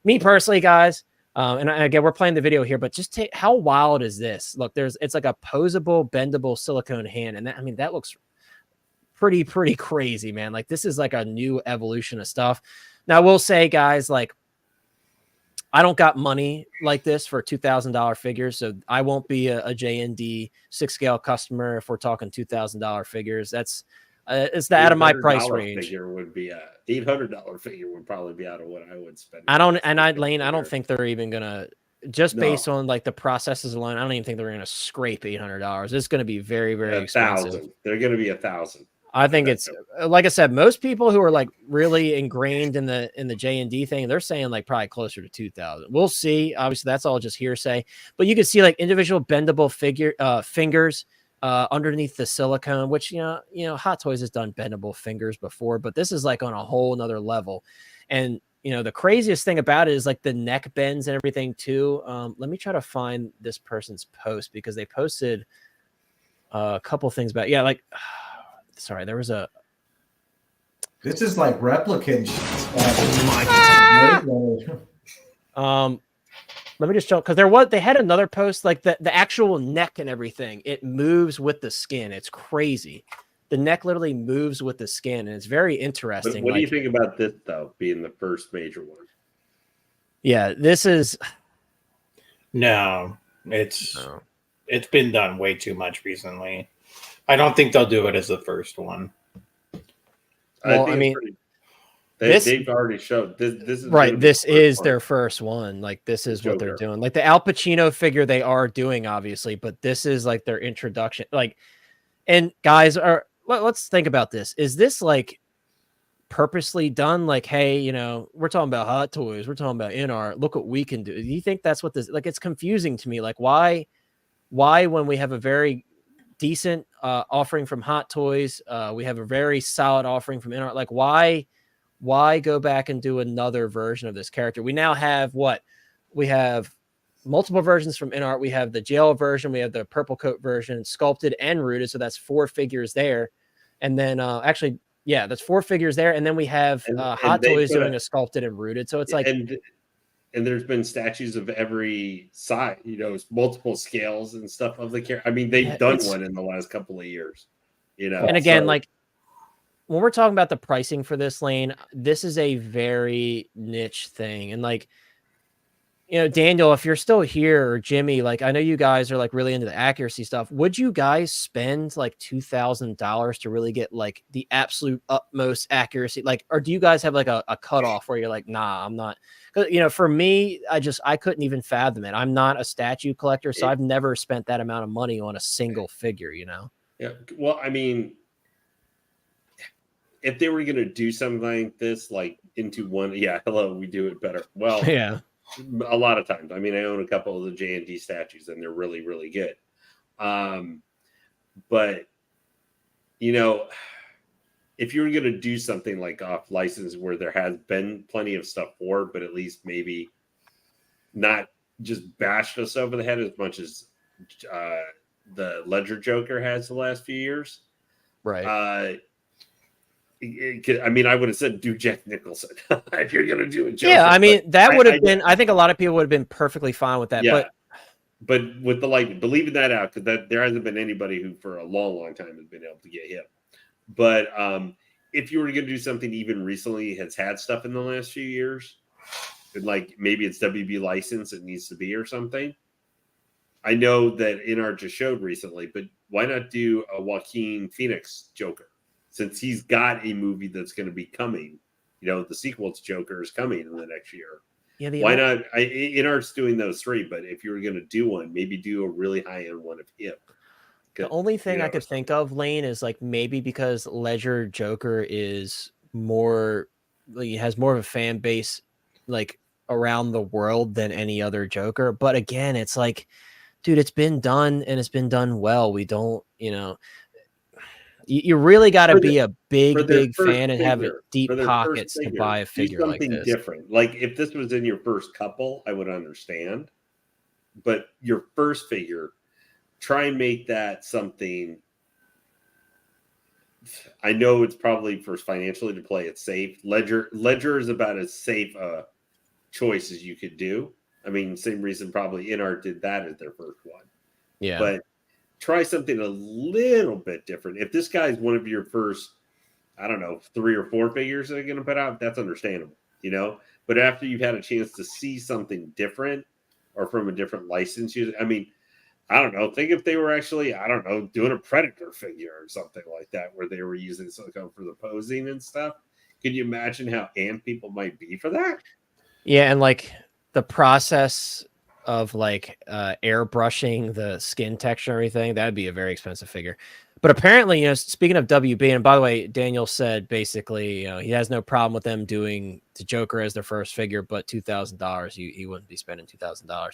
S1: Me personally, guys, and again, we're playing the video here, but just how wild is this? Look, it's like a posable, bendable silicone hand, and that looks pretty crazy, man. Like this is like a new evolution of stuff. Now, I will say, guys, like I don't got money like this for $2,000 figures, so I won't be a JND 6-scale customer if we're talking $2,000 figures. That's it's out of my price range.
S6: Figure would be a $800 figure would probably be out of what I would spend.
S1: I don't, and Lane, I don't think they're even gonna, just
S6: No.
S1: based on like the processes alone, I don't even think they're gonna scrape $800. It's gonna be very, very expensive.
S6: 1,000. They're gonna be 1,000.
S1: I think it's like I said, most people who are like really ingrained in the J&D thing, they're saying like probably closer to 2,000. We'll see. Obviously, that's all just hearsay, but you can see like individual bendable fingers underneath the silicone, which you know, Hot Toys has done bendable fingers before, but this is like on a whole nother level. And you know, the craziest thing about it is like the neck bends and everything too. Let me try to find this person's post because they posted a couple things about like. Sorry, there was a.
S3: This is like replicant.
S1: Let me just show because they had another post like the actual neck and everything. It moves with the skin. It's crazy. The neck literally moves with the skin, and it's very interesting.
S6: What do you think about this though, being the first major one?
S1: Yeah, this is.
S4: No, it's been done way too much recently. I don't think they'll do it as the first one.
S1: Well, I mean,
S6: they've already showed this is
S1: right. This is their first one. Like this is what they're doing. Like the Al Pacino figure, they are doing obviously, but this is like their introduction. Like, and guys let's think about this. Is this like purposely done? Like, hey, you know, we're talking about Hot Toys, we're talking about Inart. Look what we can do. Do you think that's what this? Like, it's confusing to me. Like, why when we have a very decent offering from Hot Toys, we have a very solid offering from Inart. Like, why go back and do another version of this character? We now have we have multiple versions from Inart. We have the jail version, we have the purple coat version, sculpted and rooted. So that's 4 figures there. And then actually, yeah, that's 4 figures there. And then we have Hot Toys doing a sculpted and rooted. So it's like,
S6: and there's been statues of every size, you know, multiple scales and stuff of the character. I mean, they've done one in the last couple of years, you know.
S1: And again, like when we're talking about the pricing for this lane, this is a very niche thing. And like, you know, Daniel, if you're still here, or Jimmy, like I know you guys are like really into the accuracy stuff. Would you guys spend like $2,000 to really get like the absolute utmost accuracy? Like, or do you guys have like a cutoff where you're like, nah, I'm not? You know, for me, I couldn't even fathom it. I'm not a statue collector, so I've never spent that amount of money on a single figure, you know?
S6: Yeah. Well, I mean, if they were going to do something like this, like into one, we do it better. Well,
S1: yeah.
S6: A lot of times. I mean, I own a couple of the J&D statues and they're really, really good. But, you know, if you were going to do something like off license where there has been plenty of stuff for, but at least maybe not just bashed us over the head as much as the Ledger Joker has the last few years.
S1: Right.
S6: I mean, I would have said do Jack Nicholson if you're going to do a Joker.
S1: Yeah, I mean, that would have been. I think a lot of people would have been perfectly fine with that.
S6: Yeah, but with the like, believing that out because there hasn't been anybody who for a long, long time has been able to get him. But if you were going to do something even recently, has had stuff in the last few years, like maybe it's WB license it needs to be or something. I know that Inart just showed recently, but why not do a Joaquin Phoenix Joker? Since he's got a movie that's going to be coming, you know, the sequel to Joker is coming in the next year.
S1: Yeah,
S6: why not? Inart's doing those 3, but if you were going to do one, maybe do a really high-end one of him.
S1: The only thing I could think of, Lane, is like maybe because Ledger Joker is more, like, has more of a fan base like around the world than any other Joker. But again, it's like, dude, it's been done and it's been done well. We don't, you know. You really got to be a big fan and have deep pockets to buy a figure like this.
S6: Different. Like if this was in your first couple, I would understand. But your first figure, try and make that something. I know it's probably for financially to play it safe. Ledger is about as safe a choice as you could do. I mean, same reason probably Inart did that as their first one.
S1: Yeah,
S6: but try something a little bit different. If this guy is one of your first, I don't know, 3 or 4 figures that are going to put out, that's understandable. you know. But after you've had a chance to see something different or from a different license, I mean, I don't know. Think if they were actually, I don't know, doing a Predator figure or something like that, where they were using silicone for the posing and stuff. Could you imagine how amped people might be for that?
S1: Yeah, and like the process of like airbrushing the skin texture and everything, that'd be a very expensive figure. But apparently, speaking of WB, and by the way, Daniel said basically, he has no problem with them doing the Joker as their first figure, but $2,000, he wouldn't be spending $2,000.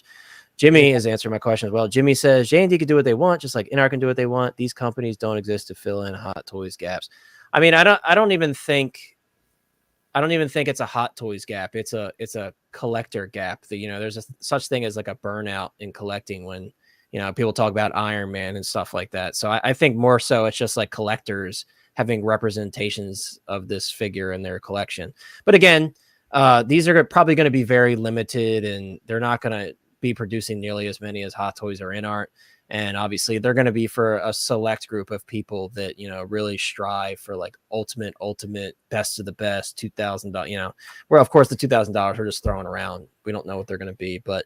S1: Jimmy is answering my question as well. Jimmy says J&D can do what they want, just like Inart can do what they want. These companies don't exist to fill in Hot Toys gaps. I mean, I don't even think it's a Hot Toys gap. It's a collector gap. That there's a such thing as like a burnout in collecting when people talk about Iron Man and stuff like that. So I think more so it's just like collectors having representations of this figure in their collection. But again, these are probably going to be very limited, and they're not going to be producing nearly as many as Hot Toys or Inart. And obviously they're going to be for a select group of people that, really strive for like ultimate best of the best $2,000, where of course the $2,000 are just thrown around. We don't know what they're going to be, but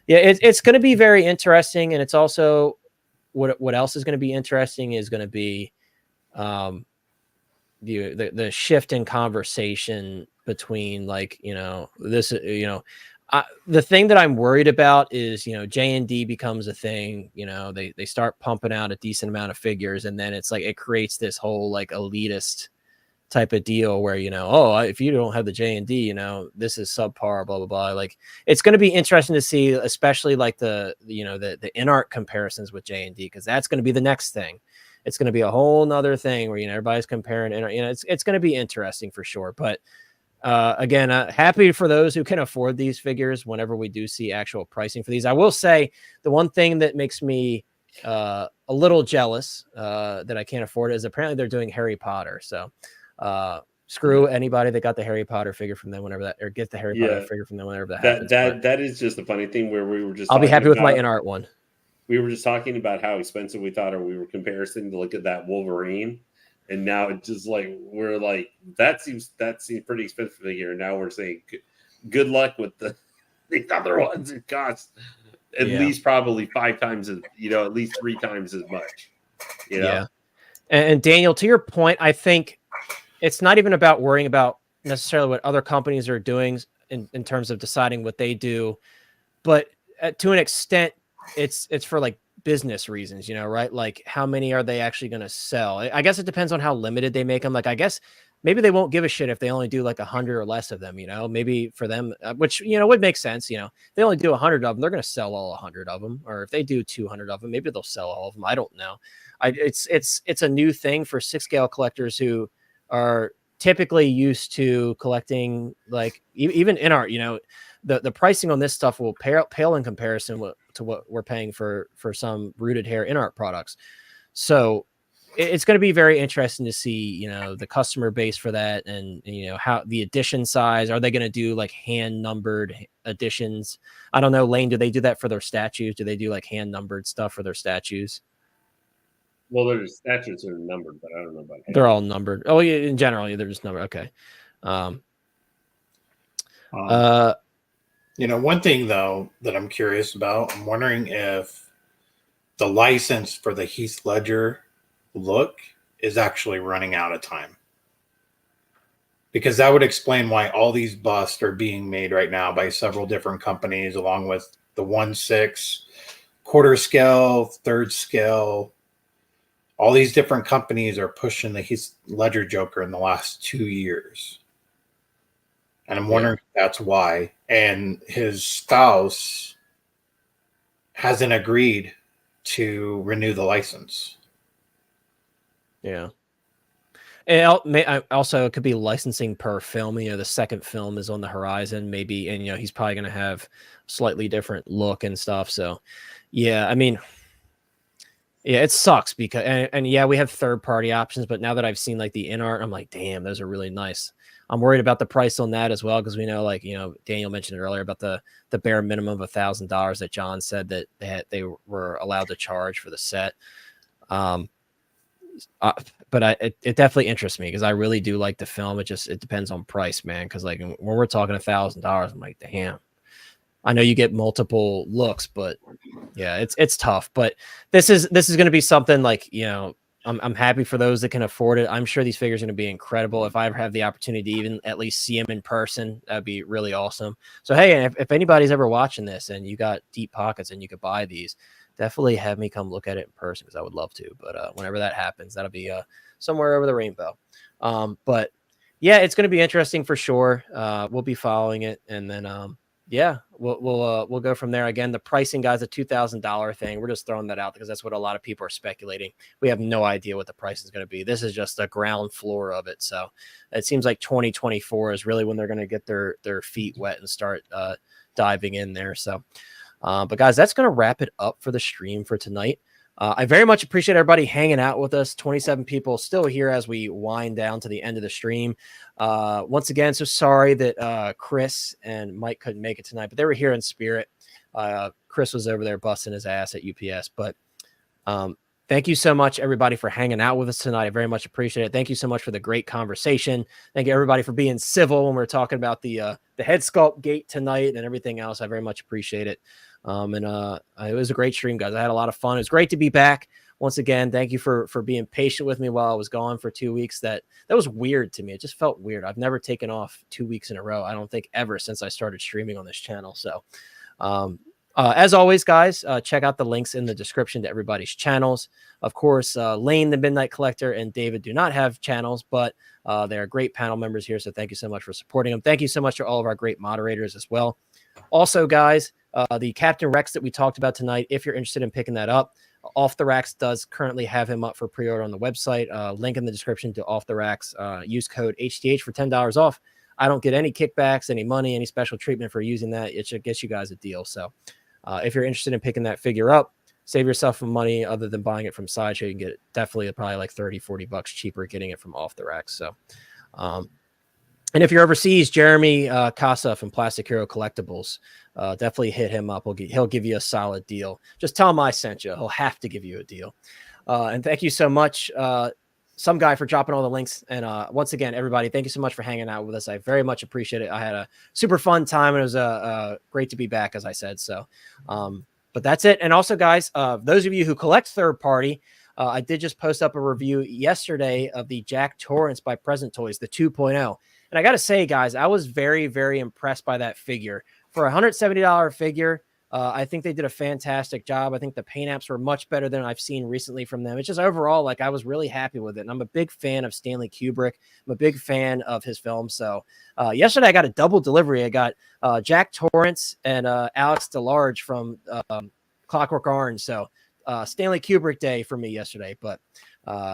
S1: yeah, it's going to be very interesting. And it's also what else is going to be interesting is going to be the shift in conversation between like, this, the thing that I'm worried about is, J&D becomes a thing, they start pumping out a decent amount of figures, and then it's like, it creates this whole like elitist type of deal where, if you don't have the J&D, this is subpar, blah, blah, blah. Like, it's going to be interesting to see, especially like the Inart comparisons with J&D, because that's going to be the next thing. It's going to be a whole nother thing where, everybody's comparing Inart, it's going to be interesting for sure. But again, happy for those who can afford these figures whenever we do see actual pricing for these. I will say the one thing that makes me a little jealous that I can't afford is apparently they're doing Harry Potter. So screw anybody that got the Harry Potter figure from them whenever that, or get the Harry Potter figure from them whenever that happens.
S6: That is just a funny thing where we were just
S1: I'll be happy with my Inart one.
S6: We were just talking about how expensive we thought, or we were comparing to look at that Wolverine. And now it's just like, we're like, that seems pretty expensive figure. And now we're saying good luck with the other ones. It costs at least probably 5 times as, at least 3 times as much. Yeah.
S1: And Daniel, to your point, I think it's not even about worrying about necessarily what other companies are doing in terms of deciding what they do, but to an extent, it's for like business reasons, right? Like, how many are they actually going to sell? I guess it depends on how limited they make them. Like, I guess maybe they won't give a shit if they only do like 100 or less of them, maybe for them, which, would make sense. They only do 100 of them, they're going to sell all 100 of them. Or if they do 200 of them, maybe they'll sell all of them. I don't know. It's a new thing for 6-scale collectors who are typically used to collecting, like even Inart, the pricing on this stuff will pale in comparison to what we're paying for some rooted hair Inart products. So it's going to be very interesting to see, the customer base for that, and how the edition size. Are they going to do like hand numbered editions? I don't know, Lane, do they do that for their statues? Do they do like hand numbered stuff for their statues?
S6: Well, their statues are numbered, but I don't know about hand.
S1: They're all numbered. Oh yeah, in general, they're just numbered. Okay.
S4: One thing though that I'm curious about, I'm wondering if the license for the Heath Ledger look is actually running out of time. Because that would explain why all these busts are being made right now by several different companies, along with the 1/6, quarter scale, third scale. All these different companies are pushing the Heath Ledger Joker in the last 2 years. And I'm wondering if that's why. And his spouse hasn't agreed to renew the license.
S1: Yeah. And also, it could be licensing per film. The second film is on the horizon, maybe, and he's probably going to have slightly different look and stuff. So, yeah, I mean, yeah, it sucks because, and yeah, we have third-party options, but now that I've seen like the Inart, I'm like, damn, those are really nice. I'm worried about the price on that as well, because we know, like, Daniel mentioned earlier about the bare minimum of $1,000 that John said that they were allowed to charge for the set. But it definitely interests me because I really do like the film. It depends on price, man. Because like when we're talking $1,000, I'm like, damn. I know you get multiple looks, but yeah, it's tough. But this is going to be something like, you know, I'm happy for those that can afford it. I'm sure these figures are going to be incredible. If I ever have the opportunity to even at least see them in person, that'd be really awesome. So hey, if anybody's ever watching this and you got deep pockets and you could buy these, definitely have me come look at it in person because I would love to. But whenever that happens, that'll be somewhere over the rainbow. But yeah, it's going to be interesting for sure. We'll be following it, and then yeah, we'll go from there. Again, the pricing, guys, a $2,000 thing. We're just throwing that out because that's what a lot of people are speculating. We have no idea what the price is going to be. This is just the ground floor of it. So it seems like 2024 is really when they're going to get their feet wet and start diving in there. So, but guys, that's going to wrap it up for the stream for tonight. I very much appreciate everybody hanging out with us. 27 people still here as we wind down to the end of the stream. Once again, so sorry that Chris and Mike couldn't make it tonight, but they were here in spirit. Chris was over there busting his ass at UPS. But thank you so much, everybody, for hanging out with us tonight. I very much appreciate it. Thank you so much for the great conversation. Thank you, everybody, for being civil when we're talking about the head sculpt gate tonight and everything else. I very much appreciate it. It was a great stream, guys. I had a lot of fun. It was great to be back once again. Thank you for being patient with me while I was gone for 2 weeks. That was weird to me. It just felt weird. I've never taken off 2 weeks in a row. I don't think ever since I started streaming on this channel. So, as always, guys, check out the links in the description to everybody's channels. Of course, Lane, the Midnight Collector, and David do not have channels, but they are great panel members here. So thank you so much for supporting them. Thank you so much to all of our great moderators as well. Also, guys, the Captain Rex that we talked about tonight, if you're interested in picking that up, Off the Racks does currently have him up for pre-order on the website. Link in the description to Off the Racks. Use code HTH for $10 off. I don't get any kickbacks, any money, any special treatment for using that. It should get you guys a deal. So if you're interested in picking that figure up, save yourself some money other than buying it from Sideshow. You can get it definitely probably like $30-40 cheaper getting it from Off the Racks. So, and if you're overseas, Jeremy Casa from Plastic Hero Collectibles, definitely hit him up. He'll give you a solid deal. Just tell him I sent you. He'll have to give you a deal. And thank you so much, some guy, for dropping all the links. And once again, everybody, thank you so much for hanging out with us. I very much appreciate it. I had a super fun time, and it was great to be back, as I said. So, but that's it. And also, guys, those of you who collect third party, I did just post up a review yesterday of the Jack Torrance by Present Toys, the 2.0. And I got to say, guys, I was very, very impressed by that figure. For a $170 figure, I think they did a fantastic job. I think the paint apps were much better than I've seen recently from them. It's just overall, like, I was really happy with it. And I'm a big fan of Stanley Kubrick. I'm a big fan of his film. So yesterday I got a double delivery. I got Jack Torrance and Alex DeLarge from Clockwork Orange. So Stanley Kubrick day for me yesterday. But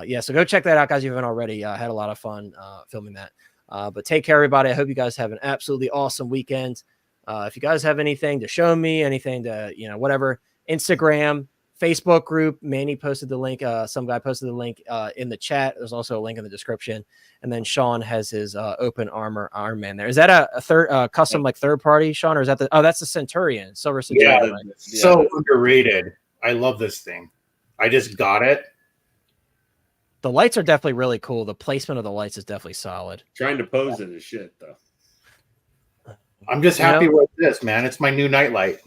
S1: yeah, so go check that out, guys. If you haven't already. I had a lot of fun filming that. But take care, everybody. I hope you guys have an absolutely awesome weekend. If you guys have anything to show me, anything to, whatever, Instagram, Facebook group, Manny posted the link. Some guy posted the link in the chat. There's also a link in the description. And then Sean has his open armor Iron Man there. Is that a third custom, like third party, Sean, or is that that's the Centurion, Silver Centurion?
S4: Yeah,
S1: right?
S4: So underrated. I love this thing. I just got it.
S1: The lights are definitely really cool. The placement of the lights is definitely solid.
S6: Trying to pose it is shit, though.
S4: I'm just happy with this, man. It's my new nightlight.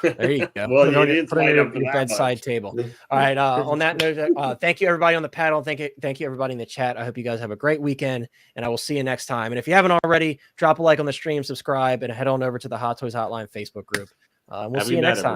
S1: There you go.
S6: Well,
S1: put it on
S6: you
S1: your bedside table. All right. On that note, thank you, everybody on the panel. Thank you, everybody in the chat. I hope you guys have a great weekend, and I will see you next time. And if you haven't already, drop a like on the stream, subscribe, and head on over to the Hot Toys Hotline Facebook group. We'll see you next time.